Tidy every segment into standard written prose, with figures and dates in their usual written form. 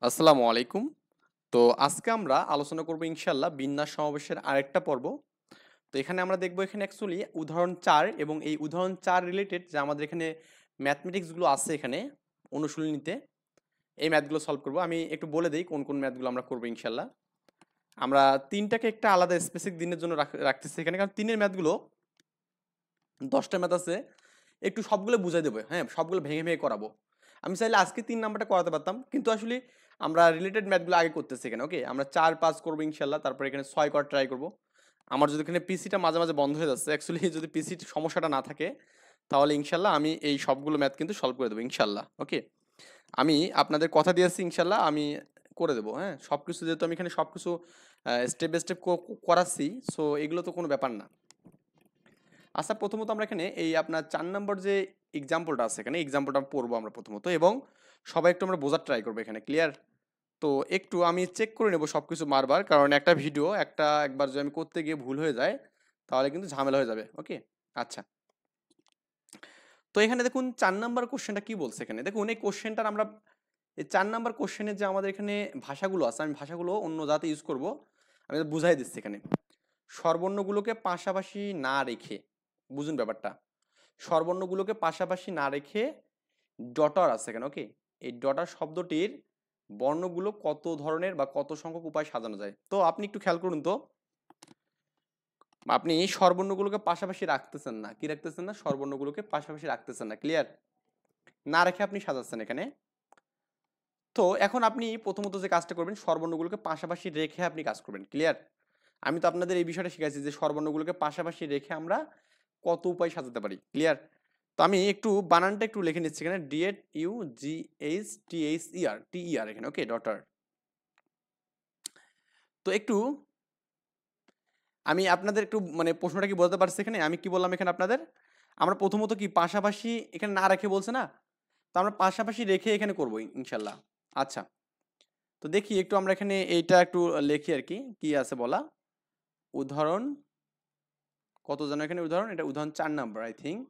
আসসালামু আলাইকুম। তো আজকে আমরা আলোচনা করব ইনশাআল্লাহ বিন্যাস সমাবেশের আরেকটা পর্ব। তো এখানে আমরা দেখব এখানে অ্যাকচুয়ালি উদাহরণ ৪ এবং এই উদাহরণ ৪ রিলেটেড যে আমাদের এখানে ম্যাথমেটিক্স গুলো আছে এখানে অনুশীলনীতে এই ম্যাথগুলো সলভ করব। আমি একটু বলে দেই কোন কোন ম্যাথগুলো আমরা করব ইনশাআল্লাহ। আমরা ৩টাকে একটা আলাদা স্পেসিফিক দিনের জন্য রাখতেছি এখানে, কারণ ৩ এর ম্যাথগুলো ১০টা ম্যাথ আছে, একটু সবগুলো বুঝাই দেবো, হ্যাঁ? সবগুলো ভেঙে, ভেঙে করাবো। আমি চাইলে আজকে ৩ নাম্বারটা করাতে পারতাম। কিন্তু আসলে আমরা রিলেটেড ম্যাথগুলো আগে করতেছি এখানে, ওকে? আমরা ৪, ৫ করবো ইনশাআল্লাহ। তারপরে এখানে ৬ করার ট্রাই করব। আমার যদি এখানে পিসিটা মাঝে, মাঝে বন্ধ হয়ে যাচ্ছে, অ্যাকচুয়ালি যদি পিসির সমস্যাটা না থাকে, তাহলে ইনশাআল্লাহ আমি এই সবগুলো ম্যাথ কিন্তু সলভ করে দেবো ইনশাআল্লাহ, ওকে? আমি আপনাদের কথা দিয়েছি ইনশাআল্লাহ আমি করে দেবো, হ্যাঁ? সবকিছু যেহেতু আমি এখানে সবকিছু স্টেপ বাই স্টেপ করাচ্ছি, সো এগুলো তো কোনো ব্যাপার না। আচ্ছা, প্রথমত আমরা এখানে এই আপনার ৪ নম্বর যে এক্সাম্পলটা আছে এখানে এক্সাম্পলটা পড়বো আমরা প্রথমত, এবং সবাই একটু আমরা বোঝার ট্রাই করবো এখানে, ক্লিয়ার? তো একটু আমি চেক করে নেব সবকিছু বারবার, কারণ একটা ভিডিও একবার যদি আমি করতে গিয়ে ভুল হয়ে যায় তাহলে কিন্তু ঝামেলা হয়ে যাবে, ওকে? আচ্ছা, তো এখানে দেখুন ৪ নাম্বার কোশ্চেনটা কি বলছে এখানে দেখুন। এই কোশ্চেনটার আমরা এই ৪ নাম্বার কোশ্চেনের যে আমাদের এখানে ভাষাগুলো আছে, আমি ভাষাগুলো অন্য জাতে ইউজ করব। আমি বুঝাই দিচ্ছি এখানে। স্বরবর্ণগুলোকে পাশাপাশি না রেখে, বুঝুন ব্যাপারটা, স্বরবর্ণগুলোকে পাশাপাশি না রেখে ডটার আছে এখানে, ওকে? এই ডটার শব্দটির বর্ণগুলো কত ধরনের বা কত সংখ্যক উপায়ে সাজানো যায়। তো আপনি একটু খেয়াল করুন তো, আপনি স্বরবর্ণগুলোকে পাশাপাশি রাখতেছেন না, কি রাখতেছেন না? স্বরবর্ণগুলোকে পাশাপাশি রাখতেছেন না, ক্লিয়ার? না রেখে আপনি সাজাচ্ছেন এখানে। তো এখন আপনি প্রথমত যে কাজটা করবেন, স্বরবর্ণগুলোকে পাশাপাশি রেখে আপনি কাজ করবেন, ক্লিয়ার? আমি তো আপনাদের এই বিষয়টা শিখাইছি যে স্বরবর্ণগুলোকে পাশাপাশি রেখে আমরা কত উপায় সাজাতে পারি, ক্লিয়ার? তো আমি একটু বানানটা একটু লিখে নিচ্ছি এখানে, D A U G H T E R T E ই আর এখানে, ওকে? ডটার। তো একটু আমি আপনাদের একটু মানে প্রশ্নটা কি বলতে পারছি এখানে? আমি কি বললাম এখানে আপনাদের? আমরা প্রথমত কি পাশাপাশি এখানে না রেখে বলছে না? তো আমরা পাশাপাশি রেখে এখানে করব ইনশাল্লাহ। আচ্ছা, তো দেখি একটু আমরা এখানে এইটা একটু লিখি আর কি, কি আছে বলা। উদাহরণ কত যেন এখানে উদাহরণ? এটা উদাহরণ ৪ নাম্বার আই থিংক।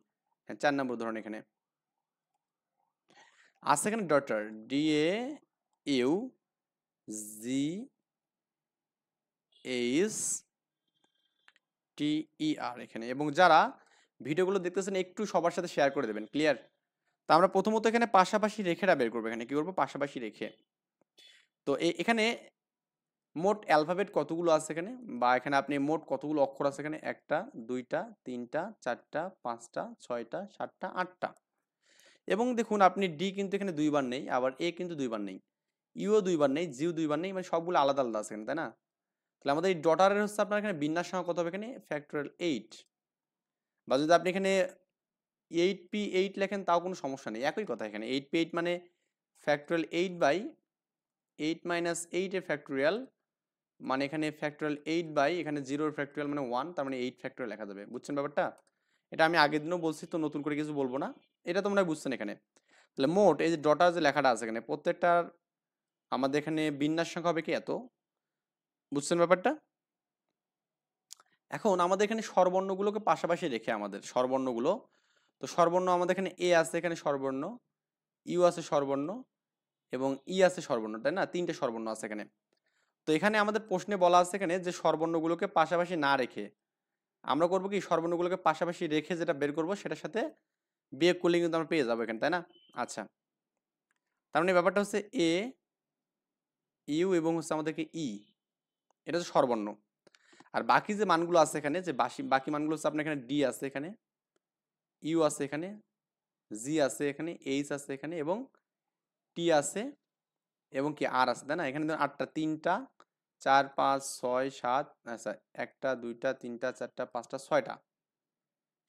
হ্যাঁ, ৪ নাম্বার উদাহরণ এখানে। আছে এখানে daughter, D A U G H T ই আর এখানে, এবং যারা ভিডিওগুলো দেখতেছেন একটু সবার সাথে শেয়ার করে দেবেন, ক্লিয়ার? তো আমরা প্রথমত এখানে পাশাপাশি রেখেটা বের করবো। এখানে কি করবো? পাশাপাশি রেখে। তো এখানে মোট অ্যালফাবেট কতগুলো আছে এখানে, বা এখানে আপনি মোট কতগুলো অক্ষর আছে এখানে? একটা, দুইটা, তিনটা, চারটা, পাঁচটা, ছয়টা, সাতটা, আটটা। এবং দেখুন আপনি ডি কিন্তু এখানে দুইবার নেই, আবার এ কিন্তু দুইবার নেই, ইউও দুইবার নেই, জিও দুইবার নেই, মানে সবগুলো আলাদা আলাদা আছে এখানে, তাই না? তাহলে আমাদের এই ডটারের হচ্ছে আপনার এখানে বিন্যাস সংখ্যা কত হবে এখানে? ফ্যাক্টরিয়াল 8। বা যদি আপনি এখানে 8p8 লেখেন তাও কোনো সমস্যা নেই, একই কথা এখানে। 8p8 মানে ফ্যাক্টরিয়াল 8 বাই 8 মাইনাস 8 এর ফ্যাক্টরিয়াল, মানে এখানে ফ্যাক্টরিয়াল 8 বাই এখানে 0 এর ফ্যাক্টরিয়াল মানে 1, তার মানে 8 ফ্যাক্টরিয়াল লেখা যাবে। বুঝছেন ব্যাপারটা? এটা আমি আগের দিনও বলছি, তো নতুন করে কিছু বলবো না। এটা তোমরা বুঝছেন এখানে। তাহলে মোট এই যে ডটার যে লেখাটা আছে এখানে, প্রত্যেকটার আমাদের এখানে বিন্যাস সংখ্যা হবে কি এত। বুঝছেন ব্যাপারটা? এখন আমাদের এখানে স্বরবর্ণগুলোকে পাশাপাশি রেখে আমাদের স্বরবর্ণগুলো, তো স্বরবর্ণ আমাদের এখানে এ আছে এখানে স্বরবর্ণ, ইউ আছে স্বরবর্ণ, এবং ই আছে স্বরবর্ণ, তাই না? তিনটে স্বরবর্ণ আছে এখানে। তো এখানে আমাদের প্রশ্নে বলা আছে এখানে যে স্বরবর্ণগুলোকে পাশাপাশি না রেখে আমরা করবো কি? স্বরবর্ণগুলোকে পাশাপাশি রেখে যেটা বের করবো সেটার সাথে বিয়োগ করলে কিন্তু আমরা পেয়ে যাবো এখানে, তাই না? আচ্ছা, তার মানে ব্যাপারটা হচ্ছে এ, ইউ এবং হচ্ছে আমাদেরকে ই, এটা হচ্ছে স্বরবর্ণ। আর বাকি যে মানগুলো আছে এখানে, যে বাকি মানগুলো হচ্ছে আপনার এখানে ডি আছে এখানে, ইউ আছে এখানে, জি আছে এখানে, এইচ আছে এখানে, এবং টি আছে, এবং কি আর আছে, তাই না? এখানে ধরুন আটটা, তিনটা, চার, পাঁচ, ছয়, সাত, আচ্ছা, একটা, দুইটা, তিনটা, চারটা, পাঁচটা, ছয়টা,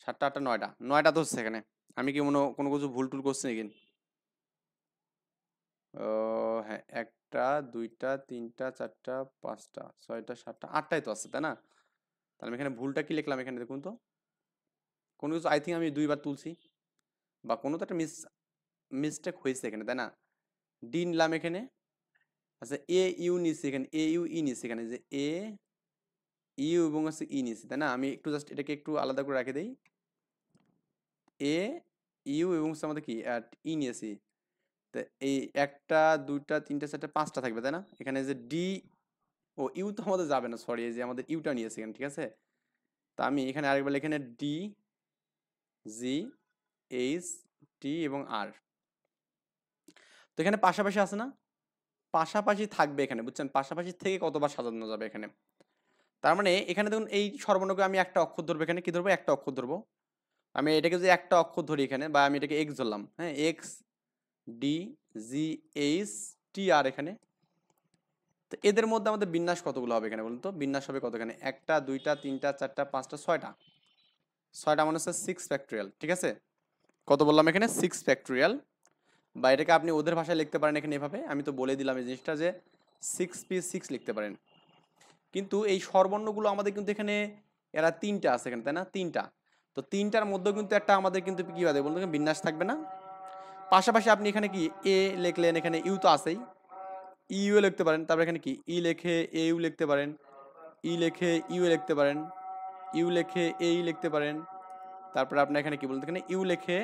সাতটা, আটটা, নয়টা, নয়টা তো হচ্ছে এখানে। আমি কি কোনো কিছু ভুল টুল করছি নাকি? ও হ্যাঁ, একটা, দুইটা, তিনটা, চারটা, পাঁচটা, ছয়টা, সাতটা, আটটাই তো আছে, তাই না? তাহলে আমি এখানে ভুলটা কি লিখলাম এখানে দেখুন তো। কোনো কিছু আই থিঙ্ক আমি দুইবার তুলছি, বা কোনো তো একটা মিস্টেক হয়েছে এখানে, তাই না? ডি নিলাম এখানে। আচ্ছা, এ ইউ নিছি এখানে, এ ইউ ই নিছি এখানে, যে এ ইউ এবং হচ্ছে ই নিছি, তাই না? আমি একটু জাস্ট এটাকে একটু আলাদা করে রেখে দিই। এ ইউ এবং হচ্ছে আমাদের কি ই নিয়েছি। তো এই একটা দুইটা তিনটা চারটা পাঁচটা থাকবে তাই না, এখানে যে ডি ও ইউ তো আমাদের যাবে না, সরি, এই যে আমাদের ইউটা নিয়েছে এখানে, ঠিক আছে। তা আমি এখানে আরেকবার এখানে ডি জি এইচ টি এবং আর, তো এখানে পাশাপাশি আছে না, পাশাপাশি থাকবে এখানে, বুঝছেন, পাশাপাশি থেকে কতবার সাজানো যাবে এখানে। তার মানে এখানে দেখুন এই সর্বর্ণকে আমি একটা অক্ষর ধরবো, এখানে কি ধরবো, একটা অক্ষর ধরবো। আমি এটাকে যদি একটা অক্ষর ধরি এখানে, বা আমি এটাকে এক্স ধরলাম, হ্যাঁ, X D G H T R এখানে, তো এদের মধ্যে আমাদের বিন্যাস কতগুলো হবে এখানে বলুন তো, বিন্যাস হবে কত এখানে, একটা দুইটা তিনটা চারটা পাঁচটা ছয়টা, ছয়টা মানে হচ্ছে 6 ফ্যাক্টোরিয়াল, ঠিক আছে। কত বললাম এখানে, 6 ফ্যাক্টোরিয়াল, বা এটাকে আপনি ওদের ভাষায় লিখতে পারেন এখানে এভাবে, আমি তো বলে দিলাম এই জিনিসটা যে 6p6 লিখতে পারেন। কিন্তু এই স্বরবর্ণগুলো আমাদের কিন্তু এখানে এরা তিনটা আছে এখানে, তাই না, তিনটা, তো তিনটার মধ্যেও কিন্তু একটা আমাদের কিন্তু কি হবে বলতে বিন্যাস থাকবে না। পাশাপাশি আপনি এখানে কি এ লিখলেন, এখানে ইউ তো আছেই, ইউ লিখতে পারেন, তারপর এখানে কি ই লেখে এ ইউ লিখতে পারেন, ই লেখে ইউ লিখতে পারেন, ইউ লেখে এ ই লিখতে পারেন, তারপরে আপনার এখানে কি বলতে এখানে ইউ লেখে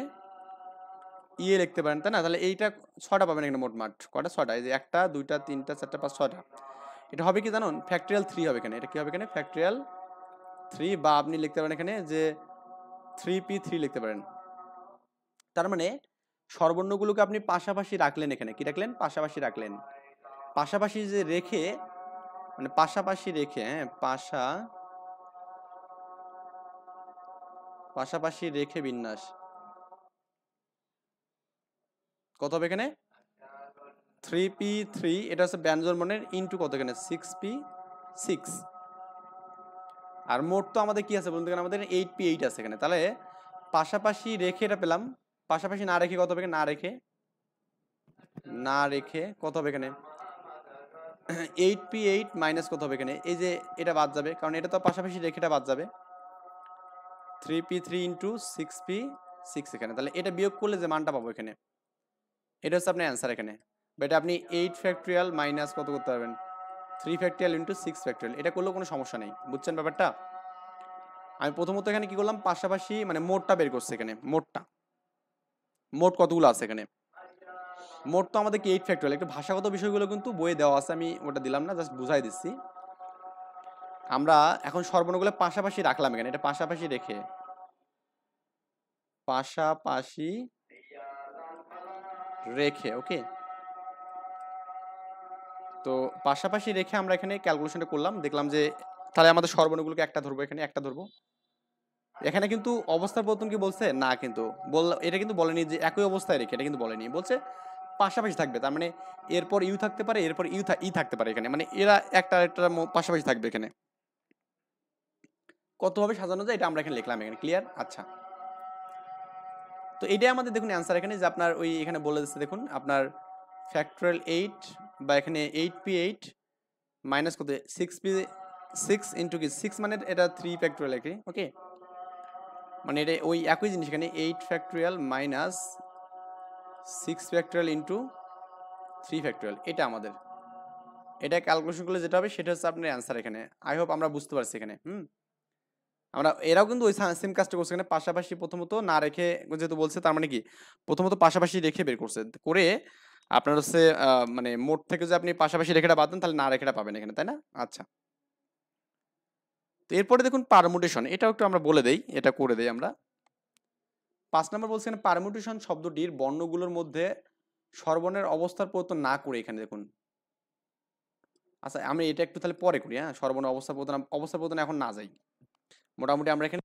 ইয়ে লিখতে পারেন, তাই না। তাহলে এইটা ছয়টা পাবেন এখানে, মোটমাট কটা, ছয়টা, এই যে একটা দুইটা তিনটা চারটা পাঁচ ছয়টা। এটা হবে কি জানুন, ফ্যাক্টরিয়াল 3 হবে এখানে, এটা কি হবে এখানে, ফ্যাক্টরিয়াল 3, বা আপনি লিখতে পারেন এখানে যে 3p3 লিখতে পারেন। তার মানে স্বরবর্ণগুলোকে আপনি পাশাপাশি রাখলেন, এখানে কি রাখলেন, পাশাপাশি রাখলেন, পাশাপাশি যে রেখে, মানে পাশাপাশি রেখে, হ্যাঁ, পাশাপাশি রেখে বিন্যাস কত হবে এখানে, 3p3, এটা হচ্ছে ব্যঞ্জন বর্ণের ইনটু কত এখানে 6p6, আর মোট তো আমাদের কি আছে বলতে গেলে আমাদের 8p8 আছে এখানে। তাহলে পাশাপাশি রেখে এটা পেলাম, পাশাপাশি না রেখে কত হবে, না রেখে কত হবে এখানে 8p8 মাইনাস কত হবে এখানে, এই যে এটা বাদ যাবে, কারণ এটা তো পাশাপাশি রেখে এটা বাদ যাবে, 3p3 ইন্টু 6p6 এখানে। তাহলে এটা বিয়োগ করলে যে মানটা পাবো এখানে, এটা হচ্ছে আপনার অ্যান্সার এখানে। বা এটা আপনি 8 ফ্যাক্টরিয়াল মাইনাস কত করতে পারবেন, 3 ফ্যাক্টরিয়াল ইন্টু 6 ফ্যাক্টরিয়াল, এটা করলেও কোনো সমস্যা নেই, বুঝছেন ব্যাপারটা। আমি প্রথমত এখানে কি করলাম, পাশাপাশি মানে মোটটা বের করছি এখানে, মোট কতগুলো আছে এখানে, মোট তো আমাদের কি 8 ফ্যাক্টরিয়াল। একটু ভাষাগত বিষয়গুলো কিন্তু বইয়ে দেওয়া আছে, আমি ওটা দিলাম না, জাস্ট বুঝাই দিচ্ছি। আমরা এখন সর্বর্ণগুলো পাশাপাশি রাখলাম এখানে, এটা পাশাপাশি রেখে, পাশাপাশি রেখে, ওকে। তো পাশাপাশি রেখে আমরা এখানে ক্যালকুলেশনটা করলাম, দেখলাম যে তাহলে আমাদের সর্বর্ণগুলোকে একটা ধরবো এখানে, একটা ধরবো। এখানে কিন্তু অবস্থার পরিবর্তন কি বলছে না, কিন্তু এটা কিন্তু বলেনি যে একই অবস্থায় রেখে, এটা কিন্তু বলেনি, বলছে পাশাপাশি থাকবে। তার মানে এরপর ইউ থাকতে পারে, এরপর ই থাকতে পারে এখানে, মানে এরা একটা একটা পাশাপাশি থাকবে এখানে। কতভাবে সাজানো যায় এটা আমরা এখানে লিখলাম এখানে, ক্লিয়ার। আচ্ছা, তো এটাই আমাদের দেখুন অ্যান্সার এখানে, যে আপনার ওই এখানে বলে দিচ্ছে দেখুন আপনার ফ্যাক্টরিয়াল 8, বা এখানে 8p8 মাইনাস কত 6p6 ইন্টু কি 6 মানে এটা 3 ফ্যাক্টরিয়াল এখানে, ওকে। মানে এটা ওই একই জিনিস এখানে 8 factorial minus 6 factorial into 3 factorial, এটা আমাদের, এটা ক্যালকুলেশন করলে যেটা হবে সেটা হচ্ছে আপনার অ্যান্সার এখানে। আই হোপ আমরা বুঝতে পারছি এখানে। আমরা এরাও কিন্তু ওই সেম কাজটা করছে এখানে, পাশাপাশি প্রথমত না রেখে যেহেতু বলছে, তার মানে কি প্রথমত পাশাপাশি রেখে বের করছে, করে আপনার হচ্ছে মানে মোট থেকে যে আপনি পাশাপাশি রেখাটা বাদ দেন তাহলে না রেখাটা পাবেন এখানে, তাই না। আচ্ছা, তো এরপরে দেখুন পারমুটেশন, এটাও একটু আমরা বলে দেই, এটা করে দেই আমরা। 5 নম্বর বলছে এখানে পারমুটেশন শব্দটির বর্ণগুলোর মধ্যে স্বরবর্ণের অবস্থার পরিবর্তন না করে, এখানে দেখুন। আচ্ছা, আমি এটা একটু তাহলে পরে করি, হ্যাঁ, স্বরবর্ণ অবস্থার পরিবর্তন এখন না যাই, মোটামুটি আমরা এখানে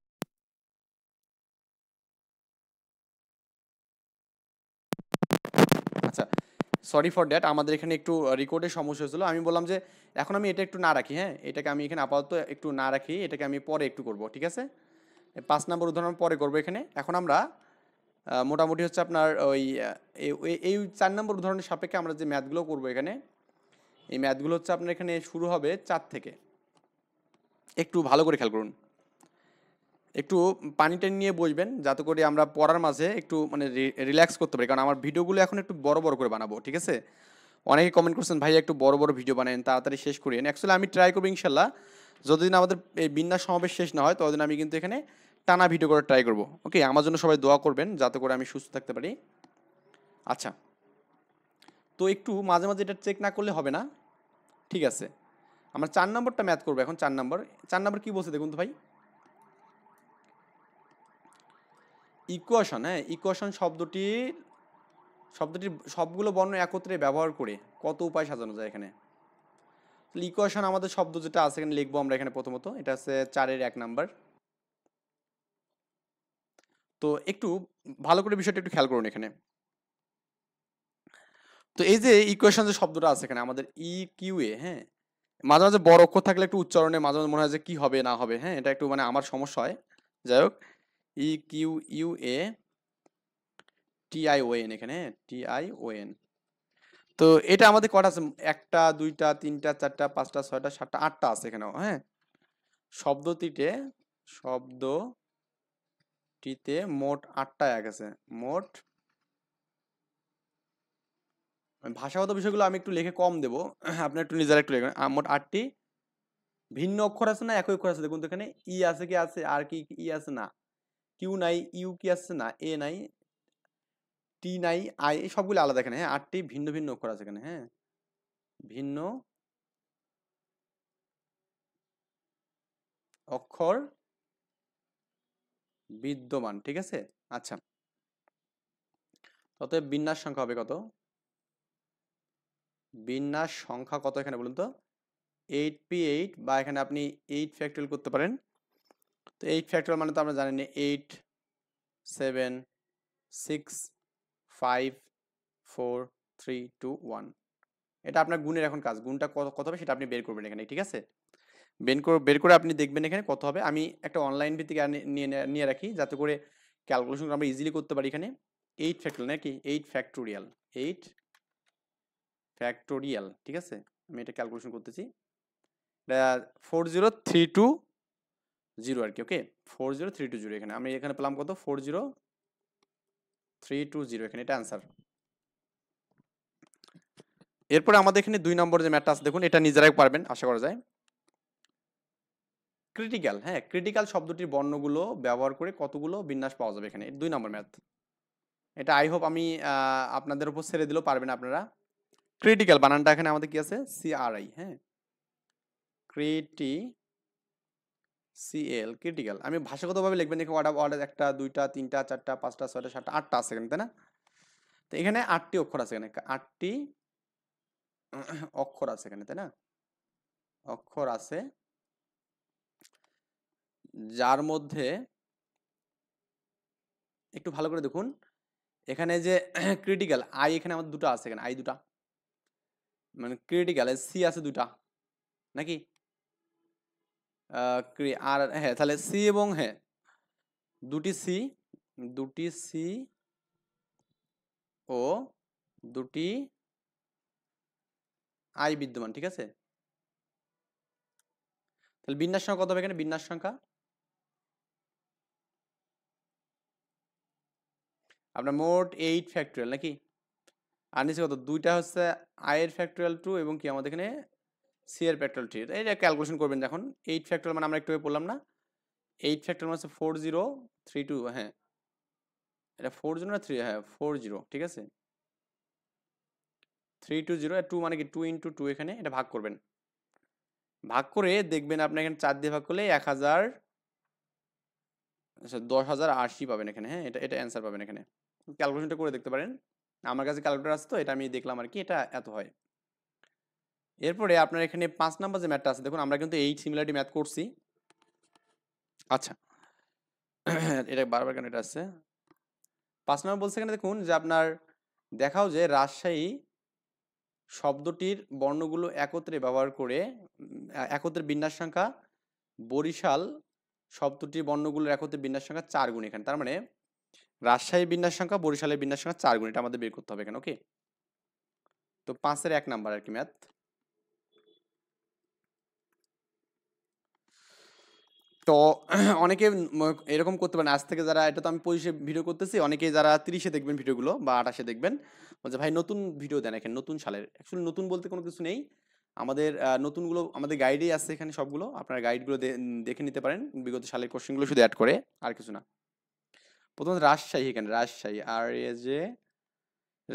আচ্ছা, সরি ফর দ্যাট, আমাদের এখানে একটু রেকর্ডের সমস্যা হয়েছিল। আমি বললাম যে এখন আমি এটা একটু না রাখি, হ্যাঁ, এটাকে আমি এখানে আপাতত একটু না রাখি, এটাকে আমি পরে একটু করব, ঠিক আছে। 5 নম্বর উদাহরণ পরে করবো এখানে। এখন আমরা মোটামুটি হচ্ছে আপনার ওই এই 4 নম্বর উদাহরণের সাপেক্ষে আমরা যে ম্যাথগুলো করবো এখানে, এই ম্যাথগুলো হচ্ছে আপনার এখানে শুরু হবে 4 থেকে। একটু ভালো করে খেয়াল করুন, একটু পানি টানি নিয়ে বসবেন, যাতে করে আমরা পড়ার মাঝে একটু মানে রিল্যাক্স করতে পারি, কারণ আমার ভিডিওগুলো এখন একটু বড় বড় করে বানাবো, ঠিক আছে। অনেকে কমেন্ট করছেন ভাই একটু বড় বড় ভিডিও বানান, তাড়াতাড়ি শেষ করিয়েন। অ্যাকচুয়ালি আমি ট্রাই করবো ইনশাল্লাহ, যতদিন আমাদের এই বিন্যাস সমাবেশ শেষ না হয় ততদিন আমি কিন্তু এখানে টানা ভিডিও করে ট্রাই করবো, ওকে। আমার জন্য সবাই দোয়া করবেন যাতে করে আমি সুস্থ থাকতে পারি। আচ্ছা, তো একটু মাঝে মাঝে এটা চেক না করলে হবে না। ঠিক আছে, আমরা 4 নম্বরটা ম্যাথ করবো এখন। 4 নম্বর কি বলছে দেখুন তো ভাই। ইকুয়েশন, হ্যাঁ, ইকুয়েশন শব্দটির সবগুলো বর্ণ একত্রে ব্যবহার করে কত উপায় সাজানো যায় এখানে। ইকুয়েশন আমাদের শব্দ যেটা আছে এখানে লিখবো আমরা এখানে প্রথমত, এটা হচ্ছে 4-এর 1 নাম্বার। তো একটু ভালো করে বিষয়টা একটু খেয়াল করুন এখানে। তো এই যে ইকুয়েশন যে শব্দটা আছে এখানে আমাদের ই কিউ এ, হ্যাঁ, মাঝে মাঝে বড় অক্ষর থাকলে একটু উচ্চারণে মাঝে মাঝে মনে হয় যে কি হবে না হবে, হ্যাঁ, এটা একটু মানে আমার সমস্যা হয়। যাই হোক, E Q U A T I O N, এখানে টি আই ও এন। তো এটা আমাদের কটা আছে? 1টা 2টা 3টা 4টা 5টা 6টা 7টা 8টা আছে এখানেও, হ্যাঁ। শব্দটিতে শব্দটিতে মোট 8টা এক আছে। মোট ভাষাগত বিষয়গুলো আমি একটু লিখে কম দেবো, আপনি একটু নিজেরা একটু লিখবেন। মোট 8টি ভিন্ন অক্ষর আছে না একই অক্ষর আছে? দেখুন তো এখানে ই আছে কি আছে, আর কি ই আছে না, কিউ নাই, ইউ কি আছে না, এ নাই, টি নাই, আই, এই সবগুলো আলাদা এখানে, হ্যাঁ। 8টি ভিন্ন ভিন্ন অক্ষর আছে এখানে, হ্যাঁ, ভিন্ন অক্ষর বিদ্যমান, ঠিক আছে। আচ্ছা, অতএব বিন্যাস সংখ্যা হবে কত? বিন্যাস সংখ্যা কত এখানে বলুন তো? 8p8, বা এখানে আপনি 8 ফ্যাক্টরিয়াল করতে পারেন। তো 8 ফ্যাক্টরিয়াল মানে তো আমরা জানি না, 8 7 6 5 4 3 2 1। এটা আপনার গুণের এখন কাজ, গুণটা কত হবে সেটা আপনি বের করবেন এখানে, ঠিক আছে। বের করে আপনি দেখবেন এখানে কত হবে। আমি একটা অনলাইন ভিত্তিক নিয়ে রাখি যাতে করে ক্যালকুলেশন আমরা ইজিলি করতে পারি এখানে। 8 ফ্যাক্টরিয়াল নাকি 8 ফ্যাক্টোরিয়াল, 8 ফ্যাক্টোরিয়াল, ঠিক আছে। আমি এটা ক্যালকুলেশন করতেছি, 40320 আর কি, ওকে। 40320 এখানে আমি এখানে পেলাম কত? 40320, এখানে এটা অ্যান্সার। এরপরে আমাদের এখানে 2 নম্বর যে ম্যাথটা আছে দেখুন, এটা নিজেরাই পারবেন আশা করা যায়। ক্রিটিক্যাল, হ্যাঁ, ক্রিটিক্যাল শব্দটির বর্ণগুলো ব্যবহার করে কতগুলো বিন্যাস পাওয়া যাবে এখানে, 2 নম্বর ম্যাথ। এটা আই হোপ আমি আপনাদের উপর ছেড়ে দিলেও পারবেন আপনারা। ক্রিটিক্যাল বানানটা এখানে আমাদের কি আছে? CRI, হ্যাঁ, CL, ক্রিটিক্যাল। আমি ভাষাগতভাবে লিখবেন দেখে অর্ডার 1টা 2টা 3টা 4টা 5টা 6টা 7টা 8টা আছে এখানে, তাই না? তো এখানে 8টি অক্ষর আছে এখানে, 8টি অক্ষর আছে এখানে, তাই না? অক্ষর আছে যার মধ্যে একটু ভালো করে দেখুন এখানে যে ক্রিটিক্যাল আই, এখানে আমাদের দুটো আছে এখানে, আই দুটা, মানে ক্রিটিক্যাল সি আছে দুটা নাকি? আর হ্যাঁ, তাহলে সি এবং হ্যাঁ দুটি সি ও দুটি আই বিদ্যমান, ঠিক আছে। তাহলে বিন্যাস সংখ্যা কত হবে এখানে? বিন্যাস সংখ্যা আপনার মোট 8 ফ্যাক্টরিয়াল নাকি, আর নিচে কত? দুইটা হচ্ছে আই এর ফ্যাক্টরিয়াল 2 এবং কি আমাদের এখানে সি এর ফ্যাক্টরিয়াল 3। এটা ক্যালকুলেশন করবেন যখন 8 ফ্যাক্টরিয়াল মানে আমরা একটু আগে বললাম না, 8 ফ্যাক্টরিয়াল মানে 4032, হ্যাঁ, এটা 40 না 3, হ্যাঁ 40, ঠিক আছে। 320 আর 2 মানে কি 2 × 2 এখানে, এটা ভাগ করবেন। ভাগ করে দেখবেন আপনি এখানে 4 দিয়ে ভাগ করলে 1000, আচ্ছা 10,080 পাবেন এখানে, হ্যাঁ, এটা অ্যান্সার পাবেন এখানে। ক্যালকুলেশনটা করে দেখতে পারেন, আমার কাছে ক্যালকুলেটর আছে তো এটা আমি দেখলাম আর কি, এটা এত হয়। এরপরে আপনার এখানে 5 নাম্বার যে ম্যাথটা আছে দেখুন, আমরা কিন্তু এই সিমিলারিটি ম্যাথ করছি। আচ্ছা, এটা বারবার কেন এটা আসছে? 5 নাম্বার বলছে এখানে দেখুন যে আপনার দেখাও যে রাজশাহী শব্দটির বর্ণগুলো একত্রে ব্যবহার করে একত্রে বিন্যাস সংখ্যা বরিশাল শব্দটির বর্ণগুলোর একত্রে বিন্যাস সংখ্যা 4 গুণ এখানে। তার মানে রাজশাহীর বিন্যাস সংখ্যা বরিশালের বিন্যাস সংখ্যা 4 গুণ, এটা আমাদের বের করতে হবে এখানে, ওকে। তো 5-এর 1 নাম্বার আর কি ম্যাথ। তো অনেকে এরকম করতে পারেন আজ থেকে, যারা এটা তো আমি 25-এ ভিডিও করতেছি, অনেকে যারা 30-এ দেখবেন ভিডিওগুলো বা 28-এ দেখবেন, বলছে ভাই নতুন ভিডিও দেন এখানে, নতুন সালের। অ্যাকচুয়ালি নতুন বলতে কোনো কিছু নেই, আমাদের নতুনগুলো আমাদের গাইডেই আছে এখানে সবগুলো, আপনার গাইডগুলো দেখে নিতে পারেন, বিগত সালের কোশ্চেনগুলো শুধু অ্যাড করে আর কিছু না। প্রথমত রাজশাহী, এখানে রাজশাহী, আর এ যে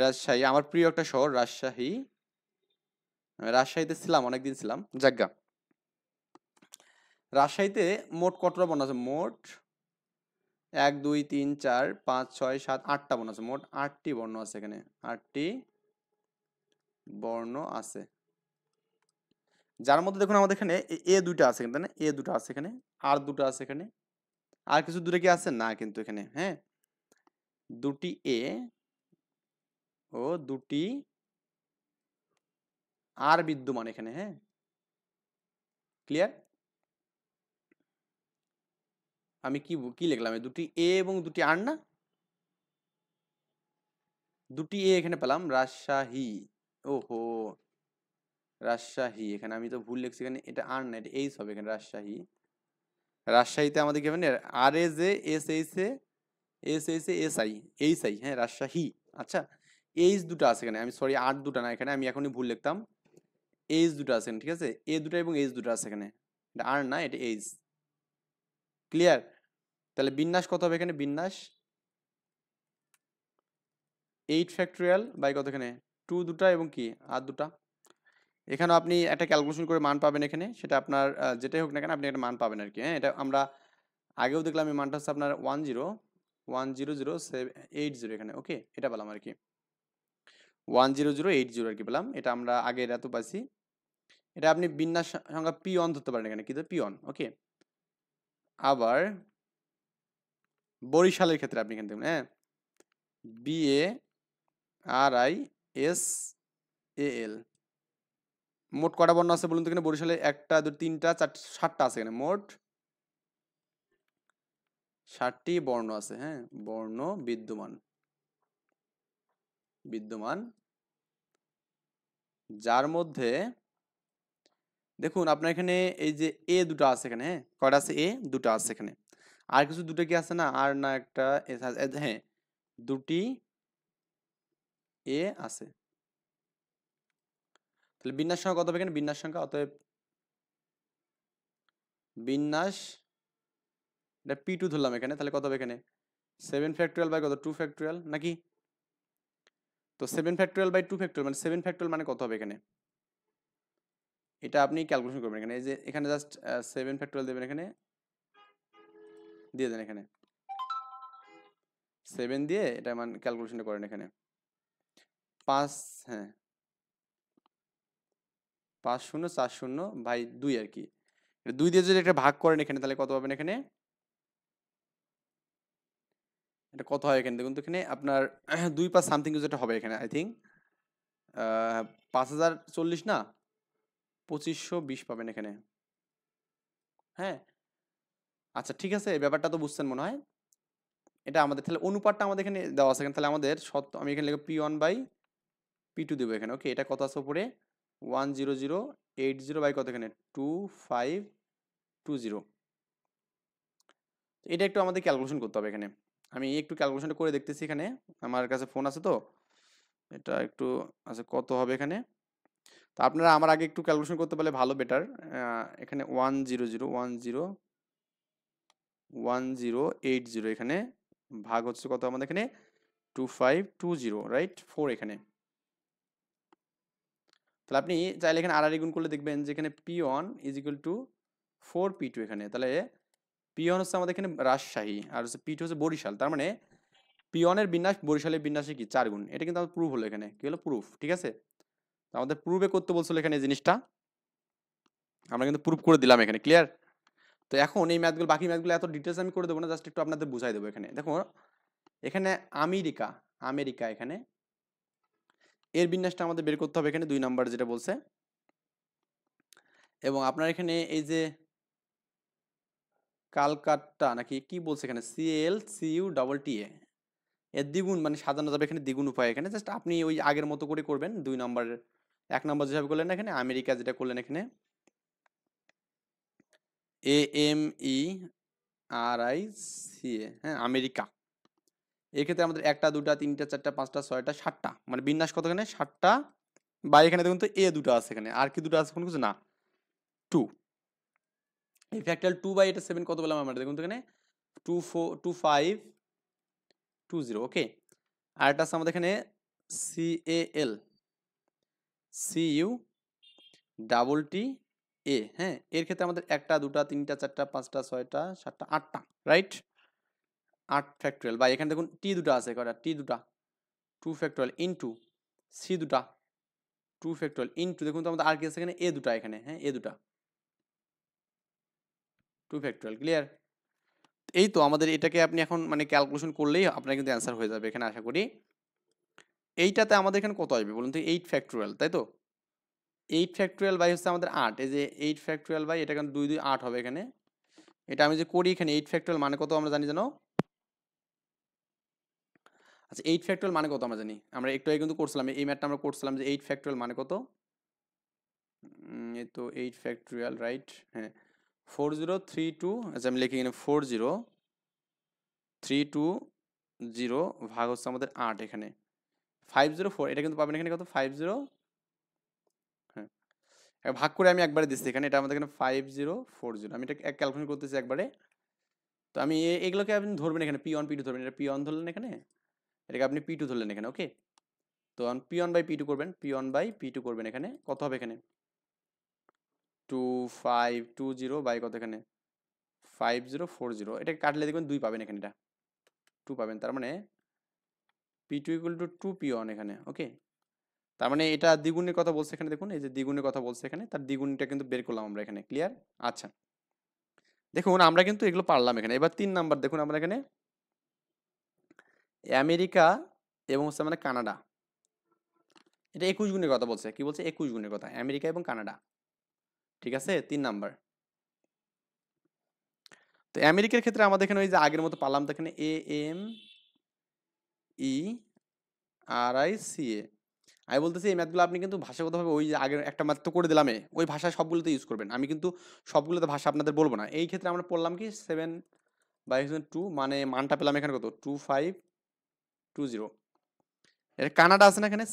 রাজশাহী আমার প্রিয় একটা শহর রাজশাহী। আমি রাজশাহীতে ছিলাম, অনেকদিন ছিলাম। যাজ্ঞা, রাজশাহীতে মোট কতটা বর্ণ আছে? মোট 1 2 3 4 5 6 7 8টা বর্ণ আছে। মোট 8টি বর্ণ আছে এখানে। 8টি বর্ণ আছে, যার মধ্যে দেখুন আমাদের এখানে এ দুটো আছে কিন্তু, না এ দুটো আছে এখানে, আর দুটো আছে এখানে, আর কিছু দূরে কি আছে না কিন্তু এখানে। হ্যাঁ, দুটি এ ও দুটি আর বিদ্যমান এখানে। হ্যাঁ, ক্লিয়ার? আমি কি কি লিখলাম? দুটি এ এবং দুটি আর না, দুটি এ এখানে পেলাম, রাজশাহী। ওহো, রাজশাহী, এখানে আমি তো ভুল লিখছি, এখানে এটা আর না, এটা এইচ হবে এখানে, রাজশাহী। রাজশাহীতে আমাদের কি হবে? R A J S H A S H A S I, H I. হ্যাঁ, রাজশাহী। আচ্ছা, এইচ দুটো আছে এখানে, আমি সরি আর দুটো না এখানে, আমি এখনই ভুল লিখতাম। এইচ দুটো আছে এখানে, ঠিক আছে, এ দুটো এবং এইচ দুটো আছে এখানে, এটা আর না, এটা এইচ। ক্লিয়ার? তাহলে বিন্যাস কত হবে এখানে? বিন্যাস 8 ফ্যাক্টরিয়াল বাই কত এখানে? 2 দুটা এবং কি আর দুটা। এখানেও আপনি একটা ক্যালকুলেশন করে মান পাবেন এখানে, সেটা আপনার যেটাই হোক না কেন আপনি একটা মান পাবেন আর কি। হ্যাঁ, এটা আমরা আগেও দেখলাম, এই মানটা হচ্ছে আপনার 10100780 এখানে। ওকে, এটা পেলাম আর কি, 1008 আর কি পেলাম, এটা আমরা আগের এত পাইছি। এটা আপনি বিন্যাস সংখ্যা পিওন ধরতে পারেন এখানে, কিন্তু পিওন। ওকে, আবার বরিশালের ক্ষেত্রে আপনি এখানে দেখুন, হ্যাঁ, BARISAL, মোট কটা বর্ণ আছে বলুন তো এখানে? বরিশালে 1 2 3 4 7টা আছে এখানে, মোট 7টি বর্ণ আছে। হ্যাঁ, বর্ণ বিদ্যমান, বিদ্যমান, যার মধ্যে দেখুন আপনার এখানে এই যে এ দুটো আছে এখানে। হ্যাঁ, কয়টা আছে? এ দুটো আছে এখানে, আর কিছু দুটো কি আছে না? আর না, একটা হ্যাঁ, দুটি এ আছে। তাহলে বিন্যাস সংখ্যা কত হবে এখানে? বিন্যাস সংখ্যা, অতএব বিন্যাস, এটা P2 ধরলাম এখানে, তাহলে কত হবে এখানে? 7 ফ্যাক্টরিয়াল বাই কত? 2 ফ্যাক্টরিয়াল নাকি? তো 7 ফ্যাক্টরিয়াল বাই 2 ফ্যাক্টরিয়াল মানে 7 ফ্যাক্টরিয়াল মানে কত হবে এখানে? এটা আপনি ক্যালকুলেশন করবেন এখানে, এই যে এখানে জাস্ট 7 ফ্যাক্টরিয়াল দেবেন এখানে, দিয়ে দেন এখানে 7 দিয়ে, এটা মান ক্যালকুলেশনটা করেন এখানে 5, হ্যাঁ 5 0 4 0 বাই 2 আর কি। 2 দিয়ে যদি একটা ভাগ করেন এখানে, তাহলে কত পাবেন এখানে? এটা কত হয় এখানে দেখুন তো, এখানে আপনার 2 5 সামথিং যেটা হবে এখানে, আই থিঙ্ক 5040 না, 2520 পাবেন এখানে। হ্যাঁ, আচ্ছা ঠিক আছে, এই ব্যাপারটা তো বুঝছেন মনে হয়। এটা আমাদের তাহলে অনুপাতটা আমাদের এখানে দেওয়া আছে এখানে, তাহলে আমাদের আমি এখানে লিখব P1 বাই P2 দেবো এখানে। ওকে, এটা কত আছে উপরে? 10080 বাই কত এখানে? 2520। এটা একটু আমাদের ক্যালকুলেশন করতে হবে এখানে, আমি একটু ক্যালকুলেশনটা করে দেখতেছি এখানে, আমার কাছে ফোন আছে তো, এটা একটু আচ্ছা কত হবে এখানে। তো আপনারা আমার আগে একটু ক্যালকুলেশন করতে পারলে ভালো, বেটার। এখানে 1080 এখানে ভাগ হচ্ছে কত আমাদের এখানে? 2520, রাইট, 4 এখানে। তাহলে আপনি চাইলে এখানে আর গুণ করলে দেখবেন যে এখানে P1 is equal to 4P2 এখানে। তাহলে P1 হচ্ছে আমাদের এখানে রাজশাহী, আর হচ্ছে P2 হচ্ছে বরিশাল। তার মানে P1 এর বিন্যাস বরিশালের বিন্যাসে কি 4 গুণ। এটা কিন্তু আমাদের প্রুফ হলো এখানে, কি হলো? প্রুফ। ঠিক আছে, আমাদের প্রুফে করতে বলছিল এখানে এই জিনিসটা, আমরা কিন্তু প্রুফ করে দিলাম এখানে। ক্লিয়ার? তো এখন এই ম্যাথগুলো, বাকি ম্যাথগুলো এত ডিটেলস আমি করে দেবো না, জাস্ট একটু আপনাদের বুঝাই দেবো এখানে। দেখো এখানে আমেরিকা, আমেরিকা এখানে এর বিন্যাসটা আমাদের বের করতে হবে এখানে, 2 নাম্বার যেটা বলছে। এবং আপনার এখানে এই যে কালকাটা নাকি কি বলছে এখানে, CLCUTTA, এর দ্বিগুণ মানে সাজানো যাবে এখানে দ্বিগুণ উপায় এখানে। জাস্ট আপনি ওই আগের মতো করে করবেন 2 নাম্বারের। 1 নাম্বার যেভাবে করলেন এখানে, আমেরিকা যেটা করলেন এখানে AMERICA, হ্যাঁ আমেরিকা। এক্ষেত্রে আমাদের 1টা 2টা 3টা 4টা 5টা 6টা 7টা, মানে বিন্যাস কত এখানে? 7টা। বা এখানে দেখুন তো এ দুটো আছে এখানে, আর কি দুটো আছে? কোনো কিছু না, 2। এই ফ্যাক্টরিয়াল 2 বাই এটা 7 কত পেলাম আমরা দেখুন তো এখানে? 2520। ওকে, আর একটা আছে আমাদের এখানে CAL CUTT A, হ্যাঁ, এর ক্ষেত্রে আমাদের একটা দুটা তিনটা চারটা পাঁচটা ছয়টা সাতটা আটটা, রাইট? 8 ফ্যাক্টরিয়াল, বা এখানে দেখুন টি দুটা আছে, কয়টা টি দুটা, 2 ফ্যাক্টরিয়াল ইনটু সি দুটা 2 ফ্যাক্টরিয়াল ইনটু, দেখুন তো আমাদের আর কি আছে এখানে, এ দুটা, এখানে হ্যাঁ এ দুটা 2 ফ্যাক্টরিয়াল, ক্লিয়ার? এই তো আমাদের এটাকে আপনি এখন মানে ক্যালকুলেশন করলেই আপনার কিন্তু অ্যান্সার হয়ে যাবে এখানে, আশা করি। এইটাতে আমাদের এখানে কত আসবে বলুন তো, 8 ফ্যাক্টরিয়াল, তাই তো? 8 ফ্যাক্টরিয়াল বাই হচ্ছে আমাদের 8, এই যে 8 ফ্যাক্টরিয়াল বাই এটা, কারণ 2 2 8 হবে এখানে। এটা আমি যে করি এখানে 8 ফ্যাক্টরিয়াল মানে কত আমরা জানি জানো? আচ্ছা 8 ফ্যাক্টরিয়াল মানে কত আমরা জানি, আমরা একটু আগে কিন্তু করছিলাম এই ম্যাথটা, আমরা করছিলাম যে 8 ফ্যাক্টরিয়াল মানে কত। এই তো 8 ফ্যাক্টরিয়াল, রাইট? হ্যাঁ, 4032, আচ্ছা আমি লিখি এখানে 40320 ভাগ হচ্ছে আমাদের 8, এখানে 504, এটা কিন্তু পাবেন এখানে কত 50, হ্যাঁ ভাগ করে আমি একবারে দিচ্ছি এখানে, এটা আমাদের এখানে 5040, আমি এটা ক্যালকুলেট করতেছি একবারে। তো আমি এগুলোকে আপনি ধরবেন এখানে P1 P2 ধরবেন, এটা P1 ধরলেন এখানে, এটাকে আপনি P2 ধরলেন এখানে, ওকে? তো P1 বাই P2 করবেন, P1 বাই P2 করবেন, এখানে কত হবে এখানে 2520 বাই কত এখানে 5040, এটাকে কাটলে দেখবেন 2 পাবেন এখানে, এটা 2 পাবেন, তার মানে P2 ইকুয়াল টু 2P1 এখানে, ওকে? তার মানে এটা দ্বিগুণের কথা বলছে এখানে, দেখুন এই যে দ্বিগুণের কথা বলছে এখানে, তার দ্বিগুণটা কিন্তু বের করলাম আমরা এখানে, ক্লিয়ার? আচ্ছা দেখুন আমরা কিন্তু এগুলো পারলাম এখানে। এবার 3 নাম্বার দেখুন, আমরা এখানে আমেরিকা এবং হচ্ছে মানে কানাডা, এটা 21 গুণের কথা বলছে, কি বলছে 21 গুণের কথা, আমেরিকা এবং কানাডা, ঠিক আছে? 3 নাম্বার। তো আমেরিকার ক্ষেত্রে আমাদের এখানে ওই যে আগের মতো পারলাম, তো এখানে AMERICA, আমি বলতেছি এই ম্যাথগুলো আপনি কিন্তু ভাষাগতভাবে ওই যে আগের একটা ম্যাথ তো করে দিলাম, ওই ভাষায় সবগুলোতে ইউজ করবেন, আমি কিন্তু সবগুলোতে ভাষা আপনাদের বলবো না। এই ক্ষেত্রে আমরা পড়লাম কি 7/2, মানে মানটা পেলাম এখানে কত 2520। এটা কানাডা আছে না এখানে,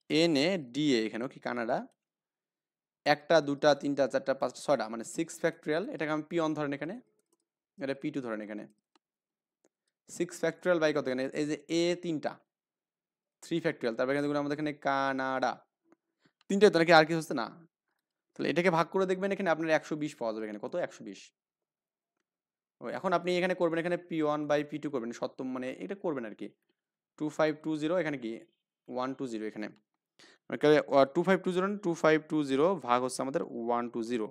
CANADA এখানে, ওকে? কানাডা একটা দুটা তিনটা চারটা পাঁচটা ছয়টা, মানে 6 ফ্যাক্টরিয়াল, এটাকে আমি P1 ধরেন এখানে, এটা P2 ধরেন এখানে, 6 ফ্যাক্টরিয়াল বাই কত এখানে, এই যে A তিনটা 3 ফ্যাক্টরিয়াল, তারপর এখানে দেখুন আমাদের এখানে কানাডা তিনটাই তো, নাকি আর কিছু হচ্ছে না? তাহলে এটাকে ভাগ করে দেখবেন এখানে আপনার 120 পাওয়া যাবে, এখানে কত 120। এখন আপনি এখানে করবেন এখানে P1 বাই P2 করবেন, সপ্তম মানে এটা করবেন আর কি, 2520 এখানে কি 120 এখানে, 2520 2520 ভাগ হচ্ছে আমাদের 120,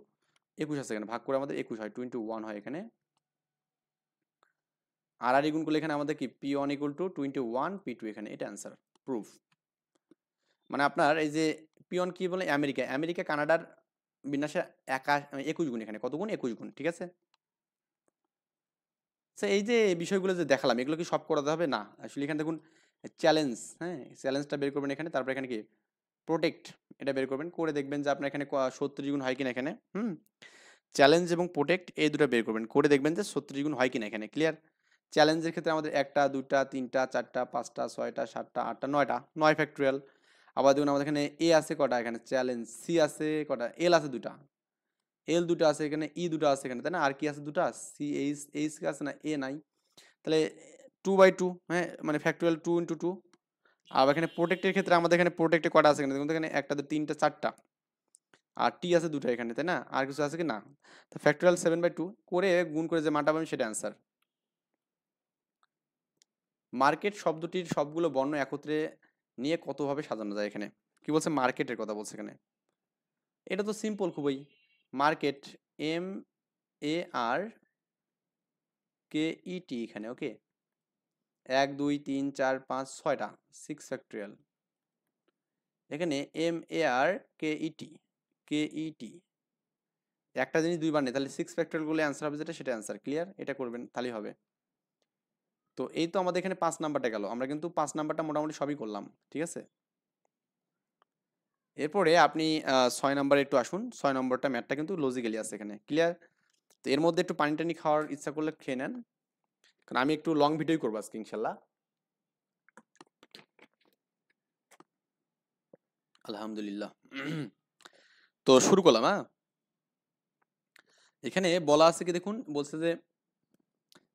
21 আছে এখানে, ভাগ করে আমাদের 21 হয়, 21 হয় এখানে। আর গুণ করলে এখানে আমাদের কি P1 ইকুয়াল টু 21 P2 এখানে, এটা অ্যান্সার, প্রুফ। মানে আপনার এই যে P1 কি বলে, আমেরিকা, আমেরিকা কানাডার বিন্যাসে 21 গুণ, এখানে কত গুণ 21 গুণ, ঠিক আছে? আচ্ছা এই যে বিষয়গুলো যে দেখালাম, এগুলো কি সব করাতে হবে না? আসলে এখানে দেখুন চ্যালেঞ্জ, হ্যাঁ চ্যালেঞ্জটা বের করবেন এখানে, তারপর এখানে কি প্রোটেক্ট, এটা বের করবেন, করে দেখবেন যে আপনার এখানে 36 গুণ হয় কিনা এখানে, চ্যালেঞ্জ এবং প্রোটেক্ট এই দুটো বের করবেন, করে দেখবেন যে 36 গুণ হয় কিনা এখানে, ক্লিয়ার? চ্যালেঞ্জের ক্ষেত্রে আমাদের একটা দুটা তিনটা চারটা পাঁচটা ছয়টা সাতটা আটটা নয়টা, 9 ফ্যাক্টরিয়াল। আবার দেখুন আমাদের এখানে এ আছে কটা এখানে, চ্যালেঞ্জ সি আছে কটা, এল আছে দুটা, এল দুটো আছে এখানে, ই দুটো আছে এখানে, তাই না? আর কি আছে দুটা, সি এইচ, এইচ আছে না, এ নাই, তাহলে 2/2, হ্যাঁ মানে ফ্যাক্টরিয়াল 2 × 2। আবার এখানে প্রোটেক্টের ক্ষেত্রে আমাদের এখানে প্রোটেক্টে কটা আছে এখানে, দেখুন তো এখানে একটা দুটো তিনটা চারটা, আর টি আছে দুটো এখানে, তাই না? আর কিছু আছে কি না? তো ফ্যাক্টরিয়াল 7/2 করে গুণ করে যে মানটা পাবেন সেটা অ্যান্সার। মার্কেট শব্দটির সবগুলো বর্ণ একত্রে নিয়ে কতভাবে সাজানো যায় এখানে, কি বলছে মার্কেটের কথা বলছে এখানে। এটা তো সিম্পল খুবই, মার্কেট MARKET এখানে, ওকে? 1 2 3 4 5 6টা 6 ফ্যাক্টরিয়াল, এখানে MARKET একটা জিনিস দুইবার নেই, তাহলে 6 ফ্যাক্টরিয়াল গুলো অ্যান্সার হবে যেটা, সেটা অ্যান্সার, ক্লিয়ার? এটা করবেন তাহলেই হবে। তো এই তো আমাদের এখানে 5 নাম্বারটা গেল, আমরা কিন্তু 5 নাম্বারটা মোটামুটি সবই করলাম, ঠিক আছে? এরপরে আপনি 6 নাম্বারে একটু আসুন, 6 নম্বরটা ম্যাথটা কিন্তু লজিক্যালি আছে এখানে, ক্লিয়ার? তো এর মধ্যে একটু পানি টানি খাওয়ার ইচ্ছা করলে খেয়ে নেন, কারণ আমি একটু লং ভিডিও করবো আজকে ইনশাল্লাহ। আলহামদুলিল্লাহ। তো শুরু করলাম, হ্যাঁ? এখানে বলা আছে কি দেখুন, বলছে যে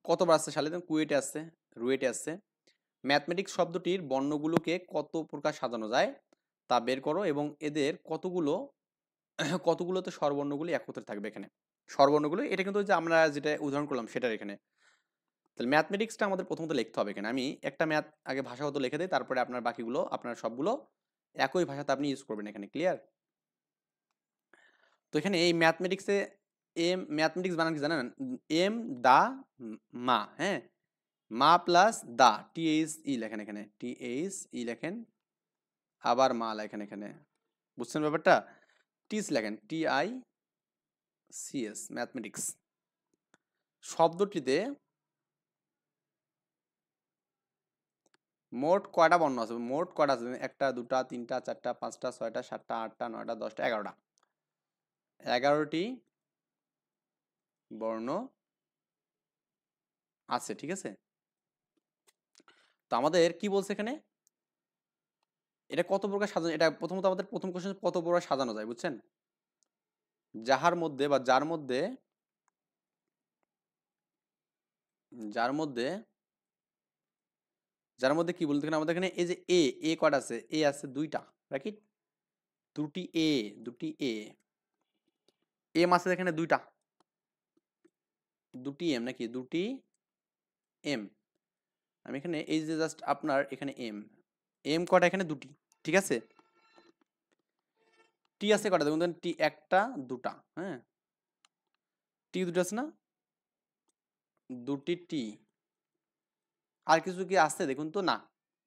কতবার আসছে সালে, দেখুন কুয়েটে আসছে, রুয়েটে আসছে, ম্যাথমেটিক্স শব্দটির বর্ণগুলোকে কত প্রকার সাজানো যায় তা বের করো এবং এদের কতগুলোতে স্বরবর্ণগুলি একত্রে থাকবে এখানে। স্বরবর্ণগুলো এটা কিন্তু যে আমরা যেটা উদাহরণ করলাম সেটার এখানে। তাহলে ম্যাথমেটিক্সটা আমাদের প্রথমত লিখতে হবে এখানে। আমি একটা ম্যাথ আগে ভাষাগত লিখে দিই, তারপরে আপনার বাকিগুলো আপনার সবগুলো একই ভাষাতে আপনি ইউজ করবেন এখানে। ক্লিয়ার? তো এখানে এই ম্যাথমেটিক্সে ম্যাথমেটিক্স বানান কি জানেন? এম দা মা, হ্যাঁ, মা প্লাস দা টি-এইচ-ই লেখেন এখানে, টি-এইচ-ই লেখেন, আবার মা লেখেন এখানে। বুঝছেন ব্যাপারটা? টিস লেখেন, টি-আই-সি-এস, ম্যাথমেটিক্স শব্দটিতে মোট কয়টা বর্ণ আছে? মোট কয়টা আছে? একটা, দুটা, তিনটা, চারটা, পাঁচটা, ছয়টা, সাতটা, আটটা, নয়টা, 10টা, 11টা। 11টি বর্ণ আছে, ঠিক আছে? তো আমাদের কি বলছে এখানে? এটা কত প্রকার সাজানো, এটা প্রথমত আমাদের প্রথম কোশ্চেন কত প্রকার সাজানো যায়, বুঝছেন? যাহার মধ্যে বা যার মধ্যে যার মধ্যে যার মধ্যে কি বলতে এখানে আমাদের এখানে এই যে এ কয়টা আছে? এ আছে দুইটা, রাইট? দুটি এ, দুটি এম আছে এখানে দুইটা, দুটি এম নাকি দুটি এম। আমি এখানে এই যে জাস্ট আপনার এখানে এম কয়টা? এখানে দুটি, ঠিক আছে? টি আছে কয়টা? দেখুন টি একটা, দুটা, হ্যাঁ, টি দুটো আছে না? দুটি টি। আর কিছু কি আসছে দেখুন তো? না,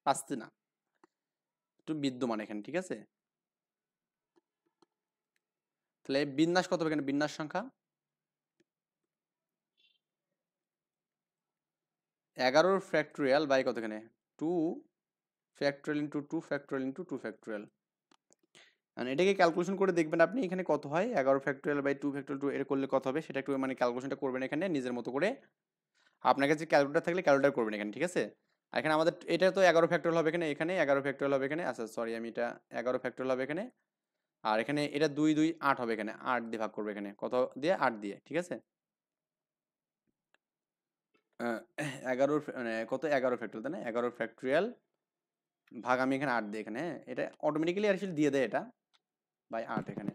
আসছে না, একটু বিদ্যমান এখানে, ঠিক আছে? তাহলে বিন্যাস কত হবে এখানে? বিন্যাস সংখ্যা 11 ফ্যাক্টোরিয়াল বাই কত এখানে? 2 factorial into 2 factorial into 2 factorial. মানে এটাকে ক্যালকুলেশন করে দেখবেন আপনি এখানে কত হয়। 11 ফ্যাক্টোরিয়াল বাই 2 ফ্যাক্টোরিয়াল 2 এটা করলে কত হবে সেটা একটু মানে ক্যালকুলেশনটা করবেন এখানে নিজের মতো করে। আপনার কাছে ক্যালকুলেটর থাকলে ক্যালকুলেটর করবেন এখানে, ঠিক আছে? আর এখানে আমাদের এটা তো 11 ফ্যাক্টোরিয়াল হবে এখানে, এখানে 11 ফ্যাক্টোরিয়াল হবে এখানে। আচ্ছা সরি, আমি এটা 11 ফ্যাক্টোরিয়াল হবে এখানে। আর এখানে এটা 2 2 8 হবে এখানে, 8 দিয়ে ভাগ করবে এখানে, কত দিয়ে? 8 দিয়ে, ঠিক আছে? 11 মানে কত? 11 ফ্যাক্টোরিয়াল, তাই না? 11 ফ্যাক্টোরিয়াল ভাগ আমি এখানে 8 দিই এখানে, হ্যাঁ, এটা অটোমেটিক্যালি আসলে দিয়ে দেয় এটা বাই 8 এখানে।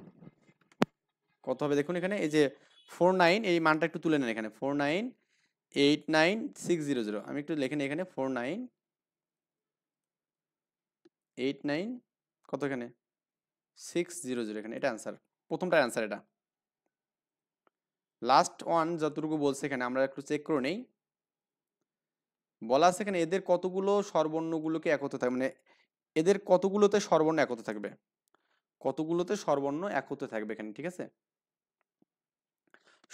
কত হবে দেখুন এখানে? এই যে 49, এই মানটা একটু তুলে নেন এখানে, 4989600। আমি একটু লিখে নিই এখানে 4989600 কত এখানে? 600 এখানে, এটা অ্যান্সার, প্রথমটার অ্যান্সার এটা। লাস্ট ওয়ান যতটুকু বলছে এখানে আমরা একটু চেক করে নেই। বলা আছে এখানে এদের কতগুলো স্বরবর্ণগুলোকে একত্রে থাকবে, মানে এদের কতগুলোতে স্বরবর্ণ একত্রে থাকবে, কতগুলোতে স্বরবর্ণ একত্রে থাকবে এখানে, ঠিক আছে?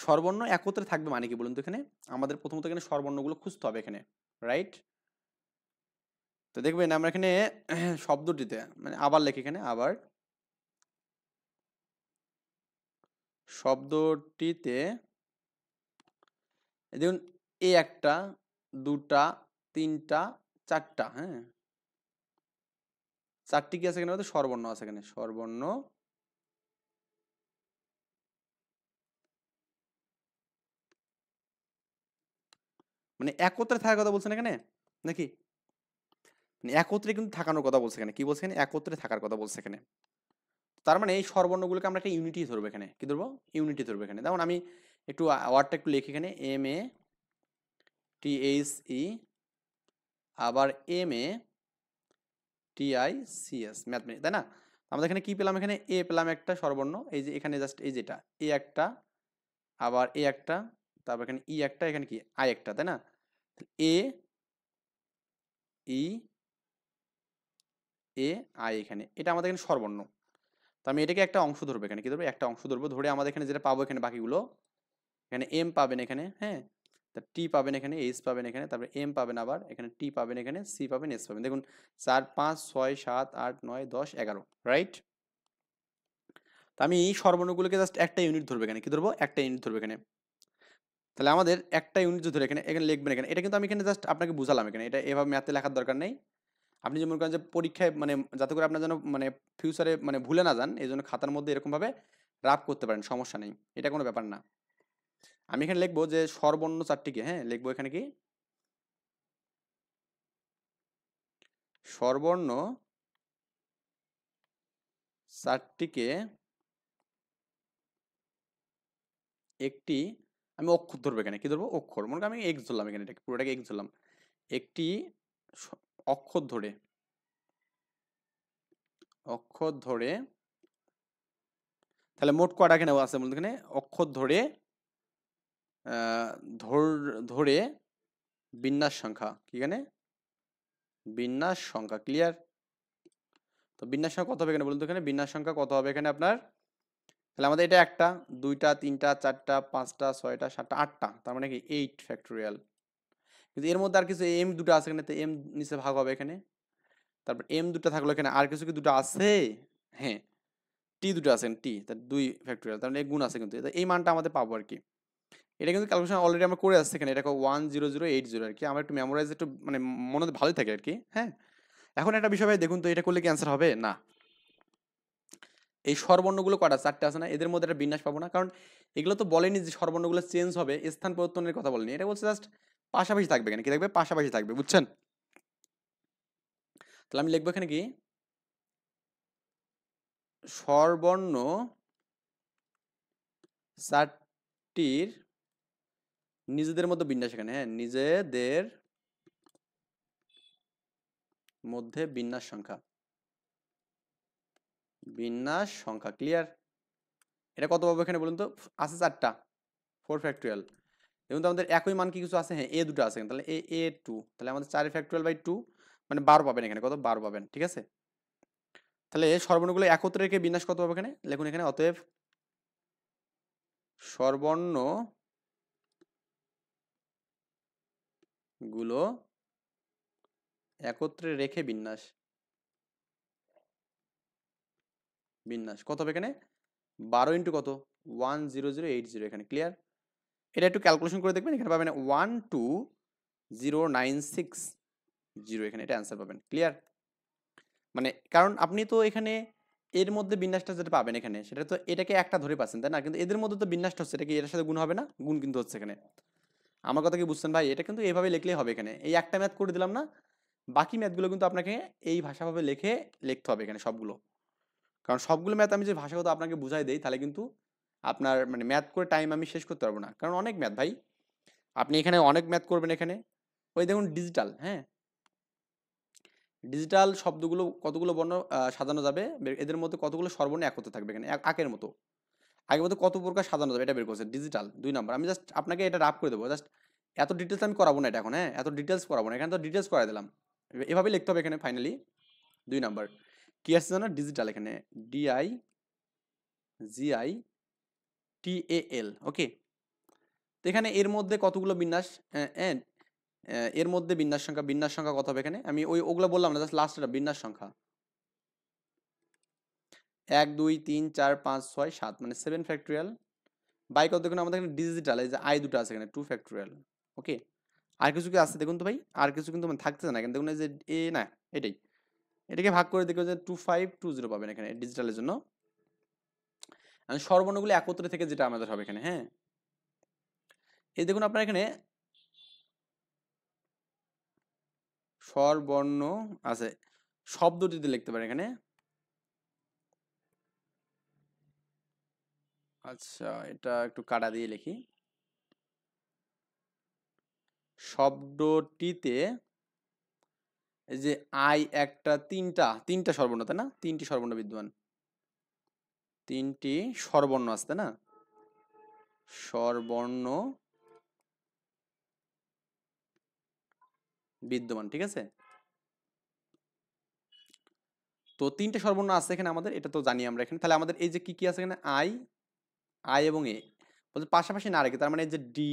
স্বরবর্ণ একত্রে থাকবে মানে কি বলুন তো? এখানে আমাদের প্রথমত এখানে স্বরবর্ণগুলো খুঁজতে হবে এখানে, রাইট? তো দেখবেন আমরা এখানে শব্দটিতে মানে আবার লেখি এখানে, আবার শব্দটিতে দেখুন এ একটা, দুটা, তিনটা, চারটা, হ্যাঁ, চারটি কি আছে এখানে? বলতে স্বরবর্ণ আছে এখানে, স্বরবর্ণ মানে একত্রে থাকার কথা বলছেন এখানে নাকি? মানে একত্রে কিন্তু থাকানোর কথা বলছে এখানে, কি বলছে এখানে? একত্রে থাকার কথা বলছে এখানে। তার মানে এই স্বরবর্ণগুলোকে আমরা একটা ইউনিটি ধরবো এখানে, কি ধরবো? ইউনিটি ধরবো এখানে। যেমন আমি একটু ওয়ার্ডটা একটু লিখি এখানে, MATHE, আবার MATICS, ম্যাথমেটিক্স, তাই না? আমাদের এখানে কি পেলাম? এখানে এ পেলাম একটা স্বরবর্ণ, এই যে এখানে জাস্ট এই যেটা এ একটা, আবার এ একটা, তারপর এখানে ই একটা, এখানে কি আই একটা, তাই না? এ ই এ আই, এখানে এটা আমাদের এখানে স্বরবর্ণ। তো আমি এটাকে একটা অংশ ধরবো এখানে, কি ধরবো? একটা অংশ ধরবো, ধরে আমাদের এখানে যেটা পাবো এখানে বাকিগুলো, এখানে এম পাবেন এখানে, হ্যাঁ, টি পাবেন এখানে, এইচ পাবেন এখানে, তারপরে এম পাবেন, আবার এখানে টি পাবেন এখানে, সি পাবেন, এস পাবেন। দেখুন 4 5 6 7 8 9 10 11, রাইট? তো আমি এই সর্বর্ণগুলোকে জাস্ট একটা ইউনিট ধরবো এখানে, কি ধরবো? একটা ইউনিট ধরবো এখানে। তাহলে আমাদের একটা ইউনিট ধরে এখানে এখানে লিখবেন এখানে, এটা কিন্তু আমি এখানে জাস্ট আপনাকে বুঝালাম এখানে, এটা এভাবে ম্যাথে লেখার দরকার নেই। আপনি যে মনে করেন যে পরীক্ষায় মানে যাতে করে আপনার যেন মানে ফিউচারে মানে ভুলে না যান, এই জন্য খাতার মধ্যে এরকম ভাবে রাফ করতে পারেন, সমস্যা নেই, এটা কোনো ব্যাপার না। আমি এখানে লিখবো যে স্বরবর্ণ চারটিকে, হ্যাঁ, লিখবো এখানে কি স্বরবর্ণ 4টিকে একটি, আমি অক্ষর ধরবো এখানে, কি ধরবো? অক্ষর। মনে করি আমি এক্স ধরলাম এখানে, এটাকে পুরোটাকে এক্স ধরলাম। একটি অক্ষর ধরে, অক্ষর ধরে, তাহলে মোট কয়টা এখানে আছে বলতে, এখানে অক্ষর ধরে ধরে বিন্যাস সংখ্যা, কি এখানে বিন্যাস সংখ্যা, ক্লিয়ার? তো বিন্যাস সংখ্যা কত হবে এখানে বলুন তো, এখানে বিন্যাস সংখ্যা কত হবে এখানে আপনার? তাহলে আমাদের এটা একটা, দুইটা, তিনটা, চারটা, পাঁচটা, ছয়টা, সাতটা, আটটা, তার মানে কি 8 ফ্যাক্টোরিয়াল। কিন্তু এর মধ্যে আর কিছু এম দুটো আছে এখানে, তো এম নিচে ভাগ হবে এখানে। তারপর এম দুটো থাকলো এখানে, আর কিছু কি দুটো আছে? হ্যাঁ, টি দুটো আছে, টি তার 2 ফ্যাক্টোরিয়াল, তার মানে গুণ আছে কিন্তু, এই মানটা আমাদের পাবো আর কি। এটা কিন্তু ক্যালকুলেশন অলরেডি আমরা করে আসছি এখানে, এটা 10080 আর কি। আমার একটু মেমোরাইজ একটু মানে মনে ভালোই থাকে আর কি। হ্যাঁ, এখন একটা বিষয় ভাই দেখুন তো, এটা করলে কি অ্যান্সার হবে? না। এই স্বরবর্ণগুলো কটা? 4টে আছে না? এদের মধ্যে একটা বিন্যাস পাবো না, কারণ এগুলো তো বলেনি যে স্বরবর্ণগুলো চেঞ্জ হবে, স্থান পরিবর্তনের কথা বলেনি। এটা বলছে জাস্ট পাশাপাশি থাকবে, এখানে কি থাকবে? পাশাপাশি থাকবে, বুঝছেন? তাহলে আমি লিখবো এখানে কি, স্বরবর্ণ 4টির নিজেদের মধ্যে বিন্যাস, এখানে হ্যাঁ নিজেদের মধ্যে বিন্যাস সংখ্যা, বিন্যাস সংখ্যা, ক্লিয়ার? এটা কত পাবো এখানে বলুন তো? আছে 4টা, 4 ফ্যাক্টোরিয়াল। এবং তো আমাদের একই মান কি কিছু আছে? হ্যাঁ, এ দুটো আছে, তাহলে এ 2, তাহলে আমাদের 4 ফ্যাক্টোরিয়াল বাই 2 মানে 12 পাবেন এখানে। কত? 12 পাবেন, ঠিক আছে? তাহলে স্বরবর্ণগুলো একত্রে রেখে বিন্যাস কত হবে এখানে লিখুন, এখানে অতএব স্বরবর্ণ গুলো একত্রে রেখে বিন্যাস, বিন্যাস কত হবে এখানে? 12 ইন্টু কত? 10080 এখানে, ক্লিয়ার? এটা একটু ক্যালকুলেশন করে দেখবেন, এখানে পাবেন 12096 এখানে, এটা অ্যান্সার পাবেন, ক্লিয়ার? মানে কারণ আপনি তো এখানে এর মধ্যে বিন্যাসটা যেটা পাবেন এখানে, সেটা তো এটাকে একটা ধরে পাচ্ছেন, তাই না? কিন্তু এদের মধ্যে তো বিন্যাসটা হচ্ছে, এটা কি এর সাথে গুণ হবে না? গুণ কিন্তু হচ্ছে এখানে। আমার কথা কি বুঝছেন ভাই? এটা কিন্তু এভাবে লিখলেই হবে এখানে। এই একটা ম্যাথ করে দিলাম না, বাকি ম্যাথগুলো কিন্তু আপনাকে এই ভাষাভাবে লিখতে হবে এখানে সবগুলো। কারণ সবগুলো ম্যাথ আমি যে ভাষাগত আপনাকে বুঝাই দেই, তাহলে কিন্তু আপনার মানে ম্যাথ করে টাইম আমি শেষ করতে পারবো না, কারণ অনেক ম্যাথ ভাই। আপনি এখানে অনেক ম্যাথ করবেন এখানে। ওই দেখুন ডিজিটাল, হ্যাঁ ডিজিটাল শব্দগুলো কতগুলো বর্ণ সাজানো যাবে, এদের মধ্যে কতগুলো স্বরবর্ণ একত্রে থাকবে এখানে আকের মতো। আগের মতো কত প্রকার সাজানো যাবে এটা বের করছে ডিজিটাল 2 নাম্বার। আমি জাস্ট আপনাকে এটা রাফ করে দেবো, জাস্ট এত ডিটেলস আমি করাবো না এটা এখন। হ্যাঁ, এত ডিটেলস করাবো না, এখানে তো ডিটেলস করাই দিলাম। এভাবে লিখতে হবে এখানে ফাইনালি 2 নাম্বার। কি আসছে জানো? ডিজিটাল, এখানে DIGITAL, ওকে। তো এখানে এর মধ্যে কতগুলো বিন্যাস, এর মধ্যে বিন্যাস সংখ্যা কত হবে এখানে? আমি ওগুলো বললাম না, জাস্ট লাস্টটা বিন্যাস সংখ্যা 1 2 3 4 5 6 7 মানে 7 ফ্যাক্টোরিয়াল বাই কত? দেখুন আমাদের এখানে ডিজিটাল, এই যে আই দুটো আছে এখানে 2 ফ্যাক্টোরিয়াল, ওকে। আর কিছু কি আছে দেখুন তো ভাই? আর কিছু কিন্তু মানে থাকতেছে না এখানে, দেখুন এই যে না এটাই, এটাকে ভাগ করে দেখবেন যে 2520 পাবেন এখানে ডিজিটালের জন্য। আমি স্বরবর্ণগুলো একত্রে থেকে যেটা আমাদের হবে এখানে, হ্যাঁ এই দেখুন আপনার এখানে স্বরবর্ণ আছে, শব্দটিতে লিখতে পারেন এখানে। আচ্ছা, এটা একটু কাটা দিয়ে লিখি। শব্দটিতে এই যে আই একটা, তিনটা স্বরবর্ণ, তাই না? 3টি স্বরবর্ণ বিদ্যমান, 3টি স্বরবর্ণ আছে, তাই না? স্বরবর্ণ বিদ্যমান, ঠিক আছে। তো 3টে স্বরবর্ণ আছে এখানে আমাদের, এটা তো জানি আমরা এখানে। তাহলে আমাদের এই যে কি কি আছে এখানে, আই আই এবং এ বলতে পাশাপাশি না রেখে, তার মানে এই যে ডি,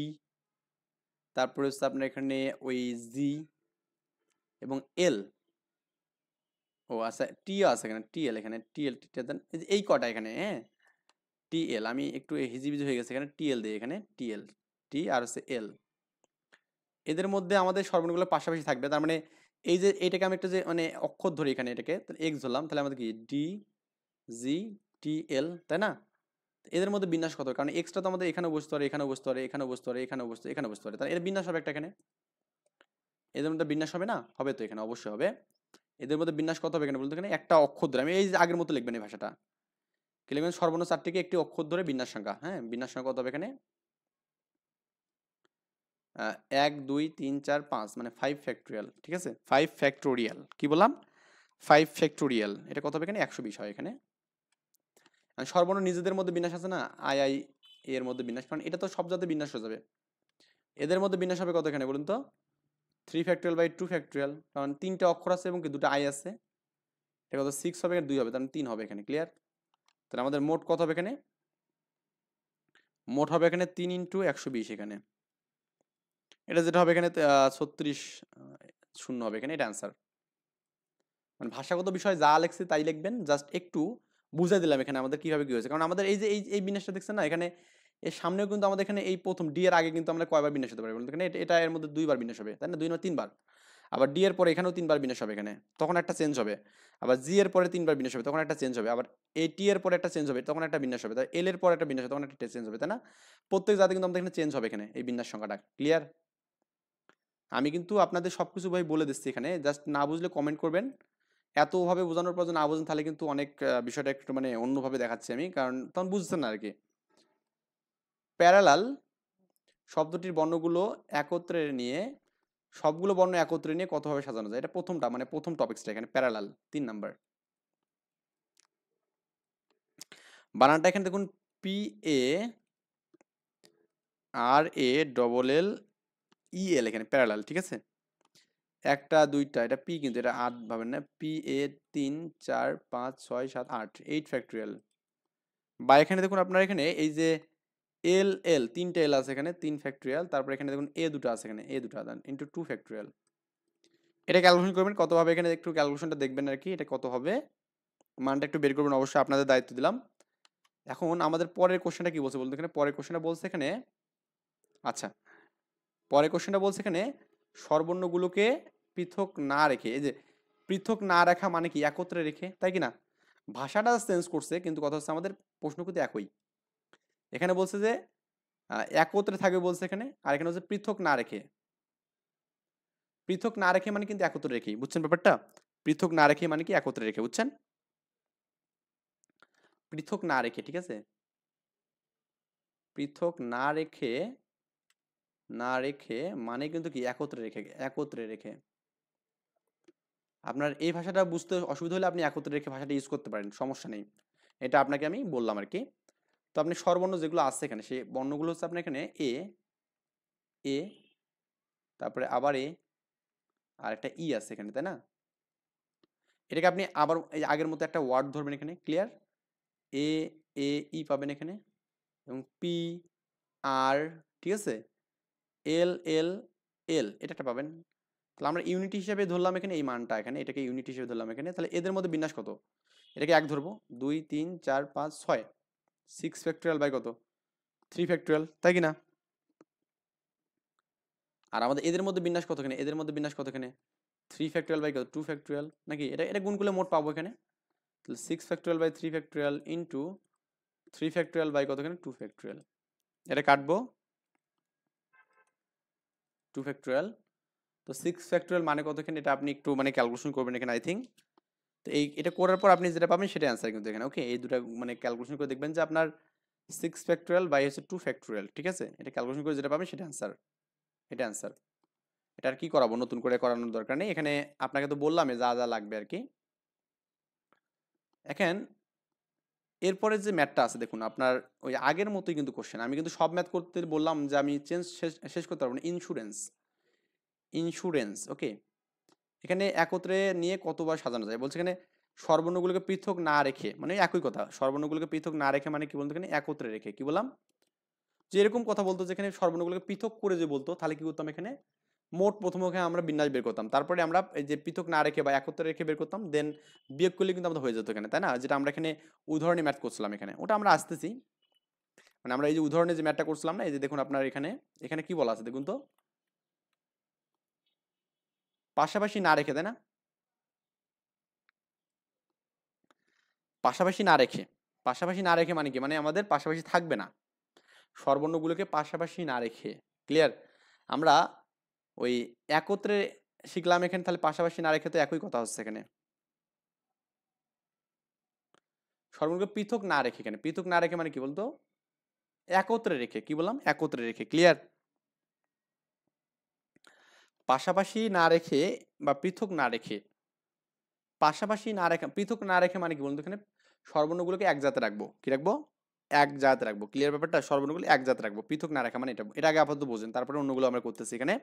তারপরে হচ্ছে আপনার এখানে ওই জি এবং এল। ও আচ্ছা, টি আছে এখানে, টিএল এখানে, টিএল টিটা দেন, এই কটা এখানে, হ্যাঁ টিএল। আমি একটু হিজিবিজি হয়ে গেছে এখানে, টিএল দিয়ে এখানে, টিএল, টি আর হচ্ছে এল। এদের মধ্যে আমাদের সর্বর্ণগুলো পাশাপাশি থাকবে, তার মানে এই যে এটাকে আমি একটা যে মানে অক্ষর ধরি এখানে, এটাকে এক্স ধরলাম, তাহলে আমাদের কি ডি জি টি এল, তাই না? এদের মধ্যে বিন্যাস কত? কারণ এক্সটা তো আমাদের এখানে বসতে পারে, এখানে বসতে পারে, এখানে বসতে পারে, এখানে বসতে পারে, তাহলে এর বিন্যাস হবে একটা এখানে। এদের মধ্যে বিন্যাস হবে না? হবে তো, এখানে অবশ্যই হবে। এদের মধ্যে বিন্যাস কত হবে এখানে বলতে, এখানে একটা অক্ষর ধরে, আমি এই যে আগের মতো লিখবেন এই ভাষাটা, কি লিখবেন, সর্বর্ণ 4টিকে একটি অক্ষর ধরে বিন্যাস সংখ্যা। হ্যাঁ, বিন্যাস সংখ্যা কত হবে এখানে 1 2 3 4 5, মানে 5 ফ্যাক্টোরিয়াল, ঠিক আছে, 5 ফ্যাক্টোরিয়াল, কি বললাম 5 ফ্যাক্টোরিয়াল, এটা কত হবে এখানে 120 হয় এখানে। আর সর্বর্ণ নিজেদের মধ্যে বিন্যাস আছে না, আই আই এর মধ্যে বিন্যাস, কারণ এটা তো সব জাতে বিন্যাস হয়ে যাবে। এদের মধ্যে বিন্যাস হবে কত এখানে বলুন তো, 3 ফ্যাক্টোরিয়াল বাই 2 ফ্যাক্টোরিয়াল, কারণ 3টে অক্ষর আছে এবং কি 2টা আই আছে, এটা কত 6 হবে, 2 হবে, তার 3 হবে এখানে, ক্লিয়ার। তাহলে আমাদের মোট কত হবে এখানে, মোট হবে এখানে 3 ইন্টু 120 এখানে, এটা যেটা হবে এখানে 36 শূন্য হবে এখানে, এটা অ্যান্সার। মানে ভাষাগত বিষয় যা লিখছি তাই লিখবেন, জাস্ট একটু বুঝাই দিলাম এখানে আমাদের কিভাবে কি হয়েছে, কারণ আমাদের এই যে এই বিন্যাসটা দেখছেন না এখানে, এর সামনেও কিন্তু আমাদের এখানে এই প্রথম ডি এর আগে কিন্তু আমরা কয়বার বিন্যাস হতে পারি বলুন, এখানে এটা এর মধ্যে 2বার বিন্যাস হবে, তাই না, 2 না 3বার। আবার ডি এর পরে এখানেও 3বার বিন্যাস হবে এখানে, তখন একটা চেঞ্জ হবে। আবার জি এর পরে 3বার বিন্যাস হবে, তখন একটা চেঞ্জ হবে। আবার এই টি এর পরে একটা চেঞ্জ হবে, তখন একটা বিন্যাস হবে। তাই এল এর পরে একটা বিন্যাস হবে, তখন একটা চেঞ্জ হবে, তাই না। প্রত্যেক জাতি কিন্তু আমাদের এখানে চেঞ্জ হবে এখানে এই বিন্যাস সংখ্যাটা, ক্লিয়ার। আমি কিন্তু আপনাদের সবকিছু ভাই বলে দিচ্ছি এখানে, জাস্ট না বুঝলে কমেন্ট করবেন। এতভাবে বোঝানোর পর যদি না বোঝেন তাহলে কিন্তু অনেক বিষয়টা একটু মানে অন্যভাবে দেখাচ্ছি আমি, কারণ তখন বুঝছেন না আর কি। প্যারালাল শব্দটির বর্ণগুলো একত্রে নিয়ে, সবগুলো বর্ণ একত্রে নিয়ে কতভাবে সাজানো যায়, এটা প্রথমটা মানে প্রথম টপিকসটা এখানে প্যারালাল 3 নাম্বার। বানানটা এখানে দেখুন, P A R A double L ই এল, এখানে প্যারালাল, ঠিক আছে। একটা দুইটা, এটা পি কিন্তু এটা 8 ভাবেন না, পি এ 3 4 5 6 7 8, 8 ফ্যাক্টোরিয়াল। বা এখানে দেখুন আপনার এখানে এই যে এল এল 3টে এল আছে এখানে 3 ফ্যাক্টোরিয়াল, তারপর এখানে দেখুন এ দুটো আছে এখানে, এ দুটো দেন ইন্টু 2 ফ্যাক্টোরিয়াল। এটা ক্যালকুলেশন করবেন কত হবে এখানে, একটু ক্যালকুলেশনটা দেখবেন আর কি, এটা কত হবে মানটা একটু বের করবেন, অবশ্যই আপনাদের দায়িত্ব দিলাম। এখন আমাদের পরের কোশ্চেনটা কি বলছে বলতে, এখানে পরের কোশ্চেনটা বলছে এখানে, আচ্ছা পরের কোশ্চেনটা বলছে এখানে স্বরবর্ণগুলোকে পৃথক না রেখে, এই যে পৃথক না রাখা মানে কি একত্রে রেখে, তাই কি না, ভাষাটা চেঞ্জ করছে কিন্তু কথা হচ্ছে আমাদের প্রশ্ন কিন্তু একই। এখানে বলছে যে একত্রে থাকবে বলছে এখানে, আর এখানে হচ্ছে পৃথক না রেখে, পৃথক না রেখে মানে কিন্তু একত্রে রেখে, বুঝছেন ব্যাপারটা, পৃথক না রেখে মানে কি একত্রে রেখে, বুঝছেন, পৃথক না রেখে, ঠিক আছে, পৃথক না রেখে, না রেখে মানে কিন্তু কি একত্রে রেখে, একত্রে রেখে। আপনার এই ভাষাটা বুঝতে অসুবিধা হলে আপনি একত্রে রেখে ভাষাটা ইউজ করতে পারেন, সমস্যা নেই, এটা আপনাকে আমি বললাম আর কি। তো আপনি স্বরবর্ণ যেগুলো আছে এখানে সেই বর্ণগুলো হচ্ছে আপনার এখানে এ, এ, তারপরে আবার এ, আর একটা ই আছে এখানে, তাই না। এটাকে আপনি আবার এই আগের মতো একটা ওয়ার্ড ধরবেন এখানে, ক্লিয়ার, এ, এ ই পাবেন এখানে, এবং পি আর, ঠিক আছে, এল এল এল, এটা একটা পাবেন। তাহলে আমরা ইউনিট হিসেবে ধরলাম এখানে এই মানটা, এখানে এটাকে ইউনিট হিসেবে ধরলাম এখানে, তাহলে এদের মধ্যে বিন্যাস কত, এটাকে 1 ধরবো, 2 3 4 5 6, 6 ফ্যাক্টোরিয়াল বাই কত 3 ফ্যাক্টোরিয়াল, তাই কি না। আর আমাদের এদের মধ্যে বিন্যাস কত এখানে, এদের মধ্যে বিন্যাস কত এখানে 3 ফ্যাক্টোরিয়াল বাই কত 2 ফ্যাক্টোরিয়াল, নাকি এটা এটা গুণ করলে মোট পাবো এখানে, তাহলে 6 factorial by 3 factorial into 3 factorial by কত এখানে 2 ফ্যাক্টোরিয়াল, এটা কাটবো 2 ফ্যাক্টোরিয়াল। তো 6 ফ্যাক্টোরিয়াল মানে কত এখানে, এটা আপনি একটু মানে ক্যালকুলেশন করবেন এখানে আই থিঙ্ক। তো এই এটা করার পর আপনি যেটা পাবেন সেটা অ্যান্সার কিন্তু এখানে, ওকে, এই দুটো মানে ক্যালকুলেশন করে দেখবেন যে আপনার 6 ফ্যাক্টোরিয়াল বাই হচ্ছে 2 ফ্যাক্টোরিয়াল, ঠিক আছে, এটা ক্যালকুলেশন করে যেটা পাবেন সেটা অ্যান্সার, এটা অ্যান্সার। এটা আর কি করাবো, নতুন করে করানোর দরকার নেই, এখানে আপনাকে তো বললাম যা যা লাগবে আর কি। এখন এরপরে যে ম্যাথটা আছে দেখুন আপনার ওই আগের মতোই কিন্তু কোশ্চেন, আমি কিন্তু সব ম্যাথ করতে বললাম যে আমি চেঞ্জ শেষ করতে পারবো না। ইন্স্যুরেন্স, ইন্স্যুরেন্স, ওকে, এখানে একত্রে নিয়ে কতবার সাজানো যায় বলছে এখানে, স্বরবর্ণগুলোকে পৃথক না রেখে, মানে একই কথা, স্বরবর্ণগুলোকে পৃথক না রেখে মানে কি বলতো এখানে একত্রে রেখে, কি বললাম, যে এরকম কথা বলতো যেখানে স্বরবর্ণগুলোকে পৃথক করে যে বলতো, তাহলে কি করতাম এখানে মোট প্রথমে ওখানে আমরা বিন্যাস বের করতাম, তারপরে আমরা এই যে পৃথক না রেখে বা একত্রে রেখে বের করতাম, দেন বিয়োগ করলে কিন্তু আমাদের হয়ে যেত এখানে, তাই না, যেটা আমরা এখানে উদাহরণে ম্যাথ করছিলাম এখানে, ওটা আমরা আসতেছি, মানে আমরা এই যে উদাহরণে যে ম্যাথটা করছিলাম না, এই যে দেখুন আপনার এখানে এখানে কি বলা আছে দেখুন তো, পাশাপাশি না রেখে, তাই না, পাশাপাশি না রেখে, পাশাপাশি না রেখে মানে কি, মানে আমাদের পাশাপাশি থাকবে না, স্বরবর্ণগুলোকে পাশাপাশি না রেখে, ক্লিয়ার। আমরা ওই একত্রে শিখলাম এখানে, তাহলে পাশাপাশি না রেখে তো একই কথা হচ্ছে এখানে। সর্বগুলোকে পৃথক না রেখে, এখানে পৃথক না রেখে মানে কি বলতো, একত্রে রেখে, কি বললাম, একত্রে রেখে, ক্লিয়ার। পাশাপাশি না রেখে বা পৃথক না রেখে, পাশাপাশি না রেখে, পৃথক না রেখে মানে কি বলতো, এখানে সর্বর্ণগুলোকে এক জাতে রাখবো, কি রাখবো, এক জাতে রাখবো, ক্লিয়ার ব্যাপারটা, সর্বর্ণগুলো এক জাতে রাখবো, পৃথক না রাখা মানে এটা, এটা আগে আপাতত বোঝেন, তারপরে অন্যগুলো আমরা করতেছি এখানে।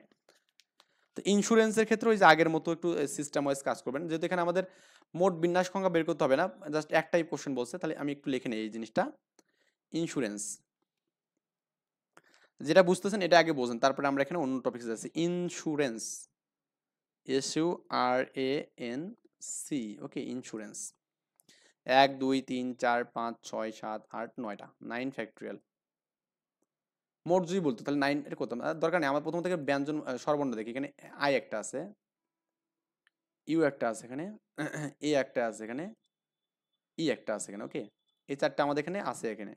তো ইন্স্যুরেন্সের ক্ষেত্রে ওই যে আগের মতো একটু সিস্টেম ওয়াইজ কাজ করবেন, যেহেতু এখানে আমাদের মোট বিন্যাস সংখ্যা বের করতে হবে না, জাস্ট একটাই কোশ্চেন বলছে, তাহলে আমি একটু লিখে নিই এই জিনিসটা। ইন্স্যুরেন্স, যেটা বুঝতেছেন এটা আগে বোঝেন, তারপরে আমরা এখানে অন্য টপিক যাচ্ছি। ইন্স্যুরেন্স, SURANC, ওকে, ইন্স্যুরেন্স। 1 2 3 4 5 6 7 8 9টা, 9 ফ্যাক্টরিয়াল। মোট যদি বলতো তাহলে 9 এর করতাম, দরকার নেই, আমার প্রথম থেকে ব্যঞ্জন স্বরবর্ণ দেখি, এখানে আই একটা আছে, ইউ একটা আছে এখানে, এ একটা আছে এখানে, ই একটা আছে এখানে, ওকে, এই চারটা আমাদের এখানে আছে এখানে।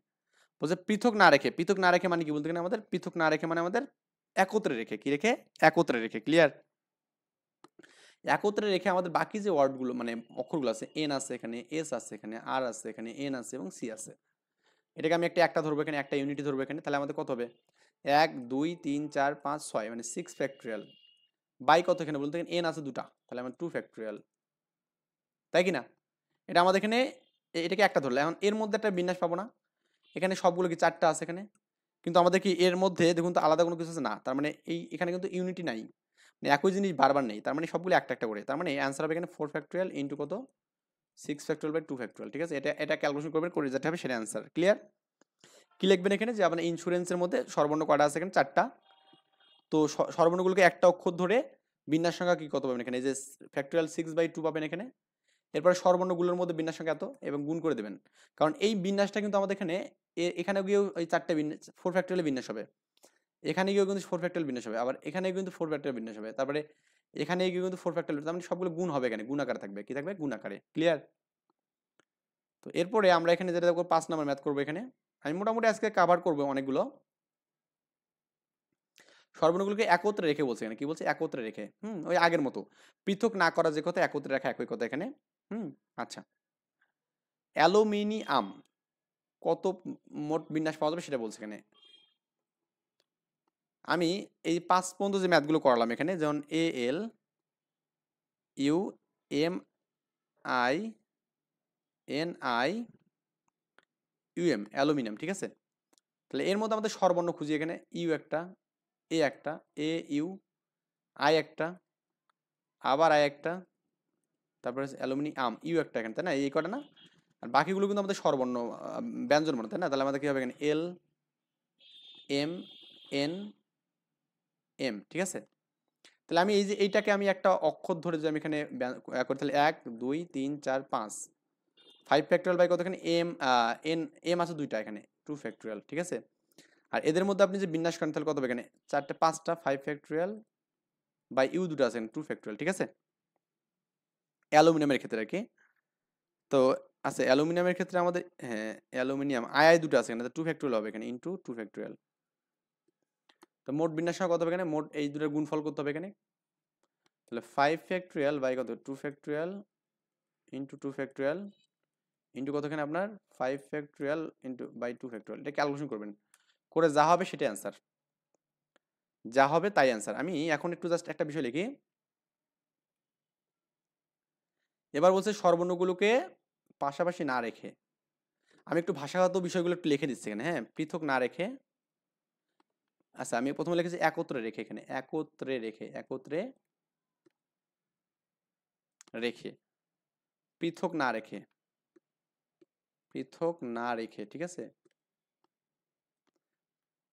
বলছে পৃথক না রেখে, পৃথক না রেখে মানে কি বলতে গেলে আমাদের, পৃথক না রেখে মানে আমাদের একত্রে রেখে, কি রেখে, একত্রে রেখে, ক্লিয়ার। একত্রে রেখে আমাদের বাকি যে ওয়ার্ডগুলো মানে অক্ষরগুলো আছে, এন আছে এখানে, এস আছে এখানে, আর আছে এখানে, এন আছে এবং সি আছে, এটাকে আমি একটা ধরবো এখানে, একটা ইউনিটি ধরবো এখানে, তাহলে আমাদের কত হবে, 1 2 3 4 5 6 মানে 6 ফ্যাক্টরিয়াল, বাই কত এখানে বলতে এন আছে দুটা, তাহলে আমার 2 ফ্যাক্টরিয়াল, তাই কি না। এটা আমাদের এখানে, এটাকে একটা ধরলে, এখন এর মধ্যে একটা বিন্যাস পাবো না, এখানে সবগুলো কি চারটা আছে এখানে, কিন্তু আমাদের কি এর মধ্যে দেখুন তো আলাদা কোনো কিছু আছে না, তার মানে এই এখানে কিন্তু ইউনিটি নাই, মানে একই জিনিস বারবার নেই, তার মানে সবগুলো একটা একটা করে, তার মানে অ্যান্সার হবে এখানে 4 ফ্যাক্টরিয়াল ইন্টু কত, 6 ফ্যাক্টরিয়াল বাই 2 ফ্যাক্টরিয়াল, ঠিক আছে, এটা ক্যালকুলেশন করবেন, করে যেটা হবে সেটা অ্যান্সার, ক্লিয়ার। কি লিখবেন এখানে, যে আপনার ইন্স্যুরেন্সের মধ্যে সর্বর্ণ কয়টা আছে এখানে, চারটা, তো সর্বর্ণগুলোকে একটা অক্ষর ধরে বিন্যাস সংখ্যা কি কত পাবেন এখানে, এই যে ফ্যাক্টরিয়াল 6/2 পাবেন এখানে, এরপরে সর্বর্ণগুলোর মধ্যে বিন্যাস সংখ্যা এত এবং গুণ করে দেবেন, কারণ এই বিন্যাসটা কিন্তু আমাদের এখানে, এখানে গিয়েও ওই চারটে বিন্যাস 4 ফ্যাক্টরিয়াল বিন্যাস হবে, এখানে গিয়েও কিন্তু 4 ফ্যাক্টরিয়াল বিন্যাস হবে, আবার এখানে কিন্তু 4 ফ্যাক্টরিয়াল বিন্যাস হবে, তারপরে এখানে গিয়ে কিন্তু 4 ফ্যাক্টরিয়াল, তার মানে সবগুলো গুণ হবে এখানে, গুণ আকারে থাকবে, কি থাকবে, গুণ আকারে, ক্লিয়ার। তো এরপরে আমরা এখানে যেটা দেখবো 5 নাম্বার ম্যাথ করবো এখানে, আমি মোটামুটি আজকে কভার করবো অনেকগুলো। সর্বর্ণগুলোকে একত্রে রেখে বলছে এখানে, কি বলছে, একত্রে রেখে, ওই আগের মতো, পৃথক না করা যে কথা, একত্রে রাখা একই কথা এখানে। আচ্ছা, অ্যালুমিনিয়াম কত মোট বিন্যাস পাওয়া যাবে সেটা বলছে এখানে। আমি এই 5 পর্যন্ত যে ম্যাথগুলো করালাম এখানে, যেমন ALUMINIUM, অ্যালুমিনিয়াম, ঠিক আছে, তাহলে এর মধ্যে আমাদের সর্বর্ণ খুঁজি এখানে, ইউ একটা, এ একটা, AU, আই একটা, আবার আই একটা, তারপরে অ্যালুমিনিয়াম, ইউ একটা এখানে, তাই না, এই কটা না, আর বাকিগুলো কিন্তু আমাদের সর্বর্ণ ব্যঞ্জন বর্ণ, তাই না, তাহলে আমাদের কি হবে এখানে, LMNM, ঠিক আছে। তাহলে আমি এই যে এইটাকে আমি একটা অক্ষর ধরে যে আমি এখানে করি, তাহলে 1 2 3 4 5 5 ফ্যাক্টরিয়াল বাই কত এখানে, এম আছে দুইটা এখানে, 2 ফ্যাক্টরিয়াল, ঠিক আছে। আর এদের মধ্যে আপনি যে বিন্যাস করেন তাহলে কত হবে এখানে, চারটে, পাঁচটা 5 ফ্যাক্টরিয়াল বাই ইউ দুটো আছে 2 ফ্যাক্টরিয়াল, ঠিক আছে, অ্যালুমিনিয়ামের ক্ষেত্রে আর কি। তো আচ্ছা, অ্যালুমিনিয়ামের ক্ষেত্রে আমাদের, হ্যাঁ অ্যালুমিনিয়াম আই দুটো আছে এখানে, 2 ফ্যাক্টরিয়াল হবে এখানে, ইন্টু 2 ফ্যাক্টরিয়াল। তো মোট বিন্যাস সংখ্যা কত হবে এখানে, মোট এই দুটোর গুণফল করতে হবে এখানে, তাহলে 5 ফ্যাক্টরিয়াল বাই কত, 2 ফ্যাক্টরিয়াল ইন্টু 2 ফ্যাক্টরিয়াল ইন্টু কত এখানে আপনার 5 ফ্যাক্টরিয়াল ইন্টু বাই 2 ফ্যাক্টরিয়াল, এটা ক্যালকুলেশন করবেন, করে যা হবে সেটাই অ্যান্সার, যা হবে তাই অ্যান্সার। আমি এখন একটু জাস্ট একটা বিষয় লিখি, এবার বলছে সর্বর্ণগুলোকে পাশাপাশি না রেখে, আমি একটু ভাষাগত বিষয়গুলো একটু লিখে দিচ্ছি এখানে, হ্যাঁ, পৃথক না রেখে, আচ্ছা আমি প্রথমে লিখেছি একত্রে রেখে, এখানে একত্রে রেখে, একত্রে রেখে, পৃথক না রেখে, পৃথক না রেখে, ঠিক আছে,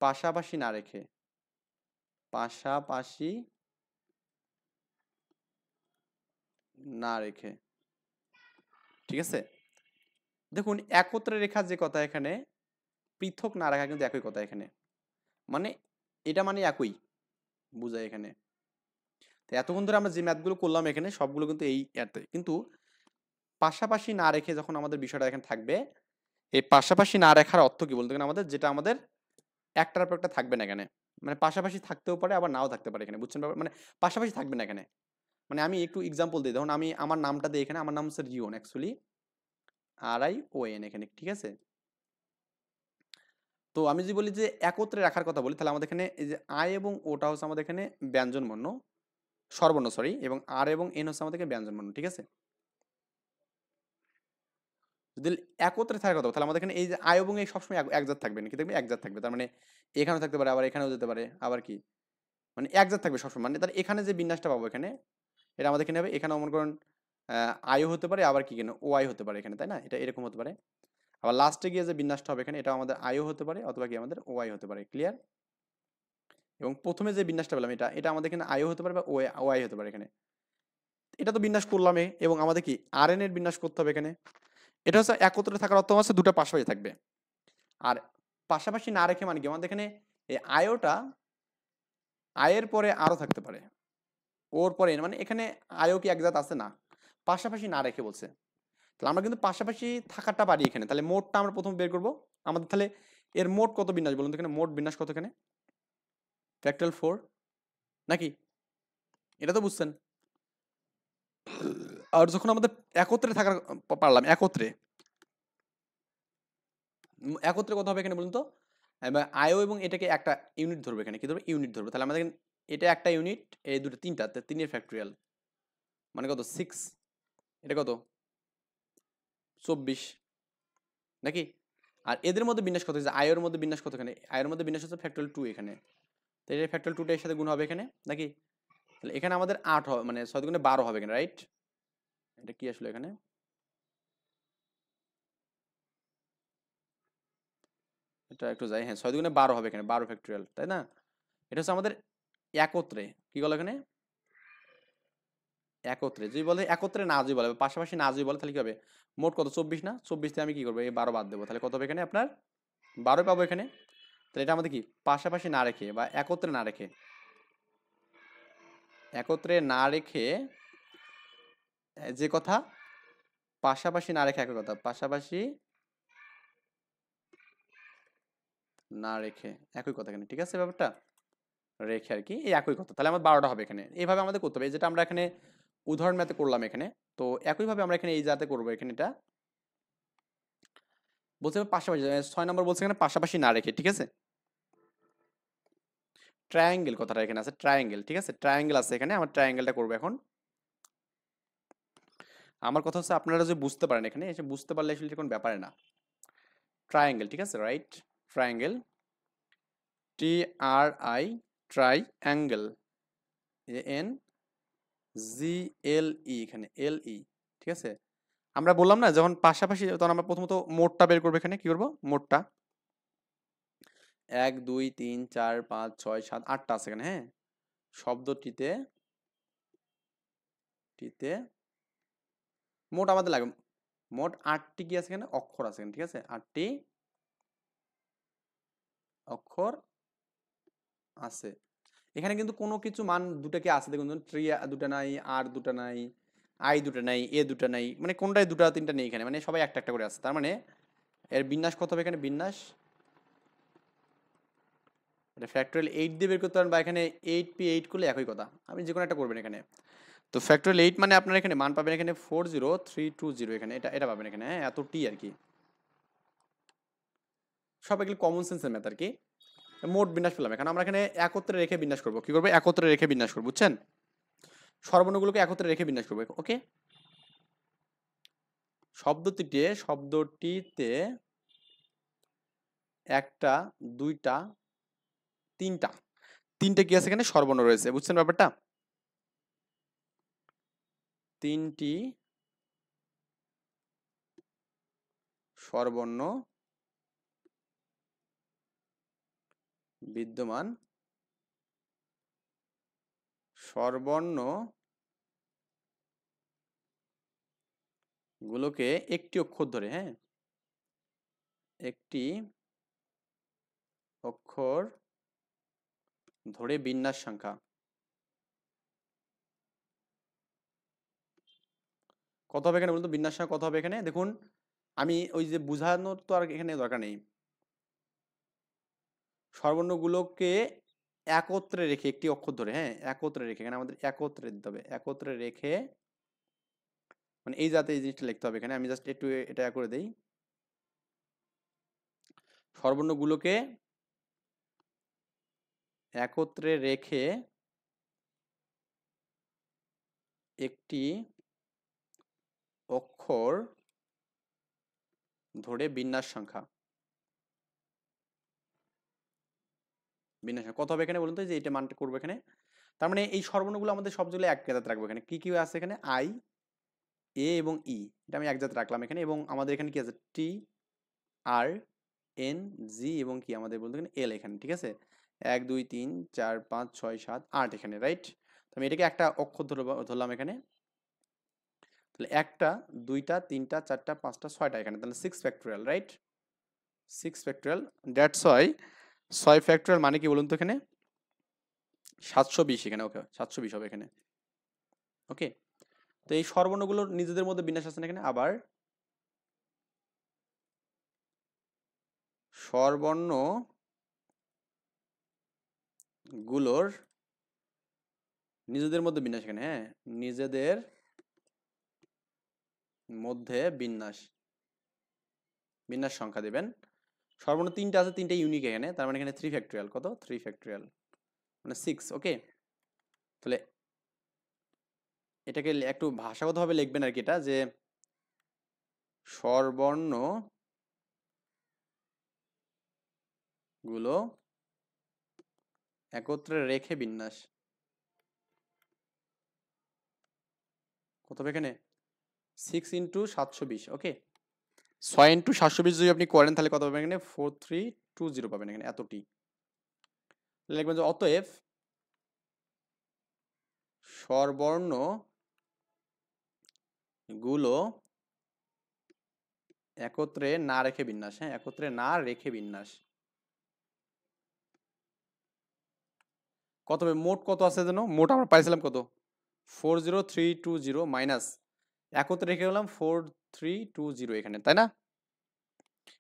পাশাপাশি না রেখে, পাশাপাশি না রেখে, ঠিক আছে। দেখুন একত্রে রেখা যে কথা এখানে, পৃথক না রাখা কিন্তু একই কথা এখানে, মানে এটা মানে একই বুঝায় এখানে। তো এতক্ষণ ধরে আমরা যে ম্যাথগুলো করলাম এখানে সবগুলো কিন্তু এই এতে, কিন্তু পাশাপাশি না রেখে যখন আমাদের বিষয়টা এখানে থাকবে, এই পাশাপাশি না রাখার অর্থ কি বলতে গেলে আমাদের, যেটা আমাদের একটার পর একটা থাকবে না এখানে, মানে পাশাপাশি থাকতেও পারে আবার নাও থাকতে পারে এখানে, বুঝছেন ব্যাপার, মানে পাশাপাশি থাকবে না এখানে, মানে আমি একটু এক্সাম্পল দিই, ধরুন আমি আমার নামটা দিই এখানে, আমার নাম হচ্ছে রিওন, অ্যাকচুয়ালি RION এখানে, ঠিক আছে। তো আমি যদি বলি যে একত্রে রাখার কথা বলি, তাহলে আমাদের এখানে এই যে আই এবং ওটা হচ্ছে আমাদের এখানে ব্যঞ্জন বর্ণ, স্বরবর্ণ সরি, এবং আর এবং এন হচ্ছে আমাদের এখানে ব্যঞ্জন বর্ণ, ঠিক আছে। যদি একত্রে থাকার কথা তাহলে আমাদের এখানে এই যে আই এবং এই সবসময় একজাত থাকবে, নাকি থাকবে একজাত থাকবে, তার মানে এখানেও থাকতে পারে, আবার এখানেও যেতে পারে, আবার কি মানে একজাত থাকবে সবসময়, মানে তার এখানে যে বিন্যাসটা পাবো এখানে, এটা আমাদের এখানে হবে, এখানে মনে করেন আইও হতে পারে, আবার কি কেন ও আই হতে পারে এখানে, তাই না, এটা এরকম হতে পারে। আবার লাস্টে গিয়ে যে বিন্যাসটা হবে এখানে, এটা আমাদের আইও হতে পারে, অথবা কি আমাদের ও আই হতে পারে, ক্লিয়ার। এবং প্রথমে যে বিন্যাসটা পেলাম এটা এটা আমাদের এখানে আইও হতে পারে বা ও আই হতে পারে এখানে, এটা তো বিন্যাস করলাম এবং আমাদের কি আর এন এর বিন্যাস করতে হবে এখানে। এটা হচ্ছে একত্রে থাকার অর্থ হচ্ছে দুটো পাশাপাশি থাকবে। আর পাশাপাশি না রেখে মানে কি আমাদের এখানে এই আয়োটা আয়ের পরে আরো থাকতে পারে, ওর পরে মানে এখানে আয়ও কি একজাত আছে না, পাশাপাশি না রেখে বলছে। তাহলে আমরা কিন্তু পাশাপাশি থাকাটা পারি এখানে, তাহলে মোটটা আমরা প্রথম বের করব। আমাদের তাহলে এর মোট কত বিন্যাস বলুন তো, এখানে মোট বিন্যাস কত এখানে, ফ্যাক্টরিয়াল 4 নাকি, এটা তো বুঝছেন। আর যখন আমাদের একত্রে থাকার পারলাম, একত্রে একত্রে কত হবে এখানে বলুন তো, আয়ও এবং এটাকে একটা ইউনিট ধরবে এখানে, কি ধরবে ইউনিট ধরবে, তাহলে আমাদের এটা একটা ইউনিট, এই দুটো তিনটা, তিনের ফ্যাক্টরিয়াল মানে কত 6, এটা কত 24 নাকি। আর এদের মধ্যে বিন্যাস কত হচ্ছে, আয়ের মধ্যে বিন্যাস কত এখানে, আয়ের মধ্যে বিন্যাস হচ্ছে ফ্যাক্টরিয়াল 2 এখানে, তো এই ফ্যাক্টরিয়াল 2টা এর সাথে গুণ হবে এখানে নাকি। তাহলে এখানে আমাদের 8 হবে, মানে 6 গুণে 12 হবে এখানে, রাইট। এটা কি আসলে এখানে, এটা একটু যাই, হ্যাঁ 6 গুণে 12 হবে এখানে, 12 ফ্যাক্টরিয়াল, তাই না। এটা হচ্ছে আমাদের একত্রে, কি বলে এখানে একত্রে, যদি বলে একত্রে না যদি বলে পাশাপাশি না যদি বলে তাহলে কি হবে, মোট কত 24 না, 24 থেকে আমি কি করবো এই 12 বাদ দেবো, তাহলে কত হবে এখানে আপনার 12 পাবো এখানে। তাহলে এটা আমাদের কি পাশাপাশি না রেখে বা একত্রে না রেখে, একত্রে না রেখে যে কথা, পাশাপাশি না রেখে একই কথা, পাশাপাশি না রেখে একই কথা এখানে, ঠিক আছে ব্যাপারটা রেখে আর কি এই একই কথা, তাহলে আমার 12টা হবে এখানে, এইভাবে আমাদের করতে হবে, যেটা আমরা এখানে উদাহরণ ম্যাথে করলাম এখানে। তো একইভাবে আমরা এখানে এই জাতে করবো এখানে, এটা বলছে পাশাপাশি 6 নম্বর বলছে এখানে পাশাপাশি না রেখে, ঠিক আছে। ট্রায়াঙ্গেল কথাটা এখানে আছে, ট্রায়াঙ্গেল, ঠিক আছে, ট্রায়াঙ্গেল আছে এখানে, আমার ট্রায়াঙ্গেলটা করবো এখন। আমার কথা হচ্ছে আপনারা যদি বুঝতে পারেন এখানে এসে, বুঝতে পারলে আসলে কোনো ব্যাপারে না। ট্রায়াঙ্গেল, ঠিক আছে, right, triangle, TRI, triangle, ANGLE, এখানে LE, ঠিক আছে। আমরা বললাম না যখন পাশাপাশি, তখন আমরা প্রথমত মোটটা বের করবো এখানে, কি করবো মোটটা, 1 2 3 4 5 6 7 8টা আছে এখানে, হ্যাঁ শব্দটিতে টিতে মোট আমাদের লাগবে, মোট 8টি কি আছে এখানে অক্ষর আছে এখানে, ঠিক আছে 8টি অক্ষর আছে এখানে, কিন্তু কোনো কিছু মান দুটা কি আছে দেখুন, ট্রি দুটা নাই, আর দুটা নাই, আই দুটা নাই, এ দুটা নাই, মানে কোনটায় দুটা তিনটা নেই এখানে, মানে সবাই একটা একটা করে আছে, তার মানে এর বিন্যাস কত হবে এখানে, বিন্যাস এটা ফ্যাক্টরিয়াল 8 দিয়ে বের করতে পারেন, বা এখানে 8p8 করলে একই কথা, আপনি যে কোনো একটা করবেন এখানে। তো ফ্যাক্টরিয়াল 8 মানে আপনারা এখানে মান পাবেন এখানে 40320 এখানে, এটা এটা পাবেন এখানে, হ্যাঁ এত টি আর কি, সব এগুলো কমন সেন্সের ম্যাথ আর কি। মোট বিন্যাস পেলাম, এখানে আমরা এখানে একত্রে রেখে বিন্যাস করবো, কি করবো একত্রে রেখে বিন্যাস করবো, বুঝছেন, সর্বর্ণগুলোকে একত্রে রেখে বিন্যাস করবো, ওকে। শব্দটিতে একটা দুইটা তিনটা, তিনটে কি আছে এখানে স্বরবর্ণ রয়েছে, বুঝছেন ব্যাপারটা, তিনটি স্বরবর্ণ বিদ্যমান, স্বরবর্ণ গুলোকে একটি অক্ষর ধরে, হ্যাঁ একটি অক্ষর ধরে বিন্যাস সংখ্যা কত হবে এখানে বলুন তো, বিন্যাস সংখ্যা কত হবে এখানে, দেখুন আমি ওই যে বুঝানোর তো আর এখানে দরকার নেই, স্বরবর্ণগুলোকে একত্রে রেখে একটি অক্ষর ধরে, হ্যাঁ একত্রে রেখে, এখানে আমাদের একত্রে দিতে হবে, একত্রে রেখে মানে এই জাতীয় এই জিনিসটা লিখতে হবে এখানে। আমি জাস্ট একটু এটা করে দেই, স্বরবর্ণগুলোকে একত্রে রেখে একটি অক্ষর ধরে বিন্যাস সংখ্যা, বিন্যাস সংখ্যা কত হবে এখানে বলুন তো, যে এটা মানটা করবো এখানে। তার মানে এই স্বরবর্ণগুলো আমাদের সবগুলো এক জায়গাতে রাখবো। এখানে কি কি আছে এখানে, আই, এ এবং ই, এটা আমি এক জায়গাতে রাখলাম এখানে। এবং আমাদের এখানে কি আছে, টি, আর, এন, জি এবং কি আমাদের বলতে এখানে এল এখানে, ঠিক আছে। 1 2 3 4 5 6 7 8 এখানে, রাইট। তো আমি এটাকে একটা অক্ষর ধরলাম এখানে। তাহলে একটা, দুইটা, তিনটা, চারটা, পাঁচটা, ছয়টা এখানে, তাহলে 6 factorial, right. 6 factorial, that's why 6 factorial মানে কি বলুন তো এখানে 720 এখানে, ওকে 720 হবে এখানে, ওকে। তো এই স্বরবর্ণগুলোর নিজেদের মধ্যে বিন্যাস আছে না এখানে। আবার স্বরবর্ণ গুলোর নিজেদের মধ্যে বিন্যাস এখানে, হ্যাঁ নিজেদের মধ্যে বিন্যাস, বিন্যাস সংখ্যা দিবেন। সর্বর্ণ তিনটা আছে, তিনটা ইউনিক এখানে, তার মানে এখানে 3 ফ্যাক্টোরিয়াল, কত 3 ফ্যাক্টোরিয়াল মানে 6, ওকে। তাহলে এটাকে একটু ভাষাগতভাবে লিখবেন আর কি, এটা যে স্বরবর্ণ গুলো একত্রে রেখে বিন্যাস, কত হবে এখানে 6 ইন্টু 720, ওকে। 6 ইন্টু 720 যদি আপনি করেন তাহলে কত পাবেন এখানে 4320 পাবেন এখানে, এতটি। লিখবেন যে অতএব স্বরবর্ণ গুলো একত্রে না রেখে বিন্যাস, হ্যাঁ একত্রে না রেখে বিন্যাস। কত হবে, মোট কত আছে যেন, মোট আমরা পাইছিলাম কত 40320 মাইনাস একত্রে রেখে গেলাম 4320 এখানে, তাই না।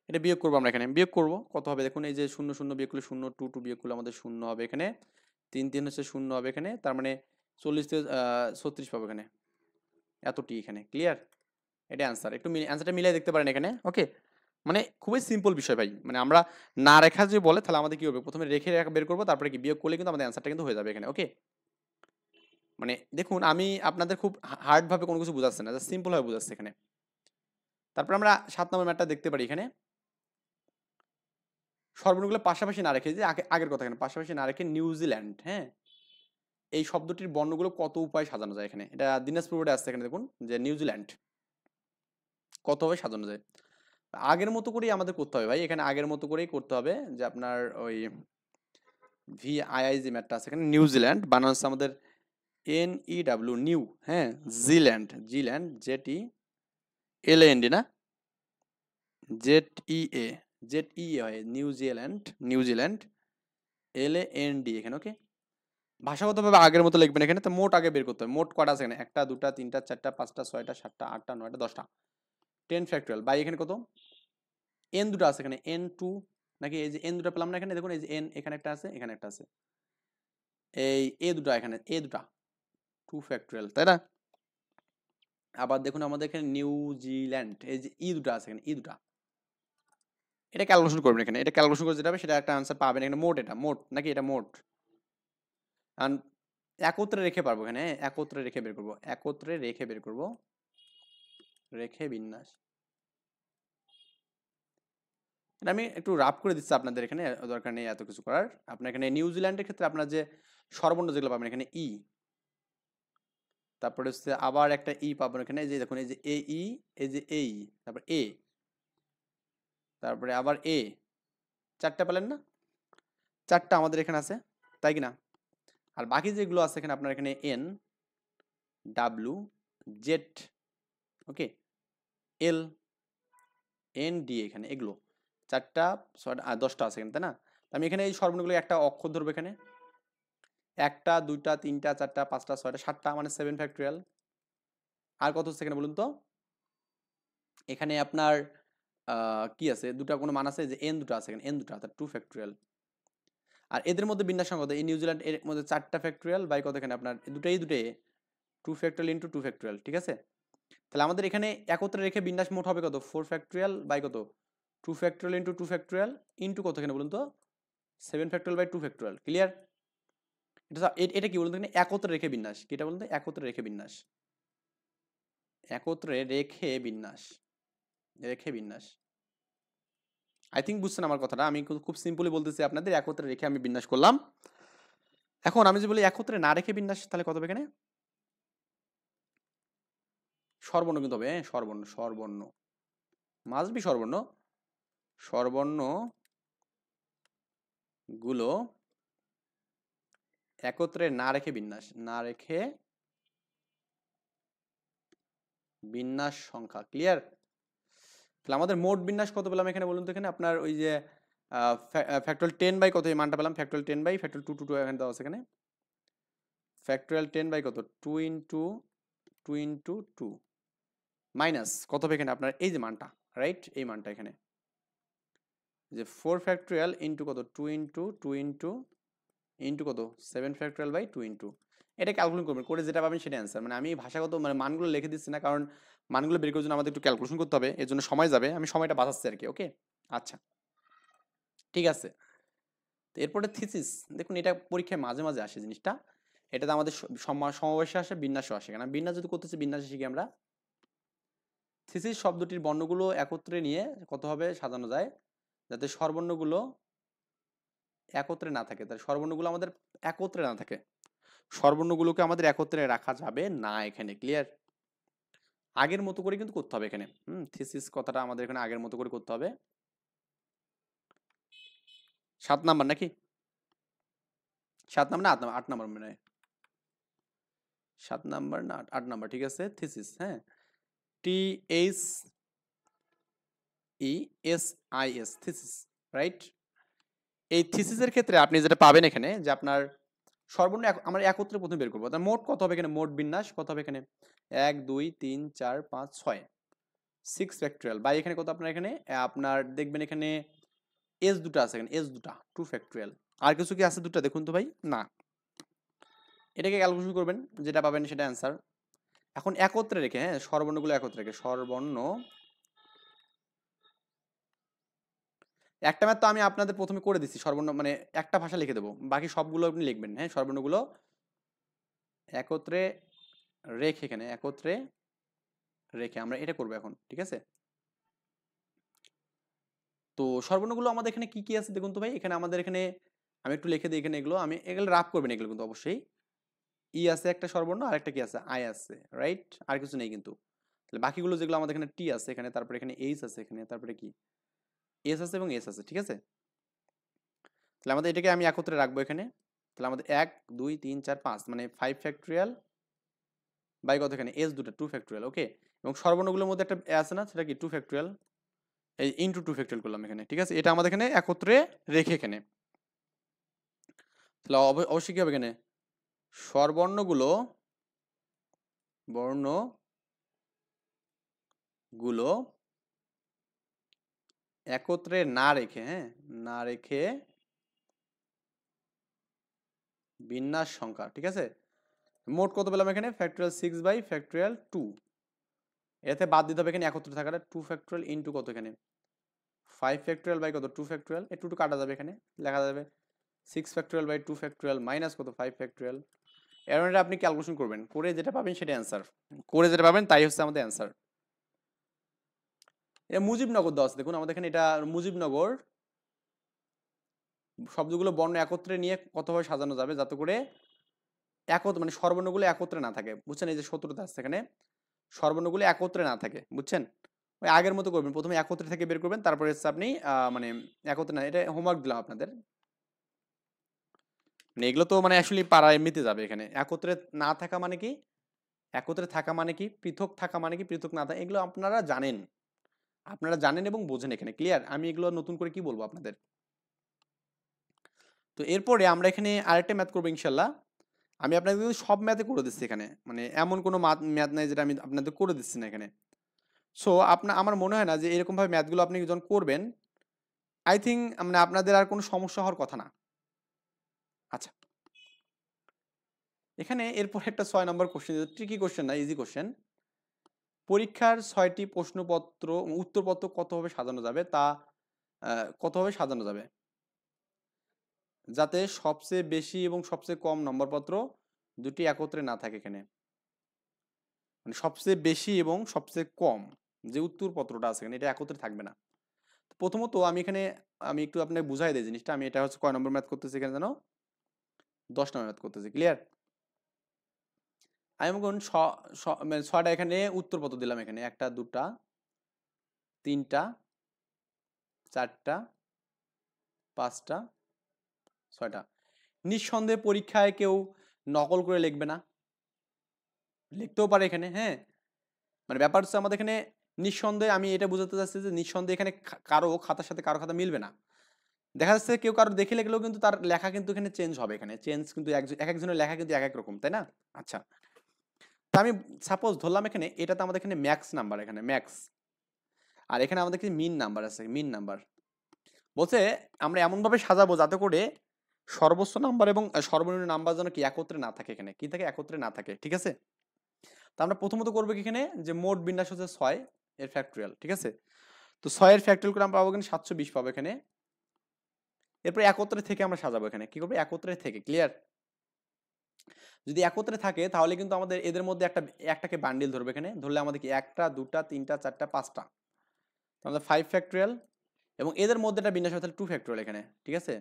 এটা বিয়োগ করবো আমরা এখানে, বিয়োগ করব কত হবে দেখুন, এই যে 0 0 বিয়োগ করলে 0, 2 2 বিয়োগ করলে আমাদের 0 হবে এখানে, 3 3 হচ্ছে 0 হবে এখানে, তার মানে 40 থেকে 36 পাবো এখানে, এতটি এখানে, ক্লিয়ার। এটা অ্যান্সার, একটু অ্যান্সারটা মিলিয়ে দেখতে পারেন এখানে, ওকে। মানে খুবই সিম্পল বিষয় ভাই, মানে আমরা না রেখা যে বলে তাহলে আমাদের কি হবে, প্রথমে রেখে রেখা বের করবো, তারপরে কি বিয়োগ করলে কিন্তু আমাদের অ্যান্সারটা কিন্তু হয়ে যাবে এখানে, ওকে। মানে দেখুন আমি আপনাদের খুব হার্ড ভাবে কোনো কিছু বুঝাচ্ছি না, জাস্ট সিম্পল ভাবে বুঝাচ্ছি এখানে। তারপর আমরা 7 নম্বর ম্যাথটা দেখতে পারি এখানে, স্বরবর্ণগুলো পাশাপাশি না রেখে, যে আগের কথা এখানে পাশাপাশি না রেখে নিউজিল্যান্ড, হ্যাঁ এই শব্দটির বর্ণগুলো কত উপায়ে সাজানো যায় এখানে, এটা দিনাজপুর বোর্ডে আসছে এখানে, দেখুন যে নিউজিল্যান্ড কতভাবে সাজানো যায়। আগের মতো করেই আমাদের করতে হবে ভাই, এখানে আগের মতো করেই করতে হবে, যে আপনার ওই VII যে ম্যাথটা আছে এখানে, নিউজিল্যান্ড বানানো হচ্ছে আমাদের NEW নিউ, হ্যাঁ জিল্যান্ড, জিল্যান্ড ZELAND না, ZEA, ZEA হয় নিউজিল্যান্ড, নিউজিল্যান্ড LAND এখানে, ওকে। ভাষাগতভাবে আগের মতো লিখবেন এখানে। তো মোট আগে বের করতে হবে, মোট কটা আছে এখানে, একটা, দুটা, তিনটা, চারটা, পাঁচটা, ছয়টা, সাতটা, আটটা, নয়টা, 10টা, 10 ফ্যাক্টোরিয়াল বাই এখানে কত n দুটো আছে এখানে, n2 নাকি, এই যে n দুটো পেলাম না এখানে, দেখুন এই যে n এখানে একটা আছে, এখানে একটা আছে, এই a দুটো এখানে, a দুটা 2 ফ্যাক্টোরিয়াল, তাই না। আবার দেখুন আমাদের এখানে নিউজিল্যান্ড, এই যে ই দুটো আছে এখানে, ই দুটা, এটা ক্যালকুলেশন করবেন এখানে, এটা ক্যালকুলেশন করে যেটা হবে সেটা একটা আনসার পাবেন এখানে। মোট, এটা মোট নাকি, এটা মোট, আর একত্রে রেখে পারবো এখানে, একত্রে রেখে বের করবো, একত্রে রেখে বের করবো, রেখে বিন্যাস। এটা আমি একটু রাফ করে দিচ্ছি আপনাদের এখানে, দরকার নেই এত কিছু করার। আপনার এখানে নিউজিল্যান্ডের ক্ষেত্রে আপনার যে স্বরবর্ণ যেগুলো পাবেন এখানে ই, তারপরে হচ্ছে আবার একটা ই পাবেন এখানে, এই যে দেখুন এই যে এ ই, এই যে এই, তারপর এ, তারপরে আবার এ, চারটা পেলেন না, চারটা আমাদের এখানে আছে, তাই কি না। আর বাকি যেগুলো আছে এখানে আপনার এখানে এন, ডাব্লিউ, জেড, ওকে, এল, এন, ডি এখানে, এগুলো চারটা, ছয়টা, 10টা আছে এখানে, তাই না। আমি এখানে এই স্বরবর্ণগুলো একটা অক্ষর ধরবো এখানে, একটা, দুইটা, তিনটা, চারটা, পাঁচটা, ছয়টা, সাতটা, মানে 7 ফ্যাক্টোরিয়াল। আর কত হচ্ছে এখানে বলুন তো, এখানে আপনার কি আছে, দুটা কোনো মান আছে, যে এন দুটো আছে এখানে, এন দুটো অর্থাৎ 2 ফ্যাক্টোরিয়াল। আর এদের মধ্যে বিন্যাস সংখ্যা কত? এই নিউজিল্যান্ড এর মধ্যে 4টা ফ্যাক্টরিয়াল বাই কত এখানে আপনার দুটাই 2 ফ্যাক্টরিয়াল ইনটু 2 ফ্যাক্টরিয়াল, ঠিক আছে? তাহলে আমাদের এখানে একত্রে রেখে বিন্যাস মোট হবে কত? 4 ফ্যাক্টরিয়াল বাই কত? 2 ফ্যাক্টরিয়াল ইনটু 2 ফ্যাক্টরিয়াল ইনটু কত এখানে বলুন তো? 7 ফ্যাক্টরিয়াল বাই 2 ফ্যাক্টরিয়াল, ক্লিয়ার? এটা কি বলুন তো এখানে? একত্রে রেখে বিন্যাস। কি এটা বলুন তো? একত্রে রেখে বিন্যাস। একত্রে রেখে বিন্যাস। রেখে বিন্যাস। আই থিঙ্ক বুঝছেন আমার কথাটা। আমি খুব সিম্পলি বলতেছি আপনাদের, একত্রে রেখে আমি বিন্যাস করলাম। এখন আমি যদি বলি একত্রে না রেখে বিন্যাস, তাহলে কত হবে এখানে? স্বরবর্ণ কিন্তু হবে, হ্যাঁ স্বরবর্ণ, স্বরবর্ণ মাস্ট বি স্বরবর্ণ। স্বরবর্ণ গুলো একত্রে না রেখে বিন্যাস, না রেখে বিন্যাস সংখ্যা, ক্লিয়ার? তাহলে আমাদের মোট বিন্যাস কত পেলাম এখানে বলুন তো? এখানে আপনার ওই যে ফ্যাক্টরিয়াল 10 বাই কত এই মানটা পেলাম? ফ্যাক্টরিয়াল 10 বাই ফ্যাক্টরিয়াল 2 2 এখানে দেওয়া আছে এখানে। ফ্যাক্টরিয়াল 10 বাই কত? 2 ইনটু 2 ইনটু 2 মাইনাস কত হবে এখানে আপনার এই যে মানটা, রাইট? এই মানটা এখানে যে 4 ফ্যাক্টরিয়াল ইনটু কত? 2 ইনটু 2 ইনটু ইনটু কত? 7 ফ্যাক্টরিয়াল বাই 2 ইনটু, এটা ক্যালকুলেট করবেন, করে যেটা পাবেন সেটা অ্যান্সার। মানে আমি ভাষাগত মানে মানগুলো লিখে দিচ্ছি না, কারণ মানগুলো বের করার জন্য আমাদের একটু ক্যালকুলেশন করতে হবে, এর জন্য সময় যাবে, আমি সময়টা বাঁচাচ্ছি আর কি। ওকে, আচ্ছা ঠিক আছে। তো এরপরে থিসিস, দেখুন এটা পরীক্ষায় মাঝে মাঝে আসে জিনিসটা। এটাতে আমাদের সমাবেশে আসে, বিন্যাসও আসে। কেন বিন্যাস যদি করতেছি, বিন্যাসে শিখি আমরা। থিসিস শব্দটির বর্ণগুলো একত্রে নিয়ে কত হবে সাজানো যায়, যাতে স্বরবর্ণগুলো একত্রে না থাকে। তাহলে স্বরবর্ণগুলো আমাদের একত্রে না থাকে, স্বরবর্ণগুলোকে আমাদের একত্রে রাখা যাবে না এখানে, ক্লিয়ার? আগের মতো করে কিন্তু করতে হবে এখানে। থিসিস কথাটা আমাদের এখানে আগের মতো করে করতে হবে। 7 নাম্বার নাকি? 7 নাম্বার না 8 নাম্বার মনে হয়। 7 নাম্বার না 8 নাম্বার, ঠিক আছে। থিসিস, হ্যাঁ, THESIS, থিসিস, রাইট? এই থিসিসের ক্ষেত্রে আপনি যেটা পাবেন এখানে, যে আপনার সর্বর্ণ আমরা একত্রে প্রথমে বের করবো। তার মোট কত হবে এখানে? মোট বিন্যাস কত হবে এখানে? 1 2 3 4 5 6 6 ফ্যাক্টরিয়াল বাই এখানে কত আপনার এখানে আপনার দেখবেন এখানে এস দুটো আছে, এখানে এস দুটা 2 ফ্যাক্টরিয়াল। আর কিছু কি আছে দুটো দেখুন তো ভাই? না। এটাকে ক্যালকুলেশন করবেন, যেটা পাবেন সেটা অ্যান্সার। এখন একত্রে রেখে, হ্যাঁ স্বরবর্ণগুলো একত্রে রেখে, স্বরবর্ণ একটা ম্যাথ তো আমি আপনাদের প্রথমে করে দিচ্ছি, স্বরবর্ণ মানে একটা ভাষা লিখে দেবো, বাকি সবগুলো আপনি লিখবেন, হ্যাঁ স্বরবর্ণগুলো একত্রে রেখে, এখানে একত্রে রেখে আমরা এটা করবো এখন, ঠিক আছে? তো স্বরবর্ণগুলো আমাদের এখানে কি কি আছে দেখুন তো ভাই? এখানে আমাদের এখানে আমি একটু লিখে দিই, এখানে এগুলো আমি এগুলো রাফ করবেন এগুলো কিন্তু অবশ্যই। ই আছে একটা স্বরবর্ণ, আর একটা কি আছে? আই আছে, রাইট? আর কিছু নেই কিন্তু। তাহলে বাকিগুলো যেগুলো আমাদের এখানে টি আছে এখানে, তারপরে এখানে এইচ আছে এখানে, তারপরে কি এস আছে এবং এস আছে, ঠিক আছে? তাহলে আমাদের এটাকে আমি একত্রে রাখবো এখানে। তাহলে আমাদের 1 2 3 4 5 মানে 5 ফ্যাক্টরিয়াল বাই কত এখানে? এস দুটো 2 ফ্যাক্টরিয়াল, ওকে। এবং স্বরবর্ণগুলোর মধ্যে একটা আছে না, সেটা কি 2 ফ্যাক্টরিয়াল, এই ইনটু 2 ফ্যাক্টরিয়াল করলাম এখানে, ঠিক আছে? এটা আমাদের এখানে একত্রে রেখে এখানে, তাহলে অবশ্যই কি হবে এখানে? স্বরবর্ণগুলো বর্ণগুলো একত্রে না রেখে, হ্যাঁ না রেখে বিন্যাস সংখ্যা, ঠিক আছে? মোট কত পেলাম এখানে? Factorial 6 by factorial 2। এতে বাদ দিতে হবে এখানে একত্রে থাকাটা, 2 ফ্যাক্টরিয়াল ইনটু কত এখানে? 5 ফ্যাক্টরিয়াল বাই কত? 2 ফ্যাক্টরিয়াল, একটু একটু কাটা যাবে এখানে, লেখা যাবে 6 ফ্যাক্টরিয়াল বাই 2 ফ্যাক্টরিয়াল মাইনাস কত? 5 ফ্যাক্টরিয়াল। এর মানে আপনি ক্যালকুলেশন করবেন, করে যেটা পাবেন সেটা অ্যান্সার, করে যেটা পাবেন তাই হচ্ছে আমাদের অ্যান্সার। এটা মুজিবনগর দেওয়া আছে দেখুন আমাদের এখানে, এটা মুজিবনগর শব্দগুলো বর্ণ একত্রে নিয়ে কতভাবে সাজানো যাবে যাতে করে মানে স্বরবর্ণগুলো একত্রে না থাকে, বুঝছেন? এই যে সূত্রটা আছে এখানে, স্বরবর্ণগুলো একত্রে না থাকে, বুঝছেন? ওই আগের মতো করবেন, প্রথমে একত্রে থেকে বের করবেন, তারপরে হচ্ছে আপনি মানে একত্রে না, এটা হোমওয়ার্ক দিলাম আপনাদের। মানে এগুলো তো মানে আসলে পাড়া এমনিতে যাবে এখানে। একত্রে না থাকা মানে কি, একত্রে থাকা মানে কি, পৃথক থাকা মানে কি, পৃথক না থাকা, এগুলো আপনারা জানেন, আপনারা জানেন এবং বোঝেন এখানে, ক্লিয়ার? আমি এগুলো নতুন করে কি বলবো আপনাদের? তো এরপরে আমরা এখানে আরেকটা ম্যাথ করবো ইনশাল্লাহ। আমি আপনাদের কিন্তু সব ম্যাথে করে দিচ্ছি এখানে, মানে এমন কোনো ম্যাথ নাই যেটা আমি আপনাদের করে দিচ্ছি না এখানে। সো আমার মনে হয় না যে এরকম ভাবে ম্যাথগুলো আপনি যখন করবেন, আই থিঙ্ক মানে আপনাদের আর কোনো সমস্যা হওয়ার কথা না। আচ্ছা, এখানে এরপর একটা 6 নম্বর কোশ্চেন, ট্রিকি কোশ্চেন না, ইজি কোশ্চেন। পরীক্ষার 6টি প্রশ্নপত্র উত্তরপত্র কতভাবে সাজানো যাবে তা কতভাবে সাজানো যাবে যাতে সবচেয়ে বেশি এবং সবচেয়ে কম নম্বরপত্র দুটি একত্রে না থাকে এখানে, মানে সবচেয়ে বেশি এবং সবচেয়ে কম যে উত্তরপত্রটা আছে এখানে এটা একত্রে থাকবে না। প্রথমত আমি একটু আপনাকে বুঝাই দিই জিনিসটা। আমি এটা হচ্ছে কয় নম্বর ম্যাথ করতেছি এখানে জানো? 10 নম্বর ম্যাথ করতেছি, ক্লিয়ার? আমি মনে করুন মানে 6টা এখানে উত্তরপত্র দিলাম, এখানে 1টা 2টা 3টা 4টা 5টা 6টা। নিঃসন্দেহে পরীক্ষায় কেউ নকল করে লিখবে না, লিখতেও পারে এখানে, হ্যাঁ। মানে ব্যাপার হচ্ছে আমাদের এখানে নিঃসন্দেহে, আমি এটা বোঝাতে চাচ্ছি যে নিঃসন্দেহে এখানে কারো খাতার সাথে কারো খাতা মিলবে না। দেখা যাচ্ছে কেউ কারো দেখে লিখলেও কিন্তু তার লেখা কিন্তু এখানে চেঞ্জ হবে, এখানে চেঞ্জ কিন্তু এক একজনের লেখা কিন্তু এক এক রকম, তাই না? আচ্ছা, তা আমি সাপোজ ধরলাম এখানে এটাতে আমাদের এখানে ম্যাক্স নাম্বার, এখানে ম্যাক্স, আর এখানে আমাদের কিছু মিন নাম্বার আছে, মিন নাম্বার বলছে আমরা এমনভাবে সাজাবো যাতে করে সর্বোচ্চ নাম্বার এবং সর্বনিম্ন নাম্বার যেন কি একত্রে না থাকে, এখানে কি থাকে, একত্রে না থাকে, ঠিক আছে? তো আমরা প্রথমত করবো কি এখানে যে মোট বিন্যাস হচ্ছে 6 এর ফ্যাক্টরিয়াল, ঠিক আছে? তো 6 এর ফ্যাক্টরিয়াল করে আমরা পাবো এখানে 720 পাবো এখানে। এরপর একত্রে থেকে আমরা সাজাবো, এখানে কি করবো, একত্রে থেকে, ক্লিয়ার? যদি একত্রে থাকে তাহলে কিন্তু আমাদের এদের মধ্যে একটাকে বান্ডিল ধরবে, এখানে ধরলে আমাদের কি 1টা 2টা 3টা 4টা 5টা, তাহলে 5 ফ্যাক্টরিয়াল, এবং এদের মধ্যে একটা বিন্যাস হবে তাহলে 2 ফ্যাক্টরিয়াল এখানে, ঠিক আছে?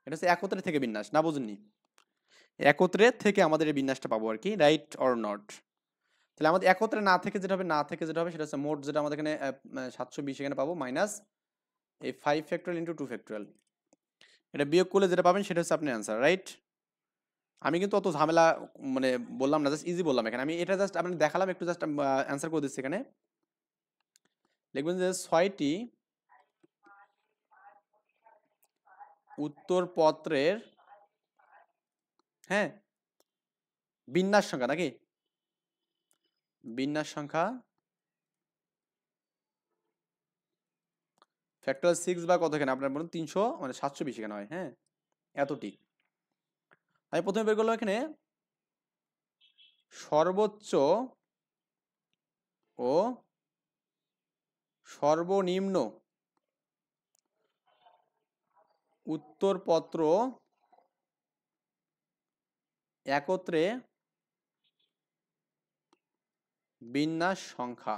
এটা হচ্ছে একত্রে থেকে বিন্যাস, না বুঝুননি? একত্রে থেকে আমাদের এই বিন্যাসটা পাবো আর কি, রাইট অর নট? তাহলে আমাদের একত্রে না থেকে যেটা হবে, সেটা হচ্ছে মোট যেটা আমাদের এখানে 720 এখানে পাবো মাইনাস এই 5 ফ্যাক্টরিয়াল ইন্টু 2 ফ্যাক্টরিয়াল, এটা বিয়োগ করলে যেটা পাবেন সেটা হচ্ছে আপনার অ্যান্সার, রাইট? আমি কিন্তু অত ঝামেলা মানে বললাম না, জাস্ট ইজি বললাম এখানে। আমি এটা জাস্ট আপনাকে দেখালাম, একটু জাস্ট অ্যান্সার করে দিচ্ছি এখানে। লিখবেন যে 6টি উত্তরপত্রের, হ্যাঁ, বিন্যাস সংখ্যা, নাকি বিন্যাস সংখ্যা ফ্যাক্টর 6 বা কত, এখানে আপনার বলুন 300 মানে 720 এখানে হয়, হ্যাঁ, এতটি। আমি প্রথমে বের করলাম এখানে সর্বোচ্চ ও সর্বনিম্ন উত্তরপত্র একত্রে বিন্যাস সংখ্যা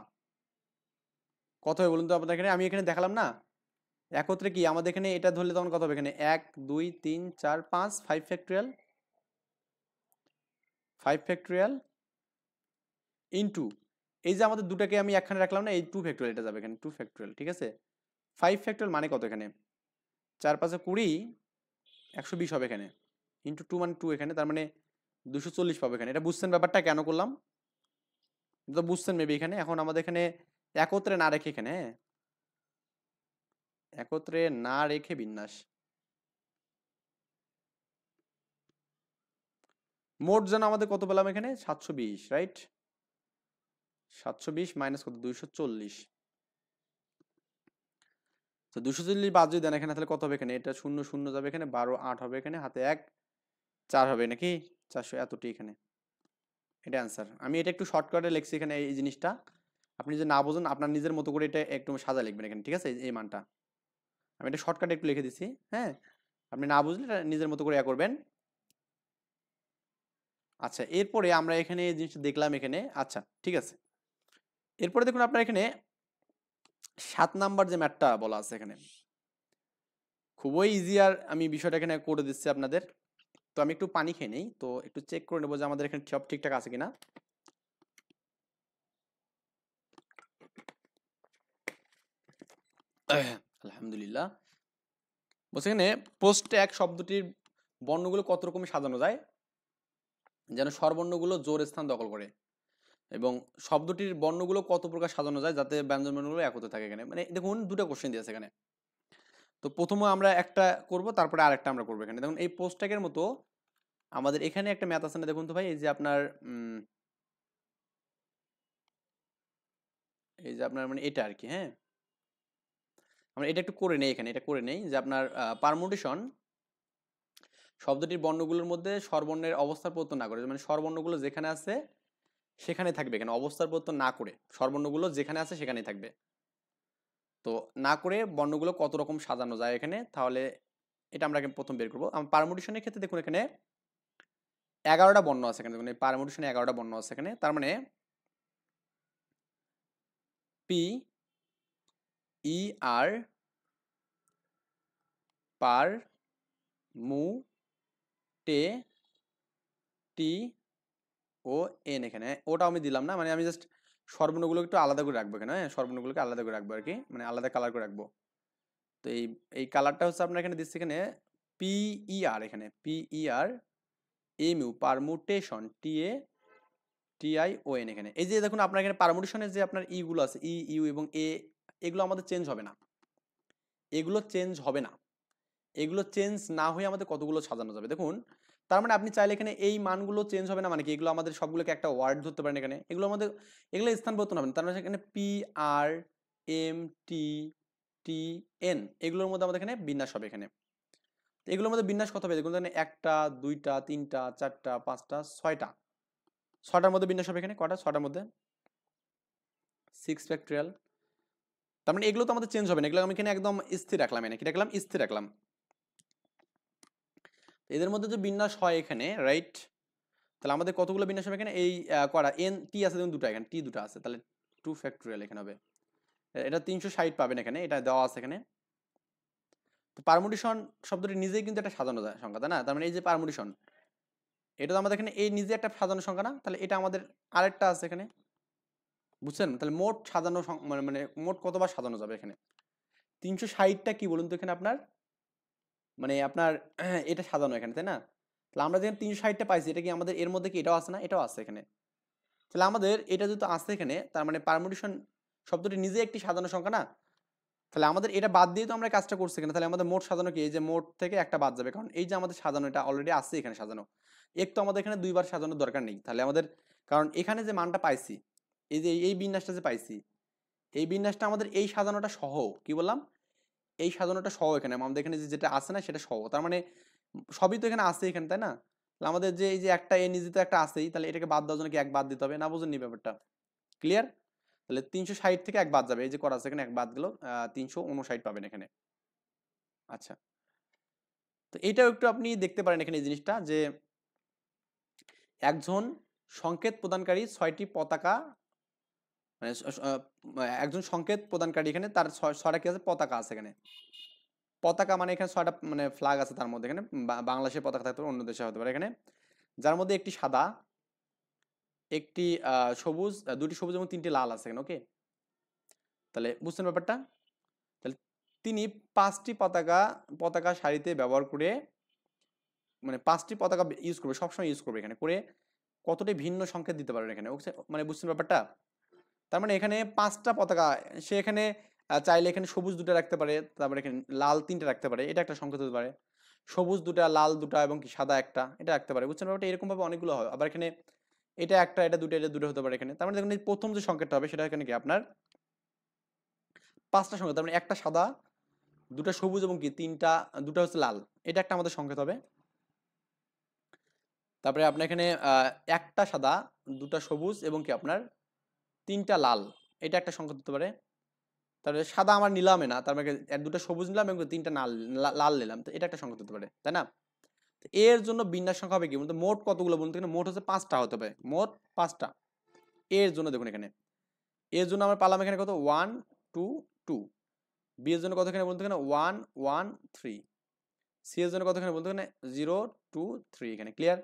কত হবে বলুন তো আপনাদের এখানে? আমি এখানে দেখালাম না একত্রে কি আমাদের এখানে এটা ধরলে তখন কত হবে, এখানে 1 2 3 4 5 5 ফ্যাক্টরিয়াল, 5 ফ্যাক্টরিয়াল ইনটু এই যে আমাদের দুটাকে আমি একখানে রাখলাম না, এই 2 ফ্যাক্টরিয়াল, এটা যাবে এখানে 2 ফ্যাক্টরিয়াল, ঠিক আছে? 5 ফ্যাক্টরিয়াল মানে কত, এখানে 4 5 20 120 হবে এখানে, ইনটু 2 মানে 2 এখানে, তার মানে 240 পাবো এখানে। এটা বুঝছেন ব্যাপারটা কেন করলাম? তো বুঝছেন মেবি এখানে। এখন আমাদের এখানে একত্রে না রেখে, এখানে হ্যাঁ, একত্রে না রেখে বিন্যাস, মোট যেন আমাদের কত পেলাম এখানে 720, রাইট? 720 মাইনাস কত 240, তো 240 বাদ যদি দেন এখানে তাহলে কত হবে, এখানে এটা 0 0 যাবে, এখানে 12 8 হবে, এখানে হাতে 1 4 হবে নাকি 400 এতটি এখানে, এটা অ্যান্সার। আমি এটা একটু শর্টকাটে লিখছি এখানে এই জিনিসটা, আপনি যদি না বোঝেন আপনার নিজের মতো করে এটা একটু সাজা লিখবেন এখানে, ঠিক আছে? এই মানটা আমি এটা শর্টকাটে একটু লিখে দিছি, হ্যাঁ, আপনি না বুঝলে এটা নিজের মতো করে করবেন। আচ্ছা, এরপরে আমরা এখানে এই জিনিসটা দেখলাম এখানে, আচ্ছা ঠিক আছে। এরপরে দেখুন আপনার এখানে 7 নাম্বার যে ম্যাথটা বলা আছে এখানে খুবই ইজি, আর আমি বিষয়টা এখানে করে দিচ্ছি আপনাদের। তো আমি একটু পানি খেয়ে নেই, তো একটু চেক করে নেবো যে আমাদের এখানে সব ঠিকঠাক আছে কিনা। আলহামদুলিল্লাহ। বলছে এখানে পোস্ট ট্যাগ শব্দটির বর্ণগুলো কত রকমে সাজানো যায় যেন স্বরবর্ণগুলো জোর স্থান দখল করে, এবং শব্দটির বর্ণগুলো কত প্রকার সাজানো যায় যাতে ব্যঞ্জন বর্ণগুলো একত্রে থাকে এখানে। মানে দেখুন দুটো কোশ্চেন দিয়েছে এখানে, তো প্রথমে আমরা একটা করব তারপরে আরেকটা আমরা করবো এখানে। দেখুন এই পোস্ট ট্যাগের মতো আমাদের এখানে একটা ম্যাথ আছে না, দেখুন তো ভাই, এই যে আপনার মানে এটা আর কি, হ্যাঁ, আমরা এটা একটু করে নেই এখানে, এটা করে নেই যে আপনার পারমুটেশন শব্দটির বর্ণগুলোর মধ্যে স্বরবর্ণের অবস্থার পরিবর্তন না করে, মানে স্বরবর্ণগুলো যেখানে আছে সেখানে থাকবে, এখানে অবস্থার পরিবর্তন না করে স্বরবর্ণগুলো যেখানে আছে সেখানেই থাকবে। তো না করে বর্ণগুলো কত রকম সাজানো যায় এখানে, তাহলে এটা আমরা প্রথম বের করবো। পারমুটেশনের ক্ষেত্রে দেখুন এখানে 11টা বর্ণ আছে এখানে, দেখুন এই পারমুটেশনে 11টা বর্ণ আছে এখানে, তার মানে পি ই আর পার মু টে টি ও এন, এখানে ওটা আমি দিলাম না, মানে আমি জাস্ট স্বরবর্ণগুলো একটু আলাদা করে রাখবো এখানে, হ্যাঁ স্বরবর্ণগুলোকে আলাদা করে রাখবো আর কি, মানে আলাদা কালার করে রাখবো। তো এই কালারটা হচ্ছে আপনার এখানে দিচ্ছি এখানে পি ই আর, এখানে P E R M U permutation T A T I O N, এখানে এই যে দেখুন আপনার এখানে পারমুটেশনের যে আপনার ই গুলো আছে, ই ইউ এবং এ, এগুলো আমাদের চেঞ্জ হবে না, এগুলো চেঞ্জ হবে না, এগুলো চেঞ্জ না হয়ে আমাদের কতগুলো সাজানো যাবে দেখুন। তার মানে আপনি চাইলে এখানে এই মানগুলো চেঞ্জ হবে না, মানে কি এগুলো আমাদের সবগুলোকে একটা ওয়ার্ড ধরতে পারেন এখানে, এগুলো আমাদের এগুলো স্থান পরিবর্তন হবে না, তার মানে এখানে P R M T T N এগুলোর মধ্যে আমাদের এখানে বিন্যাস হবে এখানে। এগুলোর মধ্যে বিন্যাস কত হবে দেখুন, একটা দুইটা তিনটা চারটা পাঁচটা ছয়টা, ছটার মধ্যে বিন্যাস হবে এখানে, কটা ছটার মধ্যে 6 ফ্যাক্টরিয়াল। তার মানে এগুলো তো আমাদের চেঞ্জ হবে না, এগুলো আমি এখানে একদম স্থির রাখলাম, এনে কি রাখলাম স্থির রাখলাম। এদের মধ্যে যে বিন্যাস হয় এখানে রাইট, তাহলে আমাদের কতগুলো বিন্যাস হবে এখানে, এই করা এন টি আছে দেখুন দুটো, এখানে টি দুটো আছে, তাহলে 2 ফ্যাক্টরিয়াল এখানে হবে। এটা 360 পাবেন এখানে, এটা দেওয়া আছে এখানে। তো পারমুটেশন শব্দটি নিজেই কিন্তু একটা সাজানো যায় সংখ্যা, তাই না? তার মানে এই যে পারমুটেশন, এটা তো আমাদের এখানে এই নিজে একটা সাজানো সংখ্যা না, তাহলে এটা আমাদের আরেকটা আছে এখানে, বুঝছেন? তাহলে মোট সাজানো মানে মোট কতবার সাজানো যাবে এখানে 360টা কি বলুন তো এখানে আপনার, মানে আপনার এটা সাজানো এখানে, তাই না? তাহলে আমরা যেখানে 360টা পাইছি, এটা কি আমাদের এর মধ্যে কি এটাও আছে না, এটাও আছে এখানে, তাহলে আমাদের এটা যেহেতু আছে এখানে, তার মানে পারমুটেশন শব্দটি নিজে একটি সাজানো সংখ্যা না, তাহলে আমাদের এটা বাদ দিয়ে তো আমরা কাজটা করছি এখানে, তাহলে আমাদের মোট সাজানো কি, এই যে মোট থেকে একটা বাদ যাবে, কারণ এই যে আমাদের সাজানো এটা অলরেডি আছে এখানে সাজানো, এক তো আমাদের এখানে দুইবার সাজানোর দরকার নেই, তাহলে আমাদের, কারণ এখানে যে মানটা পাইছি, এই যে এই বিন্যাসটা যে পাইছি, এই বিন্যাসটা আমাদের এই সাজানোটা সহ, কি বললাম, এই সাজানোটা সহ এখানে আমাদের এখানে যেটা আছে না সেটা সহ, তার মানে সবই তো এখানে আছে এখানে, তাই না? তাহলে আমাদের যে এই যে একটা এ নিজে তো একটা আছেই, তাহলে এটাকে বাদ দেওয়ার জন্য কি এক বাদ দিতে হবে, না বুঝেননি ব্যাপারটা? ক্লিয়ার? তাহলে 360 থেকে এক বাদ যাবে, এই যে করা আছে এখানে এক বাদ গেল, 359 পাবেন এখানে। আচ্ছা, তো এইটাও একটু আপনি দেখতে পারেন এখানে এই জিনিসটা, যে একজন সংকেত প্রদানকারী 6টি পতাকা, মানে একজন সংকেত প্রদানকারী এখানে তার 6টা কি আছে পতাকা আছে এখানে, পতাকা মানে এখানে 6টা মানে ফ্ল্যাগ আছে তার মধ্যে, এখানে বাংলাদেশের পতাকা থাকতে পারে, অন্য দেশে হতে পারে এখানে, যার মধ্যে একটি সাদা, একটি সবুজ, দুটি সবুজ এবং 3টি লাল আছে এখানে, ওকে? তাহলে বুঝছেন ব্যাপারটা? তাহলে তিনি 5টি পতাকা পতাকা সারিতে ব্যবহার করে, মানে 5টি পতাকা ইউজ করবে, সবসময় ইউজ করবে এখানে করে, কতটি ভিন্ন সংকেত দিতে পারবেন এখানে, মানে বুঝছেন ব্যাপারটা? তার মানে এখানে 5টা পতাকা, সে এখানে চাইলে এখানে সবুজ দুটো রাখতে পারে, তারপরে এখানে লাল 3টে রাখতে পারে, এটা একটা সংকেত হতে পারে, সবুজ দুটা লাল দুটা এবং কি সাদা একটা, এটা রাখতে পারে, বুঝছেন ব্যাপারটা? এরকম ভাবে অনেকগুলো হয়, আবার এখানে এটা একটা এটা দুটো হতে পারে এখানে, তার মানে দেখুন এই প্রথম যে সংকেতটা হবে সেটা এখানে কি আপনার 5টা সংকেত, তার মানে একটা সাদা, দুটা সবুজ এবং কি দুটা হচ্ছে লাল, এটা একটা আমাদের সংকেত হবে। তারপরে আপনার এখানে একটা সাদা, দুটা সবুজ এবং কি আপনার 3টা লাল, এটা একটা সংকেত হতে পারে। তারপরে সাদা আমার নিলামে না, তার মানে দুটো সবুজ নিলাম এবং 3টা লাল নিলাম, তো এটা একটা সংকেত হতে পারে, তাই না? তো এর জন্য বিন্যাস সংখ্যা হবে কি বলতে, মোট কতগুলো বলতে, মোট হচ্ছে 5টা হতে হবে, মোট 5টা। এর জন্য দেখুন এখানে, এর জন্য আমরা পালাম এখানে কত 1 2 2, বি এর জন্য কত এখানে বলতে, এখানে 1 1 3, সি এর জন্য কত এখানে বলতে, এখানে 0 2 3, এখানে ক্লিয়ার?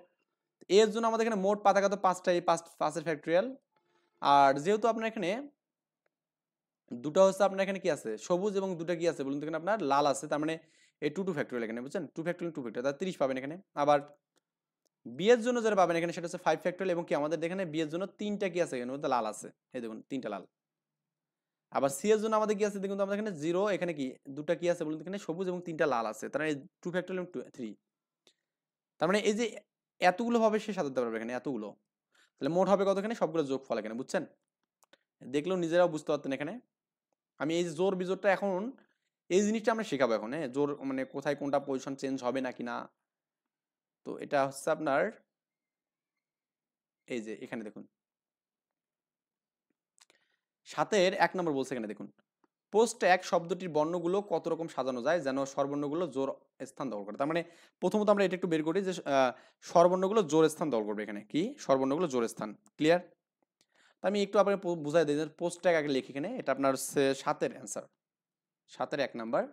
এর জন্য আমাদের এখানে মোট পাতা কত 5টা, এই 5 এর ফ্যাক্টরিয়াল। আর যেহেতু আপনার এখানে দুটো হচ্ছে আপনার এখানে কি আছে সবুজ এবং দুটো কি আছে বলুন তো, এখানে আপনার লাল আছে, তার মানে এই 2 2 ফ্যাক্টরিয়াল এখানে, বুঝছেন? 2 ফ্যাক্টরিয়াল 2 ফ্যাক্টরিয়াল, তাহলে 30 পাবেন এখানে। আবার বি এর জন্য যেটা পাবেন এখানে সেটা হচ্ছে 5 ফ্যাক্টরিয়াল এবং কি আমাদের এখানে বি এর জন্য 3টা কি আছে এখানে বলতে লাল আছে, এই দেখুন 3টা লাল। আবার সি এর জন্য আমাদের কি আছে দেখুন তো, আমাদের এখানে 0, এখানে কি দুটো কি আছে বলুন তো, এখানে সবুজ এবং 3টা লাল আছে, তার মানে 2 ফ্যাক্টরিয়াল এবং 3, তার মানে এই যে এতগুলো ভাবে সে সাজাতে পারবে এখানে এতগুলো, তাহলে মোট হবে কত এখানে সবগুলো যোগফল এখানে, বুঝছেন? দেখলেও নিজেরাও বুঝতে পারতেন এখানে। আমি এই যে জোর বিজোরটা এখন এই জিনিসটা আমরা শেখাবো এখন, হ্যাঁ, জোর মানে কোথায় কোনটা পজিশন চেঞ্জ হবে নাকি না, তো এটা হচ্ছে আপনার এই যে এখানে দেখুন 7-এর 1 নম্বর বলছে এখানে দেখুন পোস্ট এক শব্দটির বর্ণগুলো কত রকম সাজানো যায় যেন স্বরবর্ণগুলো জোর স্থান দখল করে। তার মানে প্রথমত আমরা এটা একটু বের করি যে স্বরবর্ণগুলো জোর স্থান দখল করবে। এখানে কি স্বরবর্ণগুলো জোর স্থান, ক্লিয়ার? তো আমি একটু আপনাকে বুঝাই দিই যে পোস্ট ট্যাগ আগে লিখি। এখানে এটা আপনার হচ্ছে 7-এর অ্যান্সার, 7-এর 1 নাম্বার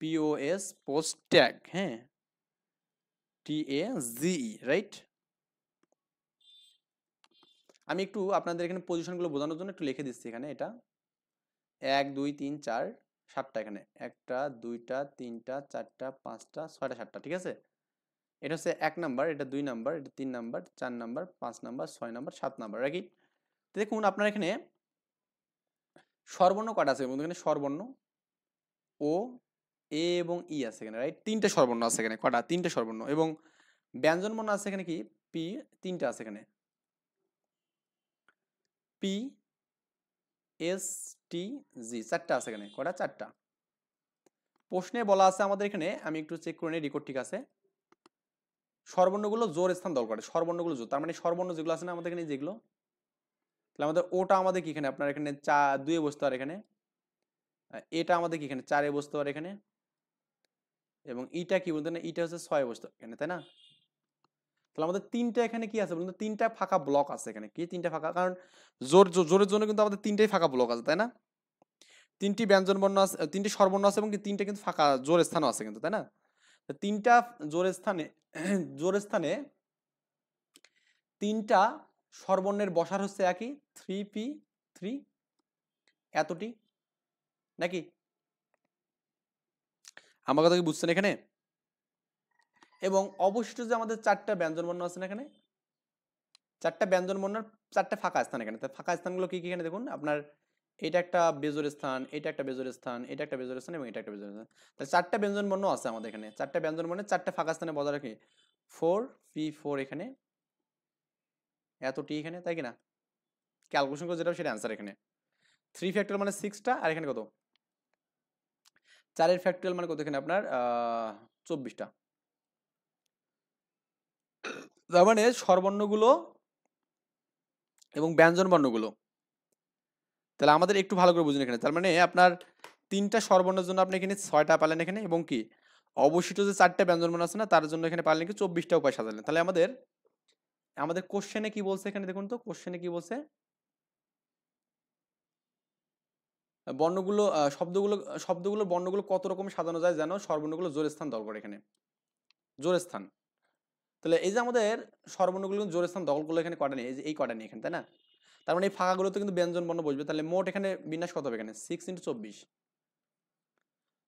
পিওএস পোস্ট ট্যাগ, হ্যাঁ TAGE, রাইট? আমি একটু আপনাদের এখানে পজিশনগুলো বোঝানোর জন্য একটু লিখে দিচ্ছি এখানে। এটা 1 2 3 4 7টা, এখানে 1টা 2টা 3টা 4টা 5টা 6টা 7টা, ঠিক আছে? এটা হচ্ছে 1 নাম্বার, এটা 2 নাম্বার, এটা 3 number, 4 number, 5 number, 6 number, 7 number, right? দেখুন আপনার এখানে স্বরবর্ণ কয়টা আছে বন্ধু? এখানে স্বরবর্ণ ও এ এবং ই আছে এখানে, রাইট? 3টে স্বরবর্ণ আছে এখানে, কয়টা? 3টে স্বরবর্ণ। এবং ব্যঞ্জন বর্ণ আছে এখানে কি পি, 3টা আছে এখানে, পি এস টি জি 4টা আছে এখানে, কয়টা? 4টা। প্রশ্নে বলা আছে আমাদের এখানে, আমি একটু চেক করে নিই রেকর্ড ঠিক আছে, স্বরবর্ণগুলো জোর স্থান দখল করে। স্বরবর্ণগুলো জোর, তার মানে স্বরবর্ণ যেগুলো আছে না আমাদের এখানে, যেগুলো, তাহলে আমাদের ওটা আমাদের কি এখানে আপনার এখানে 2-এ বসতে পারে এখানে, এটা আমাদের কি এখানে 4-এ বসতে পারে এখানে, এবং ইটা কি বলতে না, ইটা হচ্ছে 6-এ বসতে পারে এখানে, তাই না? তাহলে আমাদের 3টা এখানে কি আছে বলুন তো? 3টা ফাঁকা ব্লক আছে এখানে। কি 3টা ফাঁকা? কারণ জোরের জন্য কিন্তু আমাদের 3টাই ফাঁকা ব্লক আছে, তাই না? 3টি ব্যঞ্জন বর্ণ আছে, 3টি স্বরবর্ণ আছে, এবং 3টা কিন্তু ফাঁকা জোর স্থানও আছে কিন্তু, তাই না? 3টা জোর স্থানে জোর স্থানে 3টা স্বরবর্ণের বসার হচ্ছে একই 3P3 এতটি, নাকি? আমার কথা কি বুঝছেন এখানে? এবং অবশিষ্ট যে আমাদের 4টা ব্যঞ্জন বর্ণ আছে না এখানে, 4টা ব্যঞ্জন বর্ণের 4টা ফাঁকা স্থান এখানে। তাই ফাঁকা স্থানগুলো কি কি এখানে দেখুন আপনার, এটা একটা বেজোর স্থান, এটা একটা বেজোর স্থান, এটা একটা বেজোর স্থান, এবং এটা একটা বেজোর স্থান। তাহলে 4টা ব্যঞ্জন বর্ণ আছে আমাদের এখানে। 4টা ব্যঞ্জন বর্ণের 4টা ফাঁকা স্থানে বজায় রাখি 4P4 এখানে এতটি এখানে, তাই কিনা? ক্যালকুলেশন করে যেটা সেটা অ্যান্সার এখানে। 3 ফ্যাক্টরিয়াল মানে 6টা, আর এখানে কত? 4-এর ফ্যাক্টরিয়াল মানে কত এখানে আপনার 24টা। তার মানে স্বরবর্ণগুলো এবং ব্যঞ্জন বর্ণগুলো, তাহলে আমাদের একটু ভালো করে বুঝুন এখানে। তার মানে আপনার 3টা স্বরবর্ণের জন্য আপনি এখানে 6টা পালেন এখানে, এবং কি অবশিষ্ট যে 4টা ব্যঞ্জন বর্ণ আছে না তার জন্য এখানে পারলেন কি 24টা উপায় সাজালেন। তাহলে আমাদের আমাদের কোশ্চেনে কি বলছে এখানে দেখুন তো, কোশ্চেনে কি বলছে? বর্ণগুলো শব্দগুলো বর্ণগুলো কত রকম সাজানো যায় যেন স্বরবর্ণগুলো জোর স্থান দখল করে। এখানে জোর স্থান, তাহলে এই যে আমাদের স্বরবর্ণগুলো জোর স্থান দখল করলো এখানে কয়টা নেই? এই যে এই কয়টা নেই এখানে, তাই না? তার মানে এই ফাঁকাগুলোতে কিন্তু ব্যঞ্জন বর্ণ বসবে। তাহলে মোট এখানে বিন্যাস কত হবে? এখানে 6 × 24।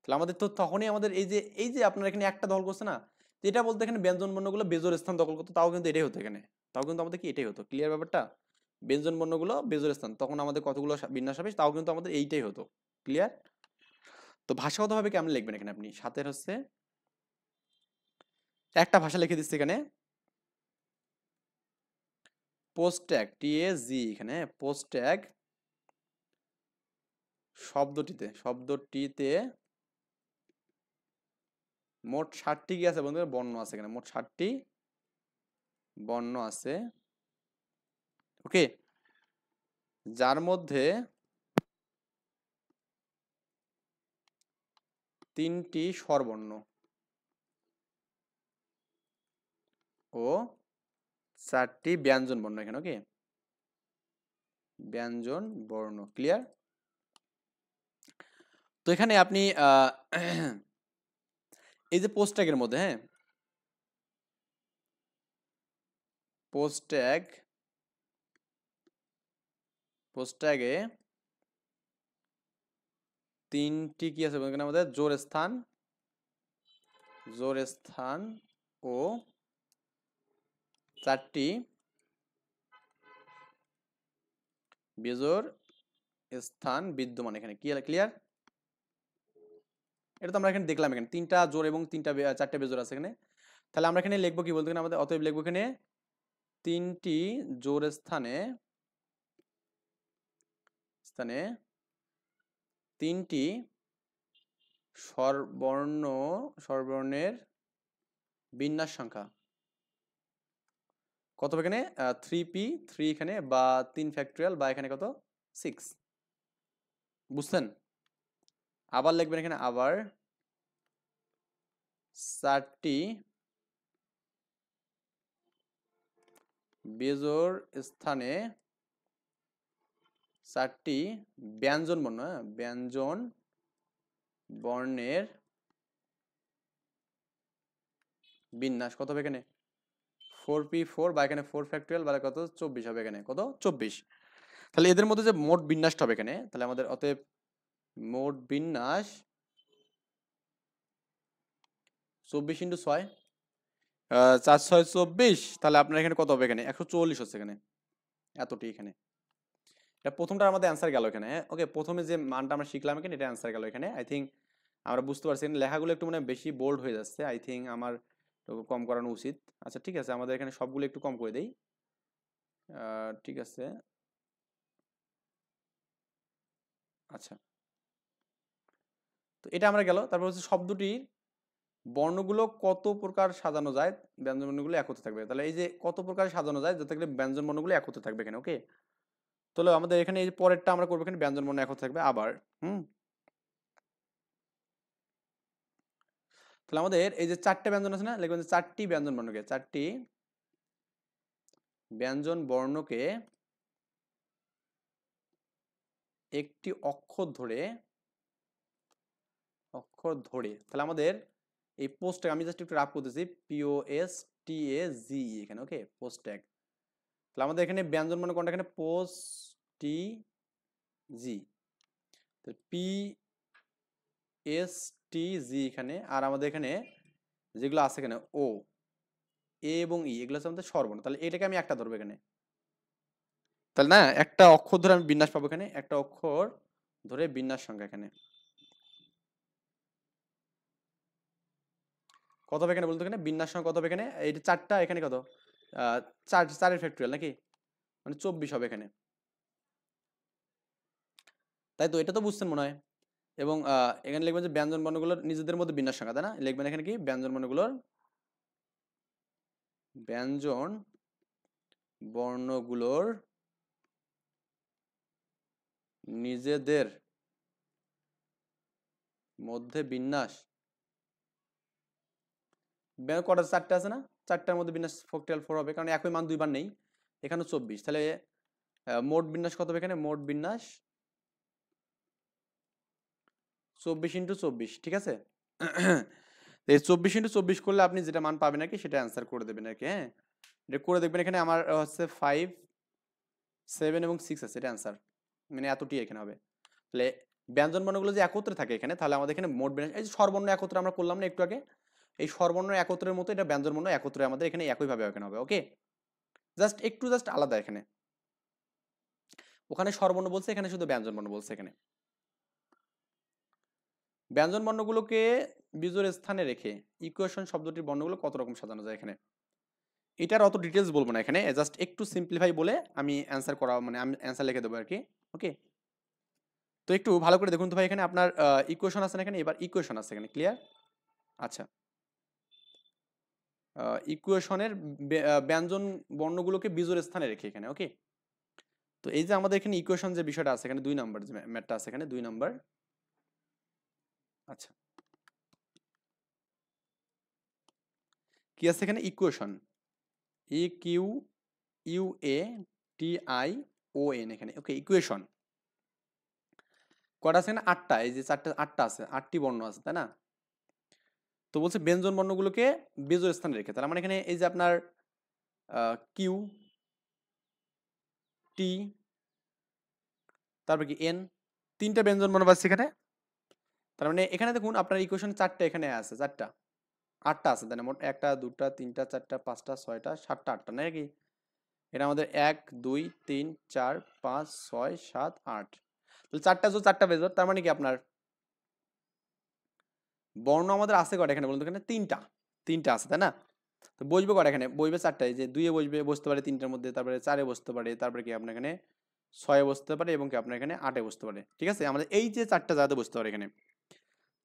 তাহলে আমাদের তো তখনই আমাদের এই যে আপনার এখানে একটা দখল করছে না, যেটা বলতে এখানে ব্যঞ্জন বর্ণগুলো বেজোর স্থান দখল করতো, তাও কিন্তু এটাই হতো এখানে। তাও কিন্তু আমাদের কি এটাই হতো, ক্লিয়ার ব্যাপারটা? ব্যঞ্জন বর্ণগুলো বেজোর স্থান, তখন আমাদের কতগুলো বিন্যাস হবে, তাও কিন্তু আমাদের এইটাই হতো, ক্লিয়ার? তো ভাষাগতভাবে কেমন লিখবেন এখানে আপনি? 7-এর হচ্ছে একটা ভাষা লিখে দিচ্ছি এখানে, পোস্ট ট্যাগ TAG এখানে, পোস্ট ট্যাগ শব্দটিতে মোট 60টি কি আছে বন্ধুরা? বর্ণ আছে এখানে, মোট 60টি বর্ণ আছে, ওকে? যার মধ্যে 3টি স্বরবর্ণ ও 4টি ব্যঞ্জন বর্ণ এখানে, ওকে? ব্যঞ্জন বর্ণ, ক্লিয়ার? তো এখানে আপনি এই যে পোস্ট ট্যাগের মধ্যে, হ্যাঁ, পোস্ট ট্যাগে 3টি কি আছে এখানে আমাদের? জোর স্থান ও 4টি বেজোর স্থান বিদ্যমান এখানে, কি ক্লিয়ার? এটা তো আমরা এখানে দেখলাম, এখানে 3টা জোর এবং 4টে বেজোর আছে এখানে। তাহলে আমরা এখানে লিখবো কি বলতে গেলে আমাদের, অতএব লিখবো এখানে 3টি জোর স্থানে 3টি স্বরবর্ণের বিন্যাস সংখ্যা কত হবে এখানে 3p 3 এখানে বা 3 ফ্যাক্টরিয়াল বা এখানে কত 6 বুঝছেন আবার লিখবেন এখানে আবার 4টি বেজোড় স্থানে 4টি ব্যঞ্জন বর্ণ ব্যঞ্জন বর্ণের বিন্যাস কত হবে এখানে 4p4 বা এখানে 4 ফ্যাক্টরিয়াল বা কত 24 হবে এখানে কত 24 তাহলে এদের মধ্যে যে মোট বিন্যাসটা হবে এখানে তাহলে আমাদের অতএব মোট বিন্যাস 24 × 6 4 6 24 তাহলে আপনার এখানে কত হবে এখানে 144 হচ্ছে এখানে এতটি এখানে এটা প্রথমটা আমাদের অ্যান্সার গেল এখানে ওকে প্রথমে যে মানটা আমরা শিখলাম এখানে এটা অ্যান্সার গেল এখানে আই থিঙ্ক আমরা বুঝতে পারছি লেখাগুলো একটু মানে বেশি বোল্ড হয়ে যাচ্ছে আই থিঙ্ক আমার একটু কম করানো উচিত আচ্ছা ঠিক আছে আমাদের এখানে সবগুলো একটু কম করে দেই ঠিক আছে আচ্ছা তো এটা আমরা গেল তারপর হচ্ছে শব্দটির বর্ণগুলো কত প্রকার সাজানো যায় ব্যঞ্জন বর্ণগুলো একত্রে থাকবে তাহলে এই যে কত প্রকার সাজানো যায় যাতে করে ব্যঞ্জন বর্ণগুলো একত্রে থাকবে এখানে ওকে তাহলে আমাদের এখানে এই যে পরেরটা আমরা করবো এখানে ব্যঞ্জন বর্ণ একত্রে থাকবে আবার তাহলে আমাদের এই যে 4টে ব্যঞ্জন আছে না লিখবেন যে 4টি ব্যঞ্জন বর্ণকে 4টি ব্যঞ্জন বর্ণকে একটি অক্ষর ধরে তাহলে আমাদের এই পোস্ট ট্যাগ আমি জাস্ট একটু রাফ করতেছি POSTAGE এখানে ওকে পোস্ট ট্যাগ তাহলে আমাদের এখানে ব্যঞ্জন বর্ণ কোনটা এখানে পোস্ট টি জি PSTG এখানে আর আমাদের এখানে যেগুলো আছে এখানে ও এ এবং ই এগুলো হচ্ছে আমাদের স্বরবর্ণ তাহলে এটাকে আমি একটা ধরবো এখানে তাহলে না একটা অক্ষর ধরে আমি বিন্যাস পাবো এখানে একটা অক্ষর ধরে বিন্যাস সংখ্যা এখানে কত হবে এখানে বলতো এখানে বিন্যাস সংখ্যা কত হবে এখানে এই 4টা এখানে কত 4 এর ফ্যাক্টরিয়াল নাকি মানে 24 হবে এখানে তাই তো এটা তো বুঝছেন মনে হয় এবং এখানে লিখবেন যে ব্যঞ্জন বর্ণগুলোর নিজেদের মধ্যে বিন্যাস সংখ্যা তাই না লিখবেন এখানে কি ব্যঞ্জন বর্ণগুলোর নিজেদের মধ্যে বিন্যাস কটা 4টে আছে না 4টার মধ্যে বিন্যাস ফ্যাক্টরিয়াল 4 হবে কারণ একই মান দুইবার নেই এখানে 24 তাহলে মোট বিন্যাস কত হবে এখানে মোট বিন্যাস 24 × 24 ঠিক আছে এই 24 × 24 করলে আপনি যেটা মান পাবেন নাকি সেটা অ্যান্সার করে দেবেন নাকি হ্যাঁ এটা করে দেখবেন এখানে আমার হচ্ছে 5 7 এবং 6 আছে এটা অ্যান্সার মানে এতটি এখানে হবে তাহলে ব্যঞ্জন বর্ণগুলো যে একত্রে থাকে এখানে তাহলে আমাদের এখানে মোট বিন্যাস এই যে স্বরবর্ণ একত্রে আমরা করলাম না একটু আগে এই স্বরবর্ণ একত্রের মতো এটা ব্যঞ্জন বর্ণ একত্রে আমাদের এখানে একইভাবে এখানে হবে ওকে জাস্ট আলাদা এখানে ওখানে স্বরবর্ণ বলছে এখানে শুধু ব্যঞ্জন বর্ণ বলছে এখানে ব্যঞ্জন বর্ণগুলোকে বিজোড় স্থানে রেখে ইকুয়েশন শব্দটির বর্ণগুলো কত রকম সাজানো যায় এখানে এটার অত ডিটেলস বলবো না এখানে জাস্ট একটু সিম্পলিফাই বলে আমি অ্যান্সার করা মানে আমি অ্যান্সার লিখে দেবো আর কি ওকে তো একটু ভালো করে দেখুন তো ভাই এখানে আপনার ইকুয়েশন আছে না এখানে এবার ইকুয়েশন আছে এখানে ক্লিয়ার আচ্ছা ইকুয়েশনের ব্যঞ্জন বর্ণগুলোকে বিজোড় স্থানে রেখে এখানে ওকে তো এই যে আমাদের এখানে ইকুয়েশন যে বিষয়টা আছে এখানে 2 নাম্বার যে ম্যাথটা আছে এখানে 2 নাম্বার আচ্ছা কি আছে এখানে ইকুয়েশন EQUATION এখানে ওকে ইকুয়েশন কটা আছে এখানে 8টা এই যে 8টা আছে 8টি বর্ণ আছে তাই না তো বলছে ব্যঞ্জন বর্ণগুলোকে বেজোড় স্থানে রেখে তার মানে এখানে এই যে আপনার কিউ টি তারপর কি এন 3টা ব্যঞ্জন বর্ণ পাচ্ছি এখানে তার মানে এখানে দেখুন আপনার ইকুয়েশন 4টা এখানে আছে 4টা 8টা আছে তাই না মোট 1টা 2টা 3টা 4টা 5টা 6টা 7টা 8টা নাকি এটা আমাদের 1 2 3 4 5 6 7 8 তাহলে 4টা বেজোড় তার মানে কি আপনার বর্ণ আমাদের আছে কটা এখানে বলুন তো এখানে 3টা আছে তাই না তো বসবে কটা এখানে বসবে 4টা এই যে 2 এ বসতে পারে 3টার মধ্যে তারপরে 4 এ বসতে পারে তারপরে কি আপনার এখানে 6 এ বসতে পারে এবং কি আপনার এখানে 8 এ বসতে পারে ঠিক আছে আমাদের এই যে 4টা জায়গাতে বসতে পারে এখানে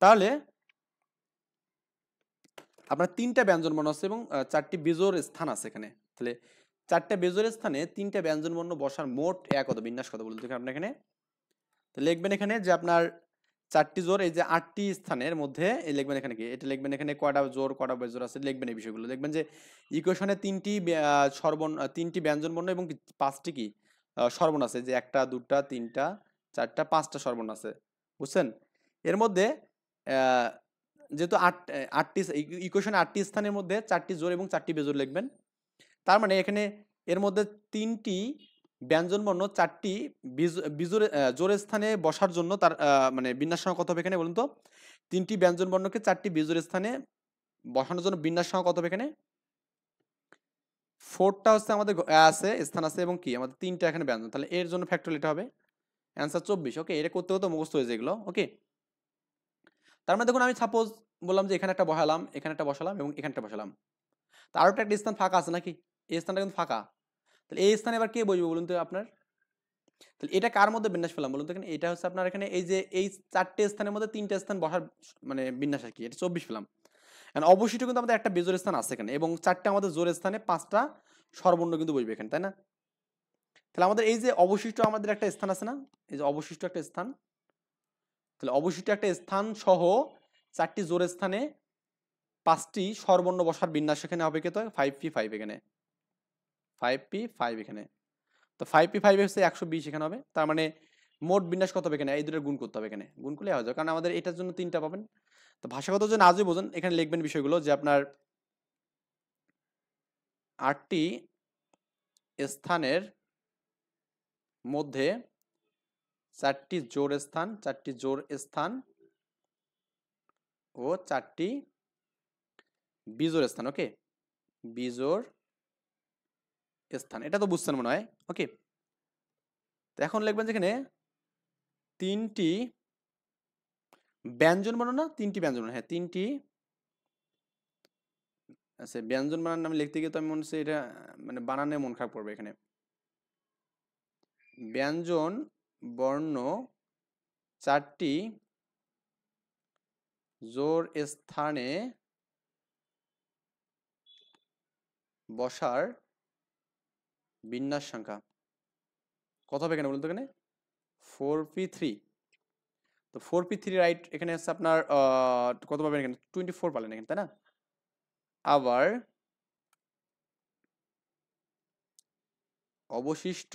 তাহলে আপনার 3টা ব্যঞ্জনবর্ণ আছে এবং 4টি বেজোড় স্থান আছে এখানে। তাহলে 4টা বেজোড় স্থানে 3টা ব্যঞ্জনবর্ণ বসার মোট কত, বিন্যাস কত বলুন তো আপনি এখানে? তো লিখবেন এখানে যে আপনার 4টি জোড়, এই যে 8টি স্থানের মধ্যে এই লিখবেন এখানে কি, এটা লিখবেন এখানে কয়টা জোড় কয়টা বেজোড় আছে লিখবেন এই বিষয়গুলো। দেখবেন যে ইকুয়েশনে 3টি ব্যঞ্জনবর্ণ এবং 5টি কি স্বরবর্ণ আছে, যে 1টা 2টা 3টা 4টা 5টা স্বরবর্ণ আছে, বুঝছেন? এর মধ্যে আহ, যেহেতু 8টি ইকুয়েশনে 8টি স্থানের মধ্যে 4টি জোড় এবং 4টি বেজোড় লিখবেন। তার মানে এখানে এর মধ্যে 3টি ব্যঞ্জনবর্ণ 4টি জোড় স্থানে বসার জন্য তার মানে বিন্যাস সংখ্যা কত হবে এখানে বলুন তো? 3টি ব্যঞ্জনবর্ণকে 4টি বিজোড় স্থানে বসানোর জন্য বিন্যাস সংখ্যা কত হবে এখানে? 4টা হচ্ছে আমাদের আছে, স্থান আছে, এবং কি আমাদের 3টা এখানে ব্যঞ্জন, তাহলে এর জন্য ফ্যাক্টরিয়াল এটা হবে অ্যান্সার 24। ওকে, এটা করতে করতে মুখস্থ হয়ে যায় এগুলো। ওকে, তার মানে দেখুন আমি সাপোজ বললাম যে এখানে একটা বসালাম, এখানে একটা বসালাম এবং এখানে একটা বসালাম, তো আরো একটা স্থান ফাঁকা আছে নাকি? এই স্থানটা কিন্তু ফাঁকা, তাহলে এই স্থানে এবার কে বসবে বলুন তো আপনার? তাহলে এটা কার মধ্যে বিন্যাস পেলাম বলুন তো এখানে? এটা হচ্ছে আপনার এখানে এই যে এই 4টে স্থানের মধ্যে 3টা স্থান বসার মানে বিন্যাস আর কি, এটা 24 পেলাম। এখন অবশিষ্ট কিন্তু আমাদের একটা বেজোড় স্থান আছে এখানে, এবং 4টে আমাদের জোড় স্থানে 5টা স্বরবর্ণ কিন্তু বসবে এখানে, তাই না? তাহলে আমাদের এই যে অবশিষ্ট আমাদের একটা স্থান আছে না, এই যে অবশিষ্ট একটা স্থান, তাহলে অবশিষ্ট একটা স্থান সহ 4টি জোড় স্থানে 5টি স্বরবর্ণ বসার বিন্যাস এখানে হবে কত? 5p5 এখানে, 5p5 এখানে। তো 5p5 হচ্ছে 120 এখানে হবে। তার মানে মোট বিন্যাস কত হবে এখানে? এই দুটোর গুণ করতে হবে এখানে, গুণ করলে হয়ে যাবে, কারণ আমাদের এটার জন্য 3টা পাবেন। তো ভাষাগত জন্য আজই বোঝেন, এখানে লিখবেন বিষয়গুলো যে আপনার 8টি স্থানের মধ্যে 4টি জোড় স্থান, 4টি জোড় স্থান ও 4টি বিজোড় স্থান। ওকে, বিজোড় স্থান, এটা তো বুঝছেন মনে হয়। ওকে, তো এখন লিখবেন যেখানে 3টি ব্যঞ্জন বর্ণ, না 3টি ব্যঞ্জন বর্ণ, হ্যাঁ 3টি। আচ্ছা, ব্যঞ্জন বানান নামে লিখতে গিয়ে তো আমি মনে হচ্ছে এটা মানে বানানে মন খারাপ করবে এখানে। ব্যঞ্জন বর্ণ 4টি জোড় স্থানে বসার বিন্যাস সংখ্যা কত হবে এখানে বলুন তো? এখানে 4p3। তো 4p3 রাইট, এখানে হচ্ছে আপনার কত পাবেন এখানে? 24 পাবেন এখানে, তাই না? আবার অবশিষ্ট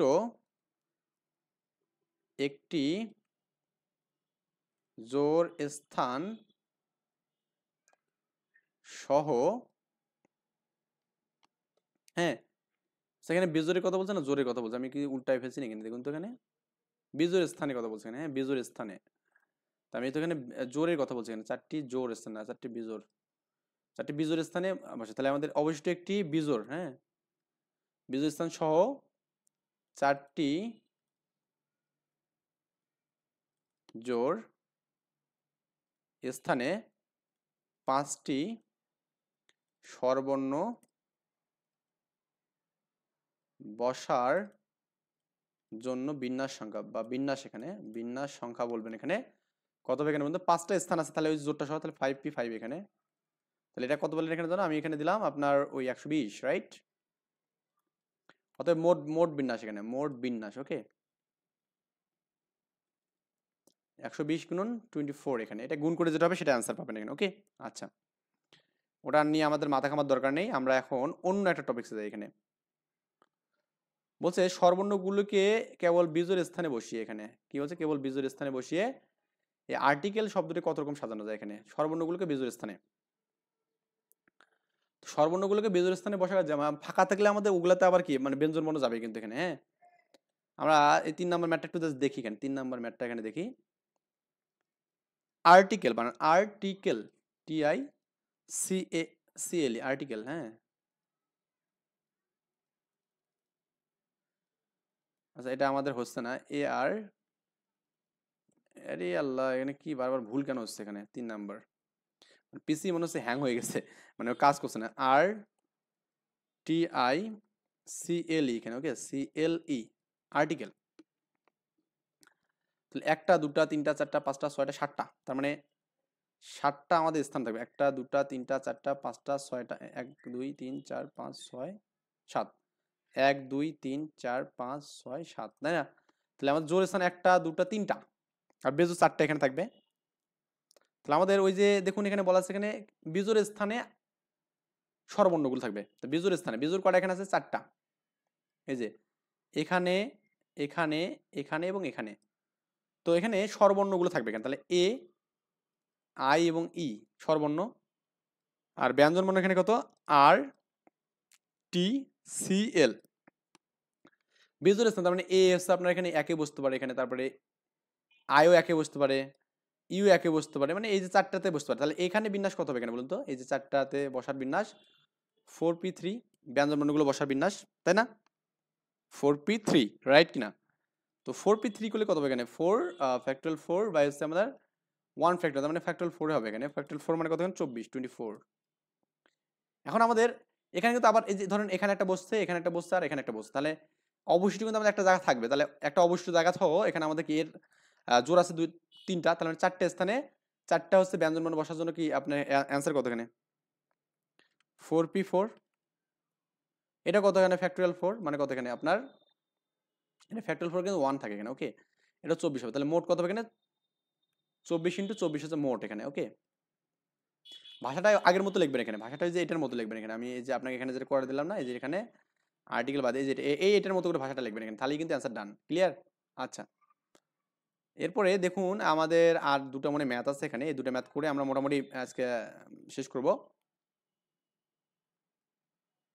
একটি জোড় স্থান সহ, হ্যাঁ সেখানে বেজোরের কথা বলছে না জোরের কথা বলছে, আমি কি উল্টায় ফেলছি না এখানে? দেখুন তো এখানে বিজোড় স্থানে কথা বলছে এখানে, হ্যাঁ বিজোড় স্থানে। তা আমি তো এখানে জোরের কথা বলছি এখানে, 4টি জোড় স্থান না 4টি বিজোড়, 4টি বিজোড় স্থানে বসে। তাহলে আমাদের অবশিষ্ট একটি বিজোড়, হ্যাঁ বিজোড় স্থান সহ 4টি জোড় স্থানে 5টি স্বরবর্ণ বসার জন্য বিন্যাস সংখ্যা বা বিন্যাস, এখানে বিন্যাস সংখ্যা বলবেন এখানে কত হবে এখানে বলতে? 5টা স্থান আছে, তাহলে ওই জোড়টা সহ তাহলে 5p5 এখানে। তাহলে এটা কত বললেন এখানে জানো? আমি এখানে দিলাম আপনার ওই 120, রাইট? অতএব মোট মোট বিন্যাস এখানে, মোট বিন্যাস। ওকে, 120 গুণন 24 এখানে, এটা গুণ করে যেটা হবে সেটা অ্যান্সার পাবেন এখানে। ওকে, আচ্ছা, ওটা নিয়ে আমাদের মাথা ঘামার দরকার নেই, আমরা এখন অন্য একটা টপিকসে যাই। এখানে বলছে স্বরবর্ণগুলোকে কেবল বিজোড় স্থানে বসিয়ে, এখানে কি বলছে? কেবল বিজোড় স্থানে বসিয়ে এই আর্টিকেল শব্দটি কত রকম সাজানো যায়? এখানে স্বরবর্ণগুলোকে বিজোড় স্থানে, স্বরবর্ণগুলোকে বিজোড় স্থানে বসা যায়, ফাঁকা থাকলে আমাদের ওগুলাতে আবার কি মানে ব্যঞ্জন বর্ণ যাবে কিন্তু এখানে, হ্যাঁ। আমরা এই 3 নম্বর ম্যাটটা একটু জাস্ট দেখি, এখানে 3 নম্বর ম্যাটটা এখানে দেখি। আর্টিকেল মানে আর্টিকেল, TICALE আর্টিকেল, হ্যাঁ। আচ্ছা, এটা আমাদের হচ্ছে না, AR, আরে আল্লাহ এখানে কি বারবার ভুল কেন হচ্ছে এখানে? 3 নাম্বার পিসি মনে হচ্ছে হ্যাং হয়ে গেছে, মানে ও কাজ করছে না। RTICLE এখানে, ওকে CLE আর্টিকেল। তাহলে 1টা 2টা 3টা 4টা 5টা 6টা 7টা, তার মানে 7টা আমাদের স্থান থাকবে, 1টা 2টা 3টা 4টা 5টা 6টা, 1 2 3 4 5 6 7, 1 2 3 4 5 6 7, তাই না? তাহলে আমাদের জোড় স্থান 1টা 2টা 3টা, আর বেজোড় 4টা এখানে থাকবে। তাহলে আমাদের ওই যে দেখুন এখানে বলা আছে, এখানে বিজোড় স্থানে স্বরবর্ণগুলো থাকবে। তো বিজোড় স্থানে বিজোড় কয়টা এখানে আছে? 4টা। এই যে এখানে, এখানে, এখানে এবং এখানে। তো এখানে স্বরবর্ণগুলো থাকবে এখানে। তাহলে এ, আই এবং ই স্বরবর্ণ, আর ব্যঞ্জন বর্ণ এখানে কত? আর, টি, সি, এল। বিজোড় স্থান তার মানে এ হচ্ছে আপনার এখানে একে বসতে পারে এখানে, তারপরে আইও একে বসতে পারে, ইউ একে বসতে পারে, মানে এই যে 4টাতে বসতে পারে। তাহলে এখানে বিন্যাস কত হবে এখানে বলুন তো? এই যে 4টাতে বসার বিন্যাস 4p3, ব্যঞ্জন বর্ণগুলো বসার বিন্যাস, তাই না? 4p3, রাইট কিনা? তো 4p3 করলে কত হবে এখানে? 4 ফ্যাক্টরিয়াল 4 বাই হচ্ছে আমাদের 1 ফ্যাক্টরিয়াল, তার মানে ফ্যাক্টরিয়াল 4 হবে এখানে। ফ্যাক্টরিয়াল 4 মানে কত? এখানে 24। এখন আমাদের এখানে কিন্তু আবার এই যে ধরেন এখানে একটা বসছে, এখানে একটা বসছে, আর এখানে একটা বসছে, তাহলে অবশ্যই কিন্তু আমাদের একটা জায়গা থাকবে। তাহলে একটা অবশ্যই জায়গা থাকো এখানে আমাদের কি এর জোড় আছে 2 3টা, তাহলে 4টে স্থানে 4টা হচ্ছে ব্যঞ্জন বর্ণ বসার জন্য কি আপনার অ্যান্সার কত এখানে? 4p4। এটা কত এখানে? ফ্যাক্টরিয়াল 4 মানে কত এখানে আপনার? এটা ফ্যাক্টরিয়াল 4 কিন্তু 1 থাকে এখানে, ওকে। এটা 24 হবে। তাহলে মোট কত হবে এখানে? 24 × 24 হচ্ছে মোট এখানে, ওকে। ভাষাটা আগের মতো লিখবেন এখানে, ভাষাটা যে এটার মতো লিখবেন এখানে। আমি এই যে আপনাকে এখানে যেটা করে দিলাম না, এই যে এখানে আর্টিকেল বাদে এই যে এটার মতো করে ভাষাটা লিখবেন এখানে, তাহলেই কিন্তু অ্যান্সার ডান। ক্লিয়ার? আচ্ছা, এরপরে দেখুন আমাদের আর দুটো মনে ম্যাথ আছে এখানে, এই দুটো ম্যাথ করে আমরা মোটামুটি আজকে শেষ করব।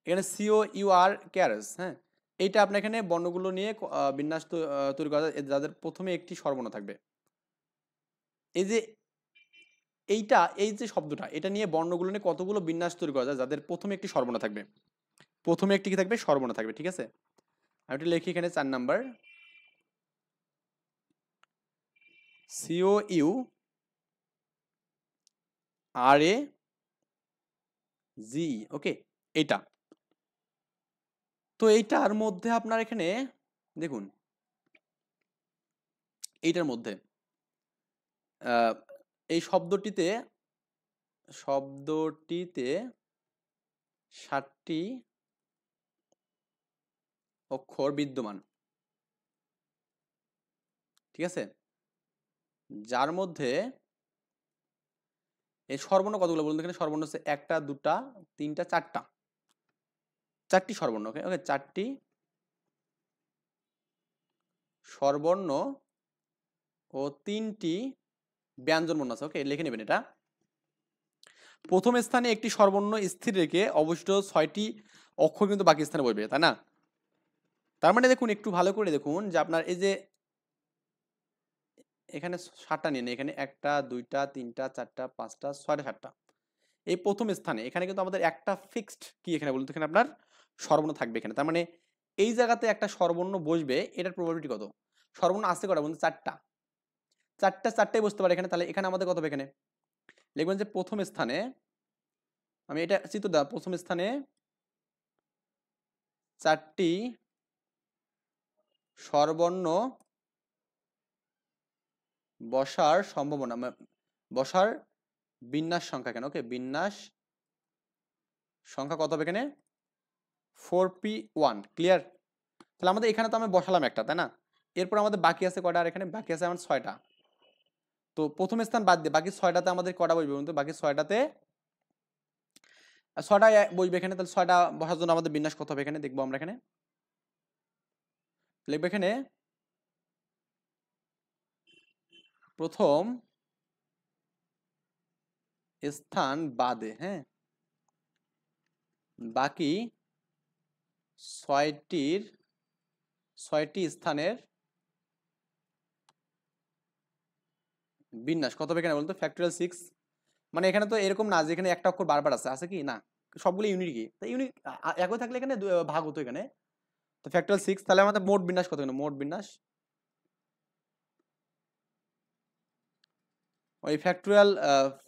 এখানে সিও ইউ আর ক্যারেস, হ্যাঁ, এইটা আপনার এখানে বর্ণগুলো নিয়ে বিন্যাস তৈরি করা যায়, যাদের প্রথমে একটি স্বরবর্ণ থাকবে। এই যে এইটা, এই যে শব্দটা, এটা নিয়ে বর্ণগুলো নিয়ে কতগুলো বিন্যাস তৈরি করা যায় যাদের প্রথমে একটি স্বরবর্ণ থাকবে। প্রথমে একটি কি থাকবে? স্বরবর্ণ থাকবে, ঠিক আছে। আমি একটু লিখি এখানে 4 নাম্বার, সিও ইউ আর এ জি, ওকে, এইটা। তো এইটার মধ্যে আপনার এখানে দেখুন, এইটার মধ্যে এই শব্দটিতে 7টি অক্ষর বিদ্যমান, ঠিক আছে, যার মধ্যে এই স্বরবর্ণ কতগুলো বলুন? এখানে স্বরবর্ণ হচ্ছে 1টা 2টা 3টা 4টা, 4টি স্বরবর্ণ, ওকে ওকে, 4টি স্বরবর্ণ ও 3টি ব্যঞ্জন বর্ণ আছে, ওকে, লিখে নেবেন এটা। প্রথম স্থানে একটি স্বরবর্ণ স্থির রেখে অবশিষ্ট 6টি অক্ষর কিন্তু বাকি স্থানে বসবে, তাই না? তার মানে দেখুন একটু ভালো করে দেখুন যে আপনার এই যে এখানে 7টা নিন, এখানে 1টা 2টা 3টা 4টা 5টা 6টা 7টা, এই প্রথম স্থানে এখানে কিন্তু আমাদের একটা ফিক্সড কি এখানে বলতে, এখানে আপনার স্বরবর্ণ থাকবে এখানে। তার মানে এই জায়গাতে একটা স্বরবর্ণ বসবে, এটার প্রবাবিলিটি কত? স্বরবর্ণ আছে কটা বলুন? 4টা, 4টাই বসতে পারে এখানে। তাহলে এখানে আমাদের কত হবে? এখানে লিখবেন যে প্রথম স্থানে, আমি এটা চিত্র দেওয়া, প্রথম স্থানে 4টি স্বরবর্ণ বসার সম্ভাবনা, বসার বিন্যাস সংখ্যা কেন, ওকে, বিন্যাস সংখ্যা কত হবে এখানে? 4p1, clear? তাহলে আমাদের এখানে তো আমি বসালাম একটা, তাই না? এরপর আমাদের বাকি আছে কয়টা? আর এখানে বাকি আছে আমার 6টা। তো প্রথম স্থান বাদ দিয়ে বাকি 6টাতে আমাদের কটা বসবে? কিন্তু বাকি 6টাতে 6টা বসবে এখানে। তাহলে 6টা বসার জন্য আমাদের বিন্যাস কত হবে এখানে দেখবো আমরা। এখানে লিখবো এখানে প্রথম স্থান বাদে, হ্যাঁ, বাকি 6টি স্থানের বিন্যাস কত হবে এখানে বলতো? ফ্যাক্টরিয়াল 6। মানে এখানে তো এরকম না যে এখানে একটা অক্ষর বারবার আছে, আছে কি না? সবগুলো ইউনিট কি, তাই ইউনিট একই থাকলে এখানে ভাগ হতো এখানে। তো ফ্যাক্টরিয়াল 6, তাহলে আমাদের মোট বিন্যাস কত? এখানে মোট বিন্যাস ওই ফ্যাক্টরিয়াল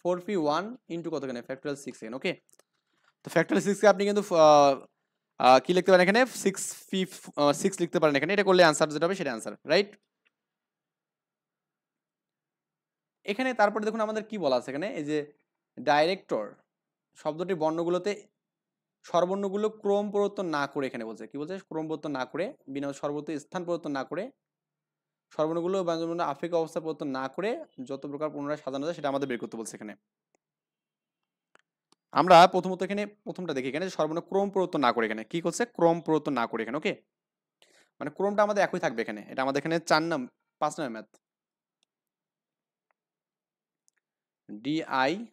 4p1 ইন্টু কত এখানে? ফ্যাক্টরিয়াল 6 এখানে, ওকে। তো ফ্যাক্টরিয়াল 6 কে আপনি কিন্তু কি লিখতে পারেন এখানে? 6 লিখতে পারেন এখানে। এটা করলে অ্যান্সার যেটা হবে সেটা অ্যান্সার, রাইট? এখানে তারপরে দেখুন আমাদের কি বলা আছে এখানে, এই যে ডাইরেক্টর শব্দটির বর্ণগুলোতে স্বরবর্ণগুলো ক্রম পরিবর্তন না করে, এখানে বলছে কি বলছে, ক্রম পরিবর্তন না করে, বিনা সর্বত্র স্থান পরিবর্তন না করে, স্বরবর্ণগুলো ব্যঞ্জনবর্ণ আপেক্ষিক অবস্থা পরিবর্তন না করে যত প্রকার পুনরায় সাজানো যায় সেটা আমাদের বের করতে বলছে এখানে। আমরা প্রথমত এখানে প্রথমটা দেখি, এখানে স্বরবর্ণ ক্রম পরিবর্তন না করে, এখানে কি করছে, ক্রম পরিবর্তন না করে এখানে, ওকে, মানে ক্রমটা আমাদের একই থাকবে এখানে। এটা আমাদের এখানে 5 নম্বর ম্যাথ, DIRECTOR,